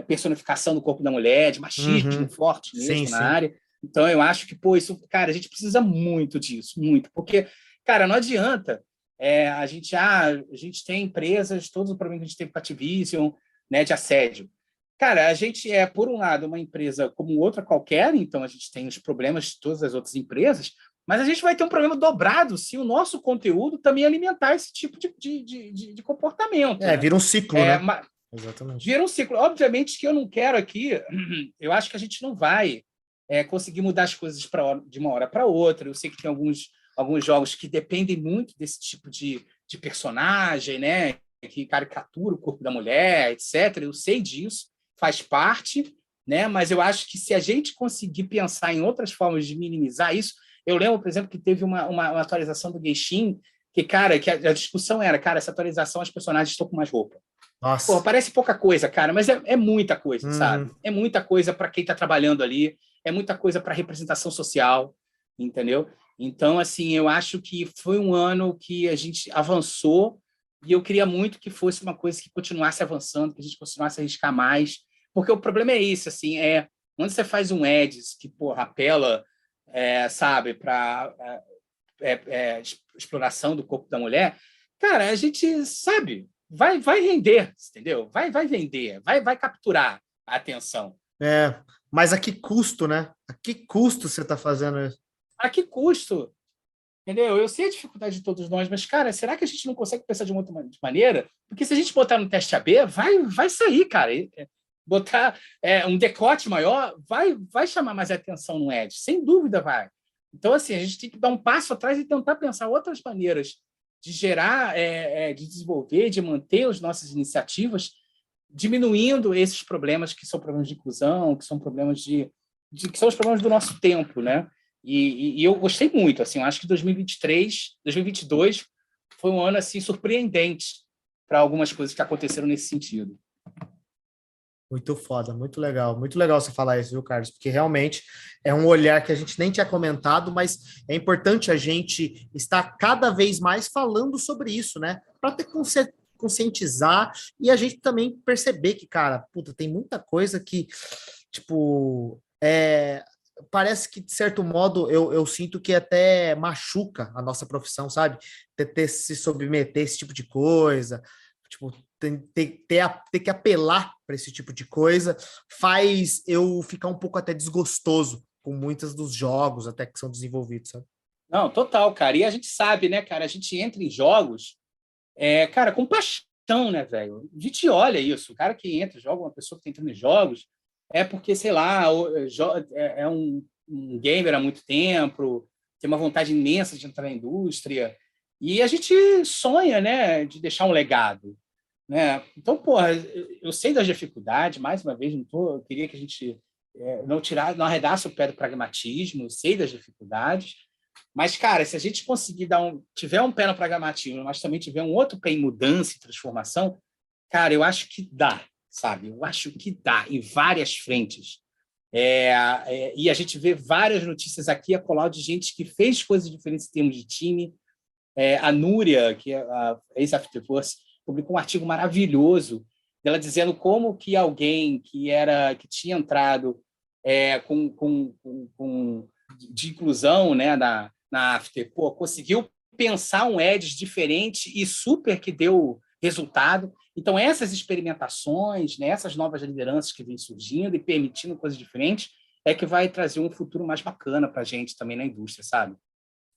personificação do corpo da mulher, de machismo forte mesmo Sim, na sim. área. Então, eu acho que, isso, cara, a gente precisa muito disso, muito, porque, cara, não adianta a gente tem empresas, todos os problemas que a gente teve com a Activision, né, de assédio. Cara, a gente por um lado, uma empresa como outra qualquer, então a gente tem os problemas de todas as outras empresas, mas a gente vai ter um problema dobrado se o nosso conteúdo também alimentar esse tipo de comportamento. Né? Vira um ciclo, né? Exatamente. Vira um ciclo. Obviamente que eu não quero aqui, eu acho que a gente não vai conseguir mudar as coisas de uma hora para outra. Eu sei que tem alguns jogos que dependem muito desse tipo de personagem, né? Que caricatura o corpo da mulher, etc. Eu sei disso, faz parte, né? Mas eu acho que se a gente conseguir pensar em outras formas de minimizar isso, eu lembro, por exemplo, que teve uma atualização do Genshin que, cara, que a discussão era, cara, essa atualização as personagens estão com mais roupa. Nossa. Pô, parece pouca coisa, cara, mas é muita coisa, sabe? É muita coisa para quem está trabalhando ali, é muita coisa para representação social, entendeu? Então, assim, eu acho que foi um ano que a gente avançou e eu queria muito que fosse uma coisa que continuasse avançando, que a gente continuasse a arriscar mais, porque o problema é esse, assim, quando você faz um ads que, porra, apela, sabe, para exploração do corpo da mulher, cara, a gente sabe, vai render, entendeu? Vai vender, vai capturar a atenção. Mas a que custo, né? A que custo você está fazendo isso? A que custo? Entendeu? Eu sei a dificuldade de todos nós, mas, cara, será que a gente não consegue pensar de uma outra maneira? Porque se a gente botar no teste AB, vai sair, cara. Botar um decote maior vai chamar mais atenção no Edge, sem dúvida vai. Então, assim, a gente tem que dar um passo atrás e tentar pensar outras maneiras de gerar, de desenvolver, de manter as nossas iniciativas, diminuindo esses problemas que são problemas de inclusão, que são problemas que são os problemas do nosso tempo, né? E eu gostei muito, assim, eu acho que 2022 foi um ano assim surpreendente para algumas coisas que aconteceram nesse sentido. Muito foda, muito legal você falar isso, viu, Carlos? Porque realmente é um olhar que a gente nem tinha comentado, mas é importante a gente estar cada vez mais falando sobre isso, né? Para ter conscientizar e a gente também perceber que, cara, puta, tem muita coisa que, tipo, parece que, de certo modo, eu sinto que até machuca a nossa profissão, sabe? Ter se submeter a esse tipo de coisa, tipo, ter que apelar para esse tipo de coisa faz eu ficar um pouco até desgostoso com muitos dos jogos até que são desenvolvidos, sabe? Não, total, cara. E a gente sabe, né, cara? A gente entra em jogos, cara, com paixão, né, velho? A gente olha isso. O cara que entra, joga, uma pessoa que está entrando em jogos, é porque, sei lá, é um gamer há muito tempo, tem uma vontade imensa de entrar na indústria. E a gente sonha, né, de deixar um legado. Né? Então, porra, eu sei das dificuldades, mais uma vez, eu queria que a gente não arredasse o pé do pragmatismo, eu sei das dificuldades, mas, cara, se a gente conseguir tiver um pé no pragmatismo, mas também tiver um outro pé em mudança e transformação, cara, eu acho que dá, sabe? Eu acho que dá, em várias frentes. E a gente vê várias notícias aqui a colar de gente que fez coisas diferentes em termos de time. A Núria, que é a ex-Afterverse, publicou um artigo maravilhoso dela dizendo como que alguém que tinha entrado de inclusão, né, na After, conseguiu pensar um edge diferente e super que deu resultado. Então, essas experimentações, né, essas novas lideranças que vêm surgindo e permitindo coisas diferentes, é que vai trazer um futuro mais bacana para a gente também na indústria, sabe?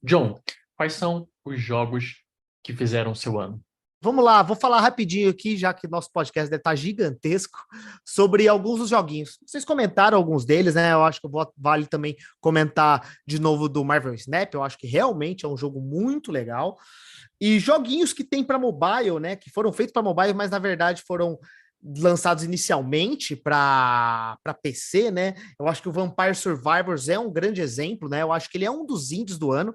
John, quais são os jogos que fizeram seu ano? Vamos lá, vou falar rapidinho aqui, já que nosso podcast deve estar gigantesco, sobre alguns dos joguinhos. Vocês comentaram alguns deles, né? Eu acho que vale também comentar de novo do Marvel Snap. Eu acho que realmente é um jogo muito legal. E joguinhos que tem para mobile, né? Que foram feitos para mobile, mas na verdade foram lançados inicialmente para PC, né? Eu acho que o Vampire Survivors é um grande exemplo, né? Eu acho que ele é um dos indies do ano,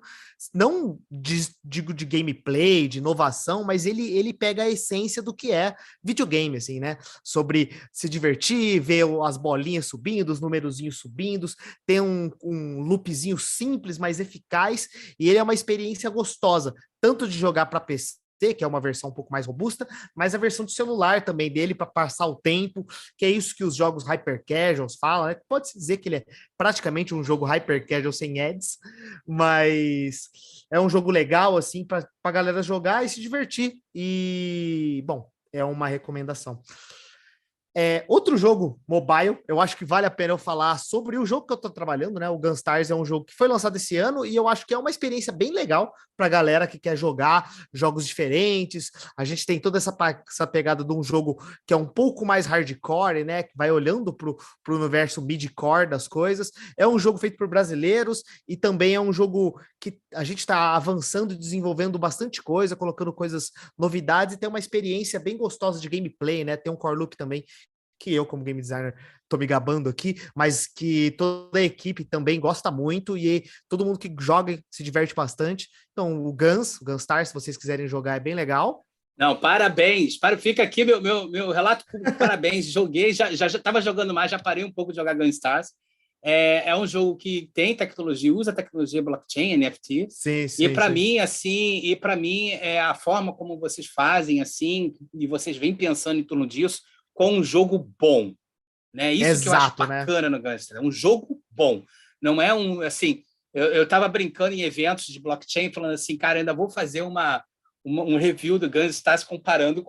não digo de gameplay, de inovação, mas ele pega a essência do que é videogame, assim, né? Sobre se divertir, ver as bolinhas subindo, os numerozinhos subindo, ter um loopzinho simples, mas eficaz, e ele é uma experiência gostosa, tanto de jogar para PC, que é uma versão um pouco mais robusta, mas a versão de celular também dele para passar o tempo, que é isso que os jogos hyper casuals falam, né? Pode-se dizer que ele é praticamente um jogo hyper casual sem ads, mas é um jogo legal assim para a galera jogar e se divertir. E bom, é uma recomendação. Outro jogo mobile, eu acho que vale a pena eu falar sobre o jogo que eu tô trabalhando, né? O Gunstars é um jogo que foi lançado esse ano e eu acho que é uma experiência bem legal pra galera que quer jogar jogos diferentes. A gente tem toda essa pegada de um jogo que é um pouco mais hardcore, né? Que vai olhando pro universo midcore das coisas. É um jogo feito por brasileiros e também é um jogo que a gente está avançando e desenvolvendo bastante coisa, colocando coisas, novidades e tem uma experiência bem gostosa de gameplay, né? Tem um core loop também que eu, como game designer, tô me gabando aqui, mas que toda a equipe também gosta muito e todo mundo que joga se diverte bastante. Então, o Gunstar, se vocês quiserem jogar, é bem legal. Não, parabéns. Fica aqui meu relato público, parabéns. Joguei, já estava jogando mais, já parei um pouco de jogar Gunstars. É um jogo que tem tecnologia, usa tecnologia blockchain, NFT. Sim, E sim, para sim. mim, assim, é a forma como vocês fazem, assim, e vocês vêm pensando em torno disso, com um jogo bom, né? Isso Exato, que eu acho né? bacana no Gunstars, é um jogo bom. Não é um, assim, eu estava brincando em eventos de blockchain, falando assim, cara, ainda vou fazer um review do Gunstars comparando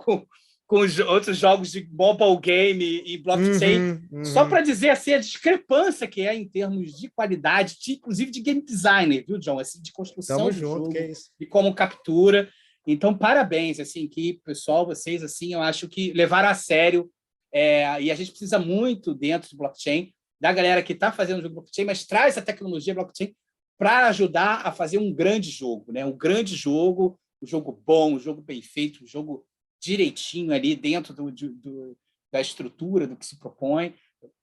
com os outros jogos de mobile game e blockchain, só para dizer assim, a discrepância que é em termos de qualidade, inclusive de game designer, viu, John? Assim, de construção do jogo, que é isso. e como captura. Então, parabéns, assim, que pessoal, vocês, assim, eu acho que levaram a sério, e a gente precisa muito dentro do blockchain, da galera que está fazendo o jogo blockchain, mas traz a tecnologia blockchain para ajudar a fazer um grande jogo, né? Um grande jogo, um jogo bom, um jogo bem feito, um jogo direitinho ali dentro da estrutura do que se propõe.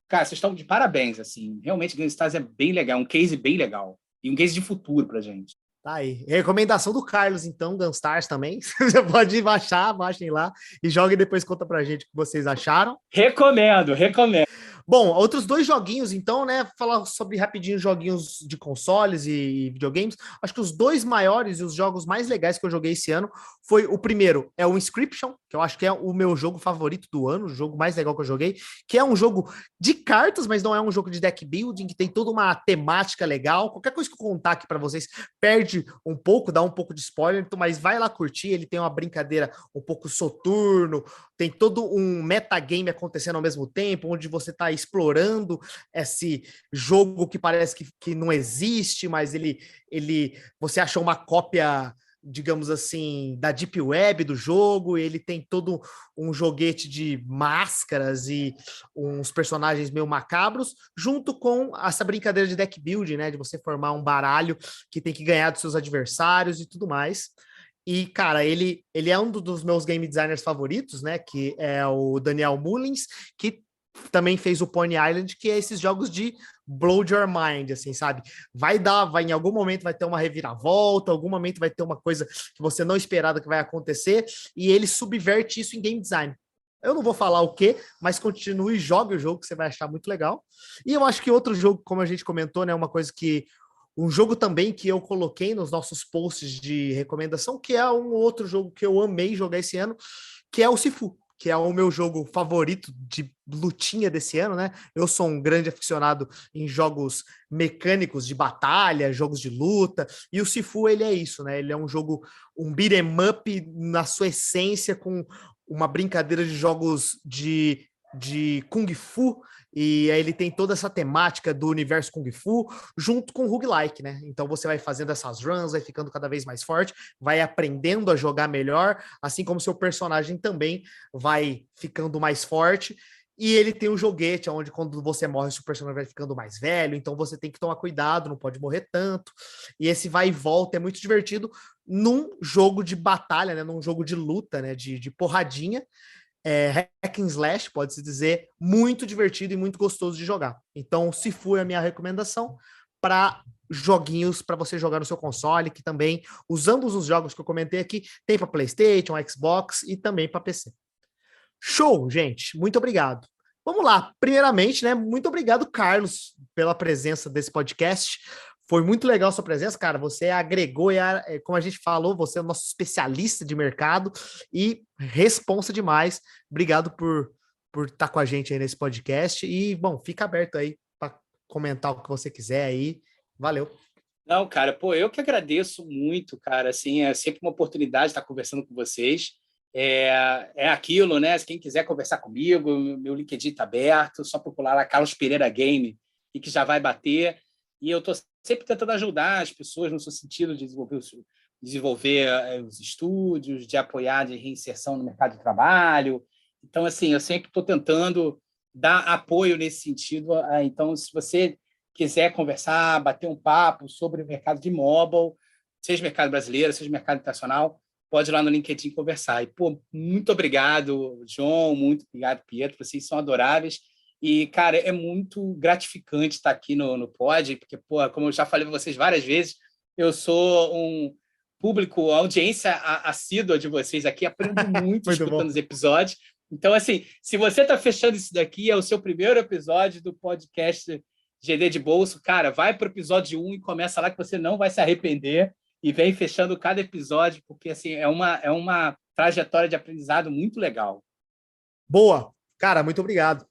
Cara, vocês estão de parabéns, assim. Realmente, GameStars é bem legal, um case bem legal. E um case de futuro para a gente. Tá aí. Recomendação do Carlos, então, Gunstars também. Você pode baixem lá e joguem e depois conta pra gente o que vocês acharam. Recomendo. Bom, outros dois joguinhos, então, né? Falar sobre rapidinho joguinhos de consoles e videogames. Acho que os dois maiores e os jogos mais legais que eu joguei esse ano foi o primeiro, é o Inscription, que eu acho que é o meu jogo favorito do ano, o jogo mais legal que eu joguei, que é um jogo de cartas, mas não é um jogo de deck building, que tem toda uma temática legal. Qualquer coisa que eu contar aqui para vocês perde um pouco, dá um pouco de spoiler, mas vai lá curtir, ele tem uma brincadeira um pouco soturno, tem todo um metagame acontecendo ao mesmo tempo, onde você está explorando esse jogo que parece que não existe, mas você achou uma cópia, digamos assim, da Deep Web do jogo, ele tem todo um joguete de máscaras e uns personagens meio macabros, junto com essa brincadeira de deck building, né, de você formar um baralho que tem que ganhar dos seus adversários e tudo mais. E, cara, ele é um dos meus game designers favoritos, né? Que é o Daniel Mullins, que também fez o Pony Island, que é esses jogos de blow your mind, assim, sabe? Em algum momento vai ter uma reviravolta, algum momento vai ter uma coisa que você não esperava que vai acontecer, e ele subverte isso em game design. Eu não vou falar o quê, mas continue e jogue o jogo, que você vai achar muito legal. E eu acho que outro jogo, como a gente comentou, né? Um jogo também que eu coloquei nos nossos posts de recomendação, que é um outro jogo que eu amei jogar esse ano, que é o Sifu, que é o meu jogo favorito de lutinha desse ano, né? Eu sou um grande aficionado em jogos mecânicos de batalha, jogos de luta, e o Sifu, ele é isso, né? Ele é um jogo, um beat'em up na sua essência, com uma brincadeira de jogos de Kung Fu, e aí ele tem toda essa temática do universo Kung Fu, junto com o roguelike, né? Então você vai fazendo essas runs, vai ficando cada vez mais forte, vai aprendendo a jogar melhor, assim como seu personagem também vai ficando mais forte. E ele tem um joguete, onde quando você morre, o seu personagem vai ficando mais velho, então você tem que tomar cuidado, não pode morrer tanto. E esse vai e volta é muito divertido num jogo de batalha, né? Num jogo de luta, né? De porradinha. Hack and slash, pode-se dizer, muito divertido e muito gostoso de jogar. Então, Sifu é a minha recomendação para joguinhos para você jogar no seu console, que também, os ambos os jogos que eu comentei aqui, tem para PlayStation, Xbox e também para PC. Show, gente. Muito obrigado. Vamos lá. Primeiramente, né? Muito obrigado, Carlos, pela presença desse podcast. Foi muito legal a sua presença, cara. Você agregou, como a gente falou, você é o nosso especialista de mercado e responsa demais. Obrigado por estar com a gente aí nesse podcast. E, bom, fica aberto aí para comentar o que você quiser aí. Valeu. Não, cara, pô, eu que agradeço muito, cara. Assim, é sempre uma oportunidade estar conversando com vocês. É aquilo, né? Se quem quiser conversar comigo, meu LinkedIn está aberto, só procurar lá Carlos Pereira Game e que já vai bater. E eu estou sempre tentando ajudar as pessoas no seu sentido de desenvolver os estúdios, de apoiar de reinserção no mercado de trabalho. Então, assim, eu sempre estou tentando dar apoio nesse sentido. Então, se você quiser conversar, bater um papo sobre o mercado de mobile, seja mercado brasileiro, seja mercado internacional, pode ir lá no LinkedIn conversar. E, pô, muito obrigado, João, muito obrigado, Pietro, vocês são adoráveis. E, cara, é muito gratificante estar aqui no Pod, porque, pô, como eu já falei para vocês várias vezes, eu sou um público, audiência assídua de vocês aqui, aprendo muito escutando os episódios. Então, assim, se você está fechando isso daqui, é o seu primeiro episódio do podcast GD de Bolso, cara, vai para o episódio 1 e começa lá que você não vai se arrepender e vem fechando cada episódio, porque, assim, é uma trajetória de aprendizado muito legal. Boa. Cara, muito obrigado.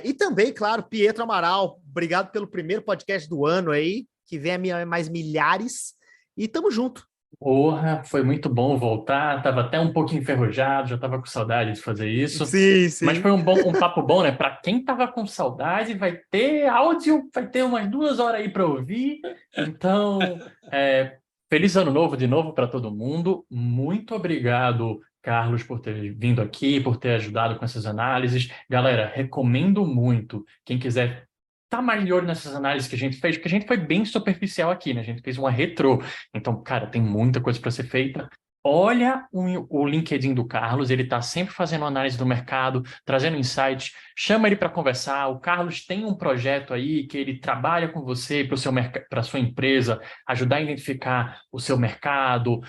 E também, claro, Pietro Amaral, obrigado pelo primeiro podcast do ano aí, que venha mais milhares, e tamo junto. Porra, foi muito bom voltar. Tava até um pouco enferrujado, já tava com saudade de fazer isso. Sim, Mas sim. foi um papo bom, né? Para quem tava com saudade, vai ter áudio, vai ter umas 2 horas aí para ouvir. Então, feliz ano novo de novo para todo mundo. Muito obrigado, Carlos, por ter vindo aqui, por ter ajudado com essas análises. Galera, recomendo muito. Quem quiser tá mais de olho nessas análises que a gente fez, porque a gente foi bem superficial aqui, né? A gente fez uma retrô. Então, cara, tem muita coisa para ser feita. Olha o LinkedIn do Carlos, ele está sempre fazendo análise do mercado, trazendo insights, chama ele para conversar. O Carlos tem um projeto aí que ele trabalha com você para a sua empresa, ajudar a identificar o seu mercado,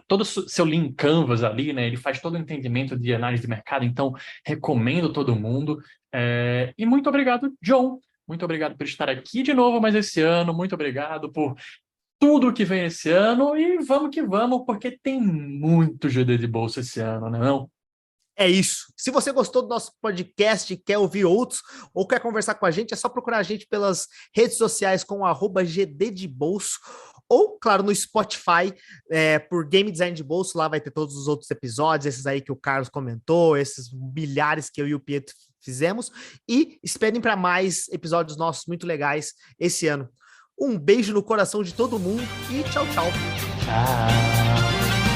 todo o seu Lean Canvas ali, né? Ele faz todo o entendimento de análise de mercado, então recomendo todo mundo. E muito obrigado, John. Muito obrigado por estar aqui de novo mais esse ano. Muito obrigado por tudo que vem esse ano e vamos que vamos, porque tem muito GD de bolsa esse ano, né, não? É isso. Se você gostou do nosso podcast e quer ouvir outros ou quer conversar com a gente, é só procurar a gente pelas redes sociais com @GD de Bolso ou, claro, no Spotify por Game Design de Bolso. Lá vai ter todos os outros episódios, esses aí que o Carlos comentou, esses milhares que eu e o Pietro fizemos. E esperem para mais episódios nossos muito legais esse ano. Um beijo no coração de todo mundo e tchau, tchau. Tchau.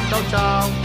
Tchau, tchau.